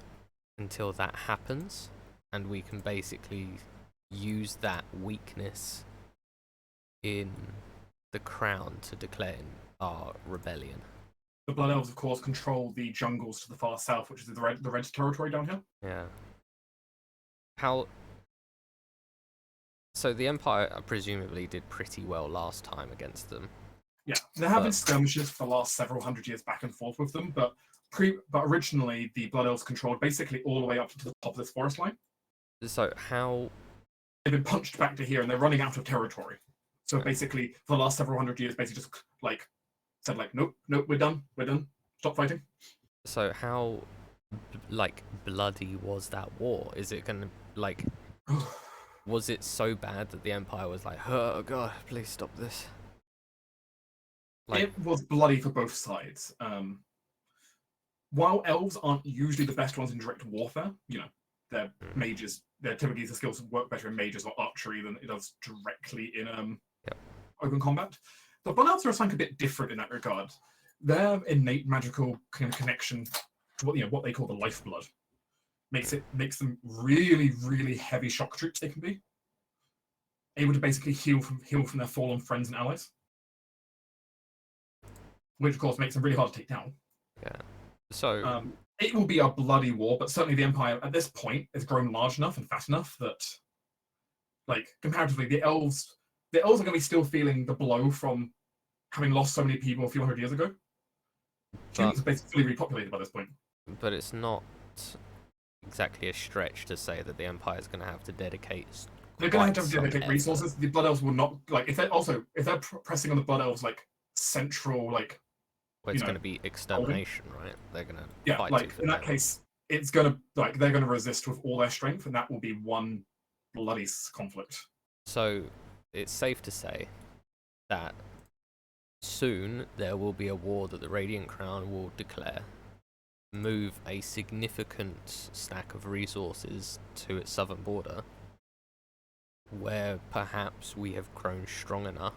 until that happens, and we can basically use that weakness in the crown to declare our rebellion.
the Blood Elves, of course, control the jungles to the far south, which is the red territory down here.
Yeah. How... So the Empire presumably did pretty well last time against them.
Yeah, there have been
But-
skirmishes for the last several hundred years back and forth with them, but originally the Blood Elves controlled basically all the way up to the top of this forest line.
So how...
They've been punched back to here, and they're running out of territory. So
Right.
basically, for the last several hundred years, basically just said nope, we're done, stop fighting.
So how, bloody was that war? Is it gonna, was it so bad that the Empire was like, oh god, please stop this?
It was bloody for both sides. While elves aren't usually the best ones in direct warfare, they're mages. Their typically the skills work better in mages or archery than it does directly in open combat. The Blood Elves are something a bit different in that regard. Their innate magical kind of connection to what they call the lifeblood makes them really, really heavy shock troops. They can be able to basically heal from their fallen friends and allies, which of course makes them really hard to take down.
Yeah. So
it will be a bloody war, but certainly the Empire at this point has grown large enough and fat enough that, comparatively, the elves are going to be still feeling the blow from having lost so many people a few hundred years ago. Humans are basically fully repopulated by this point.
But it's not exactly a stretch to say that the Empire is going to have to dedicate.
They're going to
quite
have to
some
dedicate
effort.
resources. The Blood Elves will not if they're pressing on the Blood Elves central
Well, it's
know,
going to be extermination, right? They're going to fight tooth
in
and
that
nail.
case, it's going to they're going to resist with all their strength, and that will be one bloody conflict.
So it's safe to say that soon there will be a war that the Radiant Crown will declare, move a significant stack of resources to its southern border, where perhaps we have grown strong enough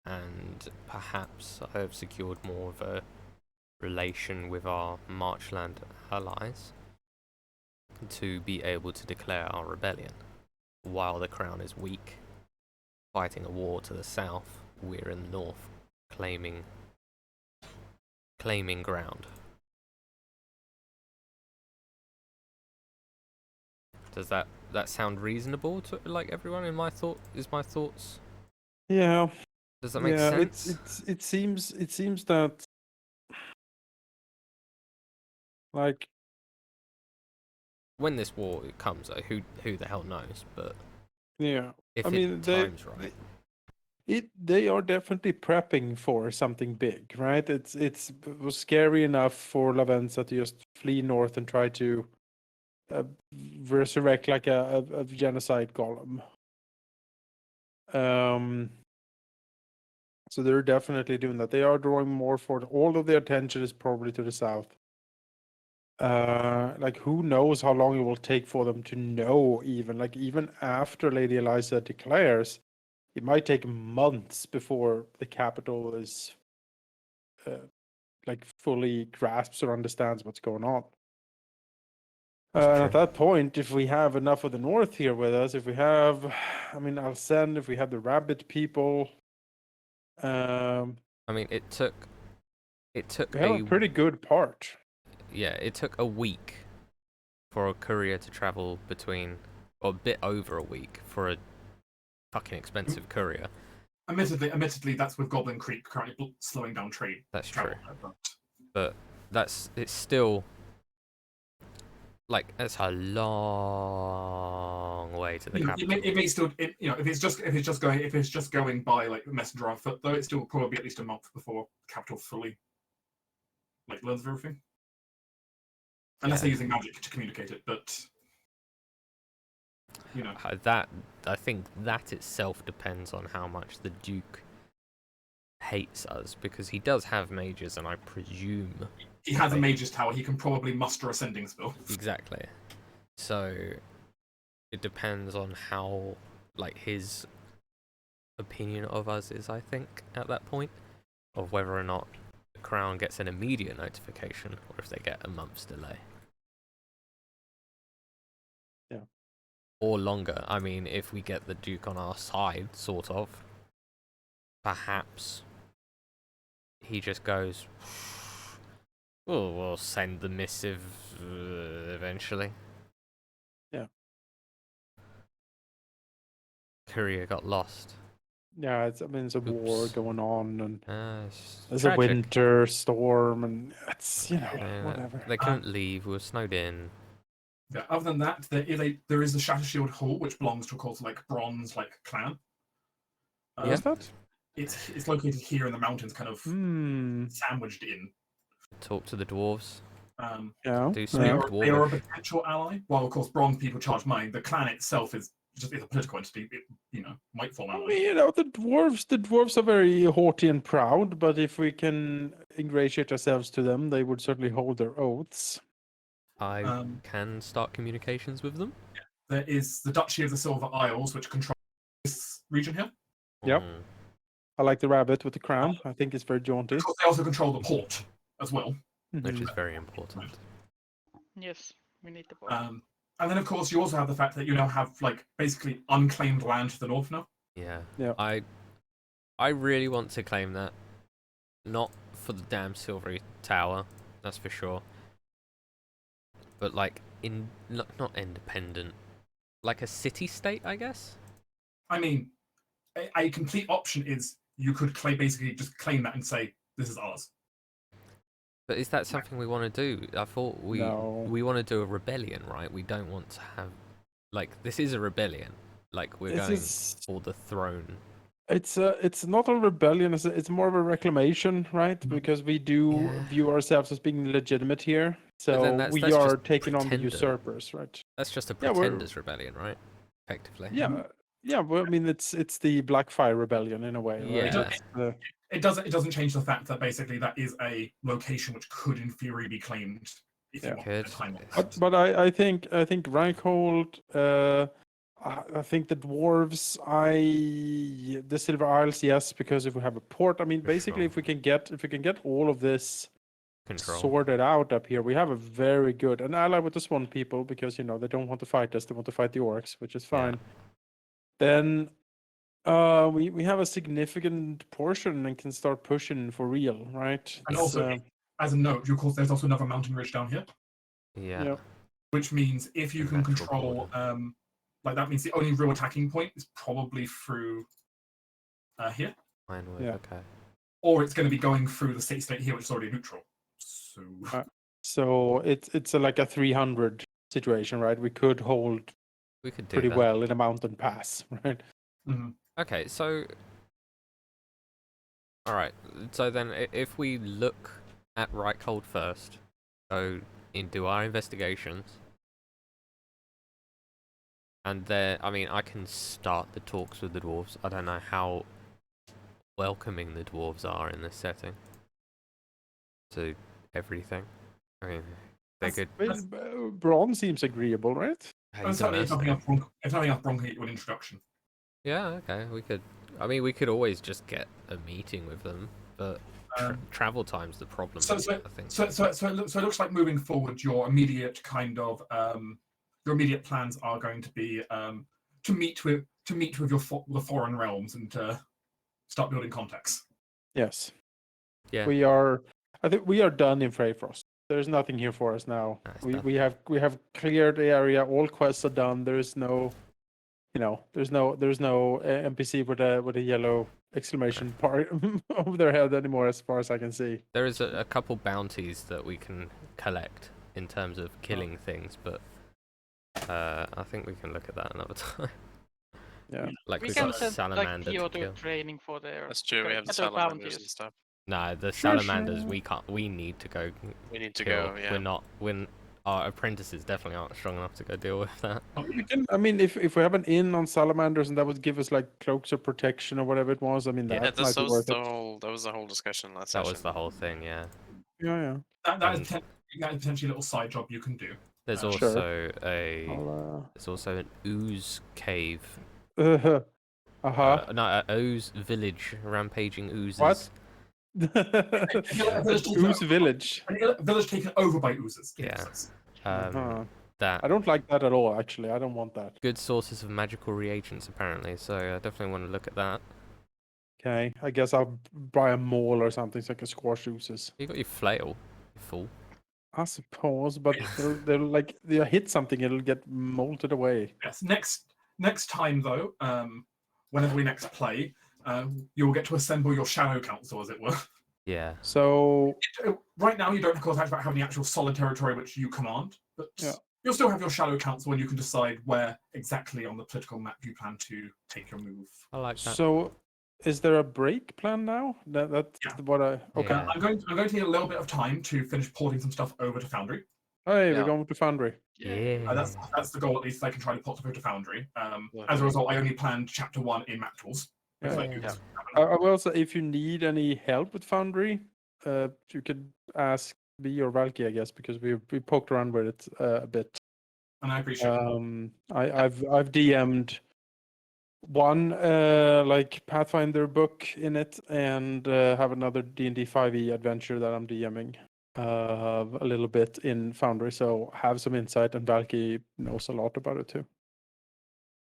and perhaps have secured more of a relation with our Marchland allies to be able to declare our rebellion. While the Crown is weak, fighting a war to the south, we're in the north, claiming ground. Does that sound reasonable to everyone? My thoughts?
Yeah.
Does that make sense?
It seems that
When this war comes, who the hell knows? But
yeah,
if
I mean,
time's right,
they are definitely prepping for something big, right? It was scary enough for Lavenza to just flee north and try to resurrect like a genocide golem. So they're definitely doing that. They are drawing more for all of their attention is probably to the south. Who knows how long it will take for them to know even after Lady Eliza declares, it might take months before the capital is like fully grasps or understands what's going on.
That's
At
true.
that point, if we have enough of the North here with us, if we have, I mean, Alcen, if we have the Rabbit people,
I mean, it took
we have a pretty good part.
yeah, it took a week for a courier to travel between, or a bit over a week for a fucking expensive courier.
Admittedly, that's with Goblin Creek currently slowing down trade.
That's
travel,
true. But it's still like it's a long way to the capital.
It may still, if it's just going by like the messenger on foot, though, it's still probably at least a month before the capital fully learns of everything. Unless they're using magic to communicate it, but
That I think that itself depends on how much the Duke hates us, because he does have mages, and I presume
he has a mage's tower. He can probably muster a sending spell.
exactly. So it depends on how his opinion of us is, I think, at that point, of whether or not the Crown gets an immediate notification or if they get a month's delay.
Yeah.
Or longer. I mean, if we get the Duke on our side, sort of, perhaps he just goes, "Oh, we'll send the missive eventually."
Yeah.
Courier got lost.
Yeah, it's a war
Oops.
going on, and
It's
there's
tragic.
a winter storm, and it's
Yeah,
whatever.
They couldn't leave. We were snowed in.
Yeah, other than that, there is the Shattershield Hall, which belongs to, of course, bronze clan.
Where's that?
It's located here in the mountains, kind of sandwiched in.
Talk to the dwarves.
Yeah.
Do
They
speak
are a
dwarvish.
potential ally. While of course bronze people charge money, the clan itself is just a political entity. It might form
I
ally.
mean, the dwarves are very haughty and proud, but if we can ingratiate ourselves to them, they would certainly hold their oaths.
I can start communications with them.
There is the Duchy of the Silver Isles, which controls this region here.
Yep. I like the rabbit with the crown. I think it's very jaunty.
Of course, they also control the port as well.
Which is very important.
Yes, we need the board.
And then, of course, you also have the fact that you now have basically unclaimed land to the north now.
Yeah.
Yeah.
I really want to claim that. Not for the damn Silvery Tower, that's for sure. But not independent. Like a city-state, I guess?
I mean, a complete option is you could basically just claim that and say, this is ours.
But is that something we want to do? I thought we want to do a rebellion, right? We don't want to have this is a rebellion. We're going for the throne.
It's not a rebellion. It's more of a reclamation, right? Because we do view ourselves as being legitimate here. So we are taking on the usurpers, right?
That's just a pretenders rebellion, right? Effectively.
Yeah. Yeah, well, I mean, it's the Blackfire Rebellion in a way, right?
Yeah.
It doesn't change the fact that basically that is a location which could, in theory, be claimed if you want the time on that.
But I think Reichhold, I think the dwarves, the Silver Isles, yes, because if we have a port, I mean, basically, if we can get all of this sorted out up here, we have a very good an ally with the Swan people, because they don't want to fight us; they want to fight the orcs, which is fine. Then we have a significant portion and can start pushing for real, right?
And also, as a note, of course, there's also another mountain ridge down here.
Yeah.
Yep.
Which means if you can control, that means the only real attacking point is probably through here.
Okay.
Or it's going to be going through the state here, which is already neutral.
So it's like a 300 situation, right? We could hold.
We could do
pretty
that.
well in a mountain pass, right?
Mm-hmm.
Okay, so all right. So then, if we look at Reichhold first, go and do our investigations, and then I can start the talks with the dwarves. I don't know how welcoming the dwarves are in this setting to everything. I mean, they're good.
Braun seems agreeable, right?
If nothing else, Bronk can get you an introduction.
Yeah, okay. We could always just get a meeting with them, but travel time's the problem.
So
I think.
So it looks like moving forward, your immediate plans are going to be to meet with the foreign realms and to start building contacts.
Yes.
Yeah.
We are. I think we are done in Freyfrost. There's nothing here for us now.
That's
We have cleared the area. All quests are done. There is no, there's no NPC with a yellow exclamation part over their head anymore, as far as I can see.
There is a couple bounties that we can collect in terms of killing things, but I think we can look at that another time.
Yeah.
Like
We
we've
can
got
send like
salamander
Theo
to
to
kill.
training for their.
That's true. We have the
other
salamanders
bounties.
and stuff.
No, the
Sure,
salamanders
sure.
we can't. We need to go.
We need to
kill.
go. Yeah.
We're not. Our apprentices definitely aren't strong enough to go deal with that.
We can. I mean, if we have an inn on salamanders and that would give us like cloaks of protection or whatever it was, I mean
Yeah.
that
Yeah,
might be worth it.
that was the whole discussion last
That
session.
was the whole thing. Yeah.
Yeah.
That is potentially a little side job you can do.
There's
Sure.
also
I'll,
there's also an ooze cave.
uh-huh.
No, ooze village, rampaging oozes.
What?
village
Ooze village.
A village taken over by oozes.
Yeah.
Uh-huh.
That
I don't like that at all. Actually, I don't want that.
good sources of magical reagents apparently. So I definitely want to look at that.
Okay, I guess I'll buy a maul or something so I can squash oozes.
You got your flail, you fool.
I suppose, but they'll like they'll hit something, it'll get molted away.
Yes. Next time though, whenever we next play, you will get to assemble your shadow council, as it were.
Yeah.
So
Right now, you don't, of course, actually have any actual solid territory which you command, but
Yeah.
you'll still have your shadow council, and you can decide where exactly on the political map you plan to take your move.
I like that.
so is there a break plan now? That's
Yeah.
what I okay.
Yeah.
I'm going to need a little bit of time to finish porting some stuff over to Foundry.
Hey,
Yeah.
we're going to Foundry.
Yeah.
That's the goal, at least. I can try to port stuff over to Foundry.
Yeah.
As a result, I only planned Chapter 1 in Map Tools. because I
Yeah.
used-
I will say, if you need any help with Foundry, you could ask me or Valky, I guess, because we poked around with it a bit.
And I appreciate it.
I've DM'd one like Pathfinder book in it, and have another D&D 5e adventure that I'm DMing a little bit in Foundry, so have some insight, and Valky knows a lot about it too.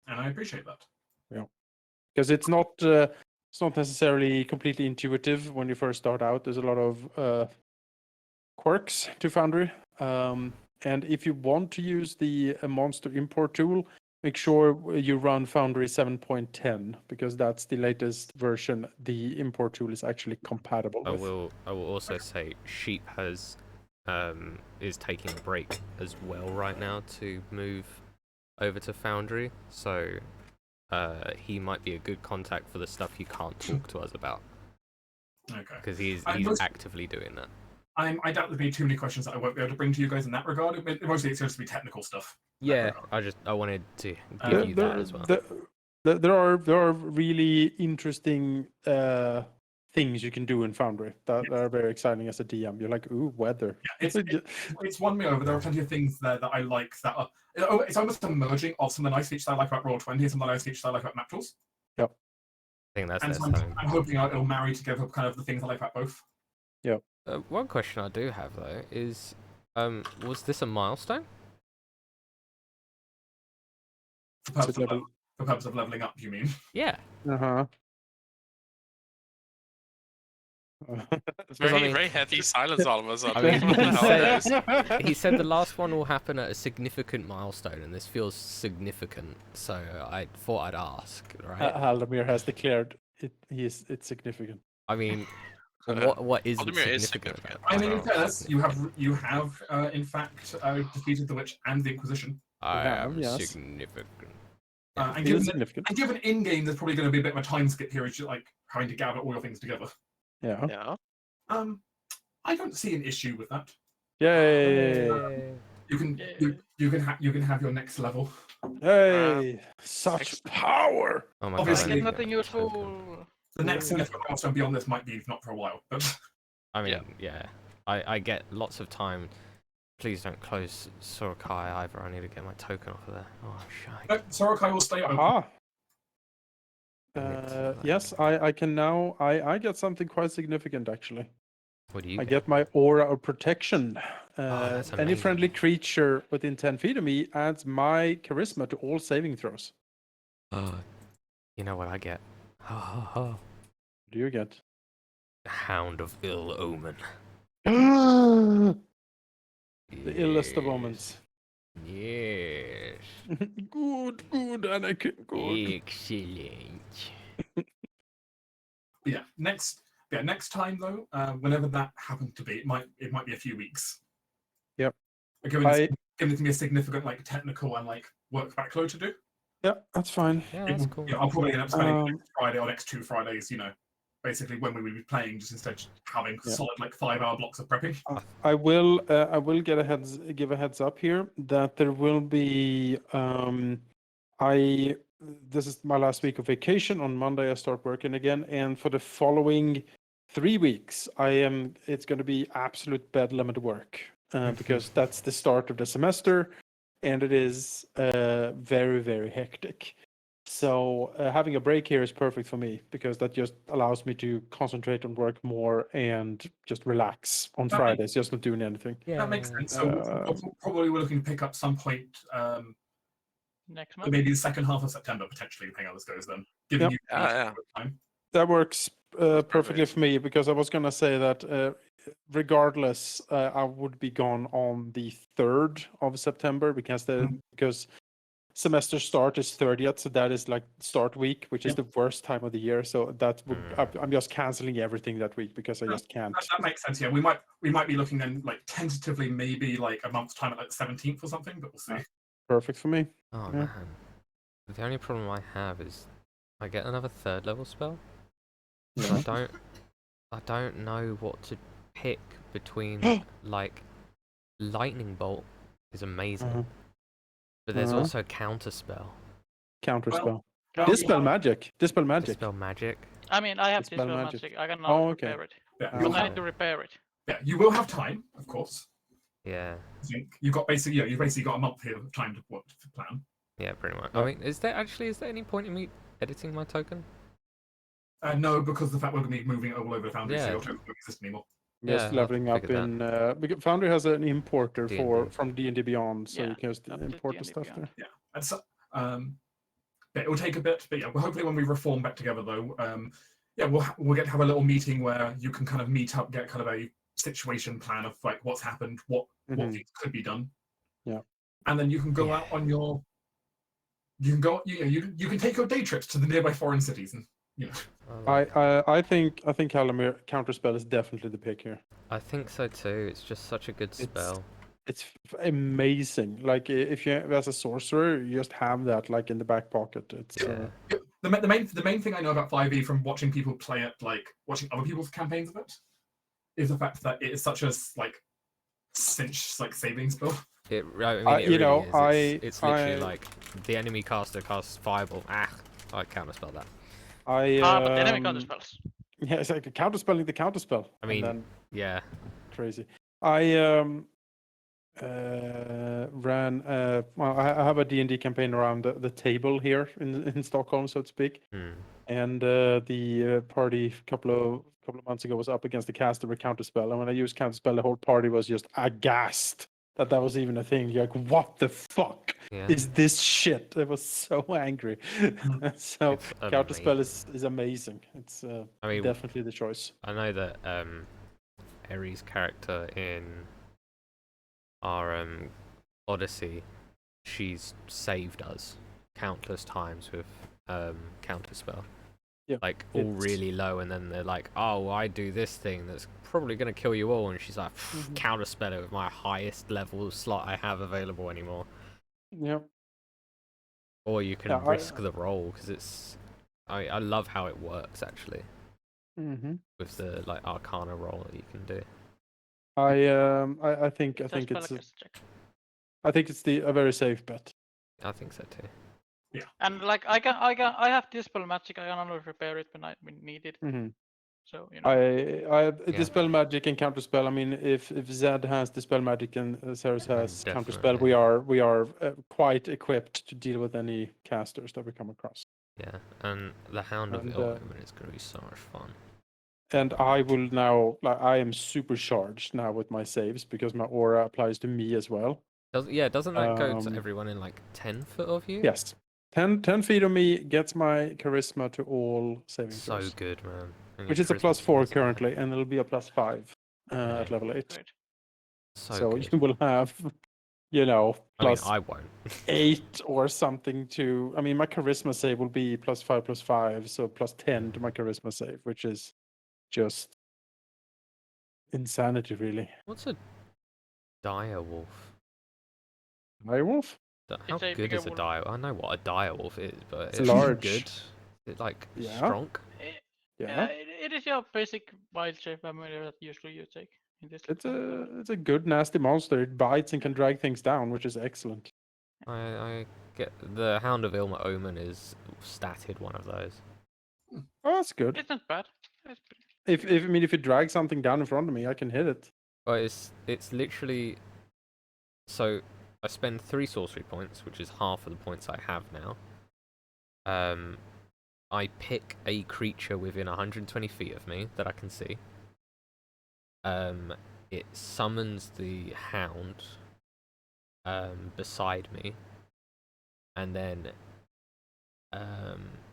And I appreciate that.
Because it's not necessarily completely intuitive when you first start out. There's a lot of quirks to Foundry, and if you want to use the monster import tool, make sure you run Foundry 7.10, because that's the latest version the import tool is actually compatible
I
with.
will also say Sheep is taking a break as well right now to move over to Foundry, so he might be a good contact for the stuff you can't talk to us about,
Okay.
because he's
most-
actively doing that.
I doubt there'll be too many questions that I won't be able to bring to you guys in that regard. Mostly it's going to be technical stuff.
Yeah, I wanted to give
There-
you that as well.
There are really interesting things you can do in Foundry that are very exciting as a DM. You're like, ooh, weather.
Yeah, it's won me over. There are plenty of things there that I like that are. It's almost a merging of some of the nice features I like about Roll20 and some of the nice features I like about Map Tools.
I think that's
And
their
so
time.
I'm hoping it'll marry together kind of the things I like about both.
One question I do have though is, was this a milestone?
For purpose,
Level-
for purpose of leveling up, you mean?
Yeah.
Uh-huh.
Very,
I mean-
very heavy silence all of a sudden.
I mean,
What the
he
hell,
said-
guys?
He said the last one will happen at a significant milestone, and this feels significant, so I thought I'd ask, right?
Halldamir has declared it's significant.
I mean,
Uh,
what isn't
Halldamir is
significant?
significant.
about
I
it?
mean, in
Well,
fairness, you have in fact defeated the witch and the Inquisition.
I
have,
am
yes.
significant.
And
It
given
is
that,
significant.
and given in game, there's probably going to be a bit of a time skip here, it's just like having to gather all your things together.
Yeah.
Yeah.
I don't see an issue with that.
Yay!
You can
Yeah.
you can have your next level.
Hey! Such
Excellent.
power!
Oh my
Obviously-
god! I need
There's
to get
nothing
my token.
useful.
The next significant milestone beyond this might be not for a while, but
I mean, yeah. I get lots of time. Please don't close Sorokai either. I need to get my token off of there. Oh, shite.
Sorokai will stay open.
Aha!
I need to, like-
Yes, I can now. I get something quite significant actually.
What do you
I
get?
get my aura of protection.
That's
Any
amazing.
friendly creature within 10 feet of me adds my charisma to all saving throws.
Oh, you know what I get? Ho ho ho.
What do you get?
Hound of Ill Omen.
The illest of omens.
Yes.
Good, Anakin, good.
Excellent.
Yeah, next time though, whenever that happens to be, it might be a few weeks.
Yep.
Given it's me a significant like technical and like work backload to do.
Yeah, that's fine.
Yeah, that's cool.
Yeah, I'll probably end up spending next Friday or next 2 Fridays, basically when we will be playing, just instead of having solid like 5-hour blocks of prepping.
I will give a heads up here that there will be this is my last week of vacation. On Monday I start working again, and for the following 3 weeks it's going to be absolute bedlam at work because that's the start of the semester, and it is very, very hectic. So having a break here is perfect for me because that just allows me to concentrate on work more and just relax on Fridays, just not doing anything.
Yeah,
that makes sense. So probably we're looking to pick up some point
Next month.
maybe the second half of September, potentially, depending how this goes then. Giving you time.
That works perfectly for me because I was going to say that regardless, I would be gone on the 3rd of September because semester start is 30th, so that is like start week, which is the worst time of the year. So I'm just canceling everything that week because I just can't.
That makes sense. Yeah, we might be looking then like tentatively maybe like a month's time at like the 17th or something, but we'll see.
Perfect for me.
Oh
Yeah.
man. The only problem I have is I get another 3rd level spell.
Yeah.
I don't know what to pick between like lightning bolt is amazing. But there's also counter spell.
Counterspell.
Well,
Dispel magic. Dispel magic.
Dispel magic.
I mean, I have
Dispel
Dispel
magic.
magic. I cannot
okay.
repair it.
Yeah,
Oh.
you'll
I
have,
need to repair it.
yeah, you will have time, of course.
Yeah.
I think you've got you've basically got a month here of time to plan.
Yeah, pretty much.
Yeah.
I mean, is there any point in me editing my token?
No, because of the fact we're going to be moving it all over the Foundry, so
Yeah.
your token won't exist anymore.
Just
Yeah, I
leveling up
figured
in because Foundry has an importer
D&D.
from D&D Beyond, so
Yeah,
you can just
up to
import the
D&D
stuff
Beyond.
there.
Yeah, and so it will take a bit, but yeah, well, hopefully when we reform back together though, yeah, we'll get to have a little meeting where you can kind of meet up, get kind of a situation plan of like what's happened, what things could be done.
Yeah,
and then you can go out on your. You can take your day trips to the nearby foreign cities, and
I think Halldamir Counterspell is definitely the pick here.
I think so too. It's just such a good spell.
It's amazing. Like if you as a sorcerer, you just have that like in the back pocket. It's
the main thing I know about 5e from watching people play it, like watching other people's campaigns of it, is the fact that it is such a like cinch like saving spell.
It really is. It's literally
I-
like the enemy caster casts fireball. I counterspell that.
But the enemy counter spells.
Yeah, it's like counterspelling the counterspell.
I mean,
and then
yeah.
crazy. I ran well, I have a D&D campaign around the table here in Stockholm, so to speak. And the party a couple of months ago was up against the caster with counterspell, and when I used counterspell, the whole party was just aghast that was even a thing. You're like, what the fuck is this shit? I was so angry. So counterspell is amazing. It's definitely the choice.
I know that Eri's character in our Odyssey, she's saved us countless times with counterspell.
Yeah,
like all really low, and then they're like, oh, I do this thing that's probably going to kill you all, and she's like, counterspell it with my highest level slot I have available anymore.
Yeah.
Or you can risk the roll, because it's I love how it works actually with the like Arcana roll that you can do.
I think it's a very safe bet.
I think so too.
Yeah. And like I have Dispel magic. I can only repair it when needed. So
I Dispel magic and counterspell. I mean, if Zed has Dispel magic and Ceres has counterspell, we are quite equipped to deal with any casters that we come across.
Yeah, and the Hound of Ill Omen is going to be so much fun.
And I will now, like, I am supercharged now with my saves because my aura applies to me as well.
Doesn't that go to
Um,
everyone in like 10 foot of you?
Yes. 10 feet of me gets my charisma to all saving
So
throws.
good, man. And
Which
your
is a
charisma's
+4
+5.
currently, and it'll be a +5
Yeah.
at level 8.
Great.
So good.
you will have,
I mean, I won't.
+8 or something to. I mean, my charisma save will be +5, so +10 to my charisma save, which is just insanity, really.
What's a dire wolf?
Direwolf?
How
It's a
good
bigger
is a
wolf.
dire? I know what a dire wolf is, but
It's
is
large.
it good? Is it like
Yeah.
strong?
Yeah.
It is your basic wild shape familiar that usually you take in this.
It's a good nasty monster. It bites and can drag things down, which is excellent.
I get the Hound of Ilma Omen is statted one of those.
Oh, that's good.
It's not bad. It's pretty-
If you drag something down in front of me, I can hit it.
But it's literally, so I spend 3 sorcery points, which is half of the points I have now. I pick a creature within 120 feet of me that I can see. It summons the hound beside me, and then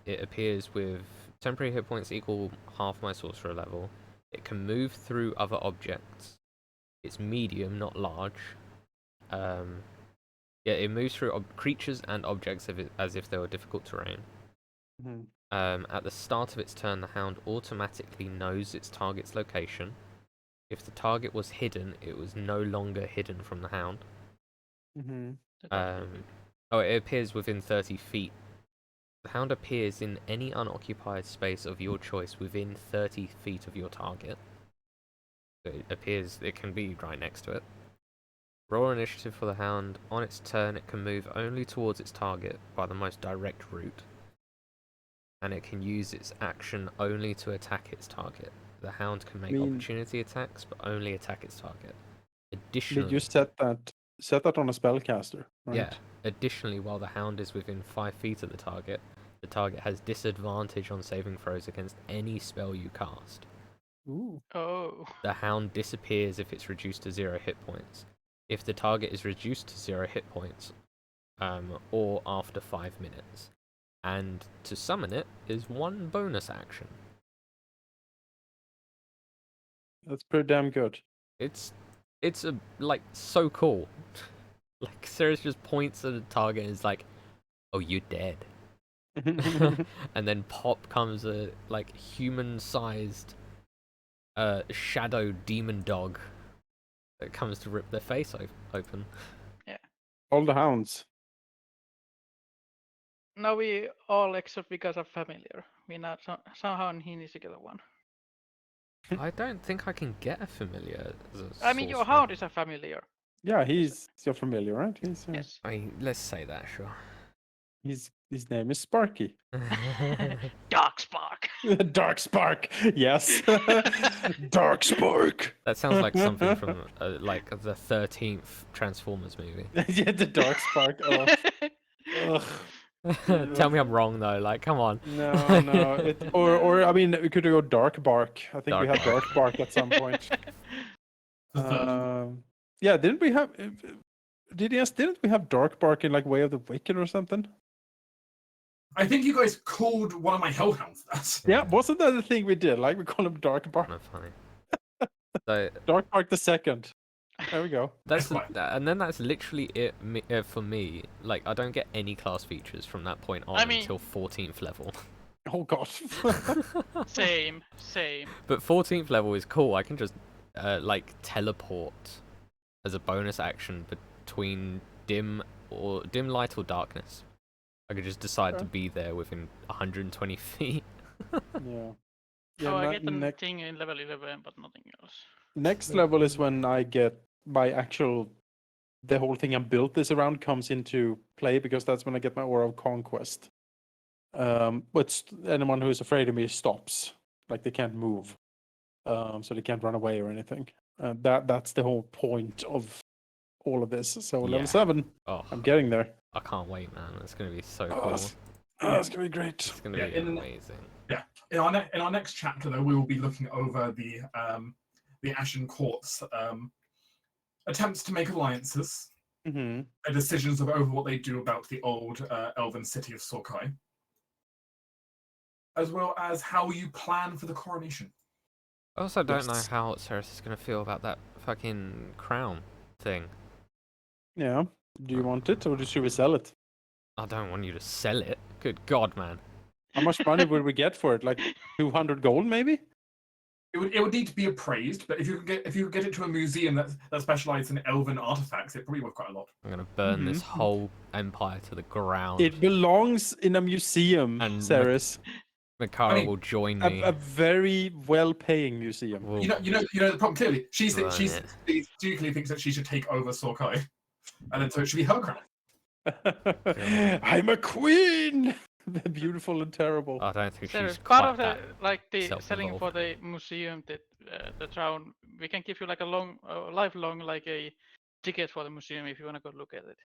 it appears with temporary hit points equal half my sorcerer level. It can move through other objects. It's medium, not large. Yeah, it moves through creatures and objects as if they were difficult terrain.
Mhm.
At the start of its turn, the hound automatically knows its target's location. If the target was hidden, it was no longer hidden from the hound.
Mhm.
that's actually good.
It appears within 30 feet. The hound appears in any unoccupied space of your choice within 30 feet of your target. So it can be right next to it. Roll initiative for the hound. On its turn, it can move only towards its target by the most direct route. And it can use its action only to attack its target. The hound can make opportunity attacks, but only attack its target. Additionally,
Did you set that on a spellcaster? Right?
yeah. Additionally, while the hound is within 5 feet of the target has disadvantage on saving throws against any spell you cast.
Ooh.
Oh.
The hound disappears if it's reduced to 0 hit points. If the target is reduced to 0 hit points, or after 5 minutes. And to summon it is 1 bonus action.
That's pretty damn good.
It's so cool. Like Sirius just points at the target and is like, "Oh, you're dead." And then pop comes a human-sized shadow demon dog that comes to rip their face open.
All the hounds.
Now we all except because of familiar. We now somehow he needs to get a one.
I don't think I can get a familiar as a
I mean, your
sorcerer.
hound is a familiar.
Yeah, he's your familiar, right? He's
Yes.
I mean, let's say that, sure.
his name is Sparky.
Dark Spark.
Dark Spark. Yes. Dark Spark.
That sounds like something from like the 13th Transformers movie.
Yeah, the Dark Spark. Oh. Ugh.
Tell me I'm wrong though. Like, come on.
No. Or I mean, we could go Dark Bark. I think we
Dark
had
Bark.
Dark Bark at some point.
The third.
Yeah, didn't we have? Didn't we have Dark Bark in like Way of the Wicked or something?
I think you guys called one of my hellhounds that.
Yeah, wasn't that the thing we did? Like we call him Dark Bark.
Kind of funny. So
Dark Bark the second. There we go.
and then that's literally it for me. Like, I don't get any class features from that point on until 14th level.
Oh god.
Same.
But 14th level is cool. I can just teleport as a bonus action between dim light or darkness. I could just decide to be there within 120 feet.
Yeah.
Oh, I get the thing in level 11, but nothing else.
Next level is when I get the whole thing I built this around comes into play, because that's when I get my Aura of Conquest. But anyone who is afraid of me stops. Like they can't move. So they can't run away or anything. That's the whole point of all of this. So level 7,
Oh,
I'm getting there.
I can't wait, man. It's gonna be so cool.
Oh, that's gonna be great.
It's gonna
Yeah,
be
in the-
amazing.
In our next chapter, though, we will be looking over the Ashen Court's attempts to make alliances,
Mm-hmm.
and decisions over what they do about the old elven city of Sorkai, as well as how you plan for the coronation.
I also don't know
Yes.
how Ceres is gonna feel about that fucking crown thing.
Yeah. Do you want it, or should we sell it?
I don't want you to sell it. Good God, man.
How much money would we get for it? Like 200 gold, maybe?
It would need to be appraised, but if you could get it to a museum that specializes in elven artifacts, it probably worth quite a lot.
I'm gonna burn this
Mhm.
whole empire to the ground.
It belongs in a museum,
And
Ceres.
Makara
I mean,
will join me.
A very well-paying museum.
We'll
You know the problem clearly. She
burn it.
secretly thinks that she should take over Sorkai, and then so it should be her crown.
I'm a queen! The beautiful and terrible.
I don't think
Sarah,
she's
part
quite
of the
that.
like the selling for
self-involved.
the museum, the crown, we can give you like a lifelong like a ticket for the museum if you want to go look at it.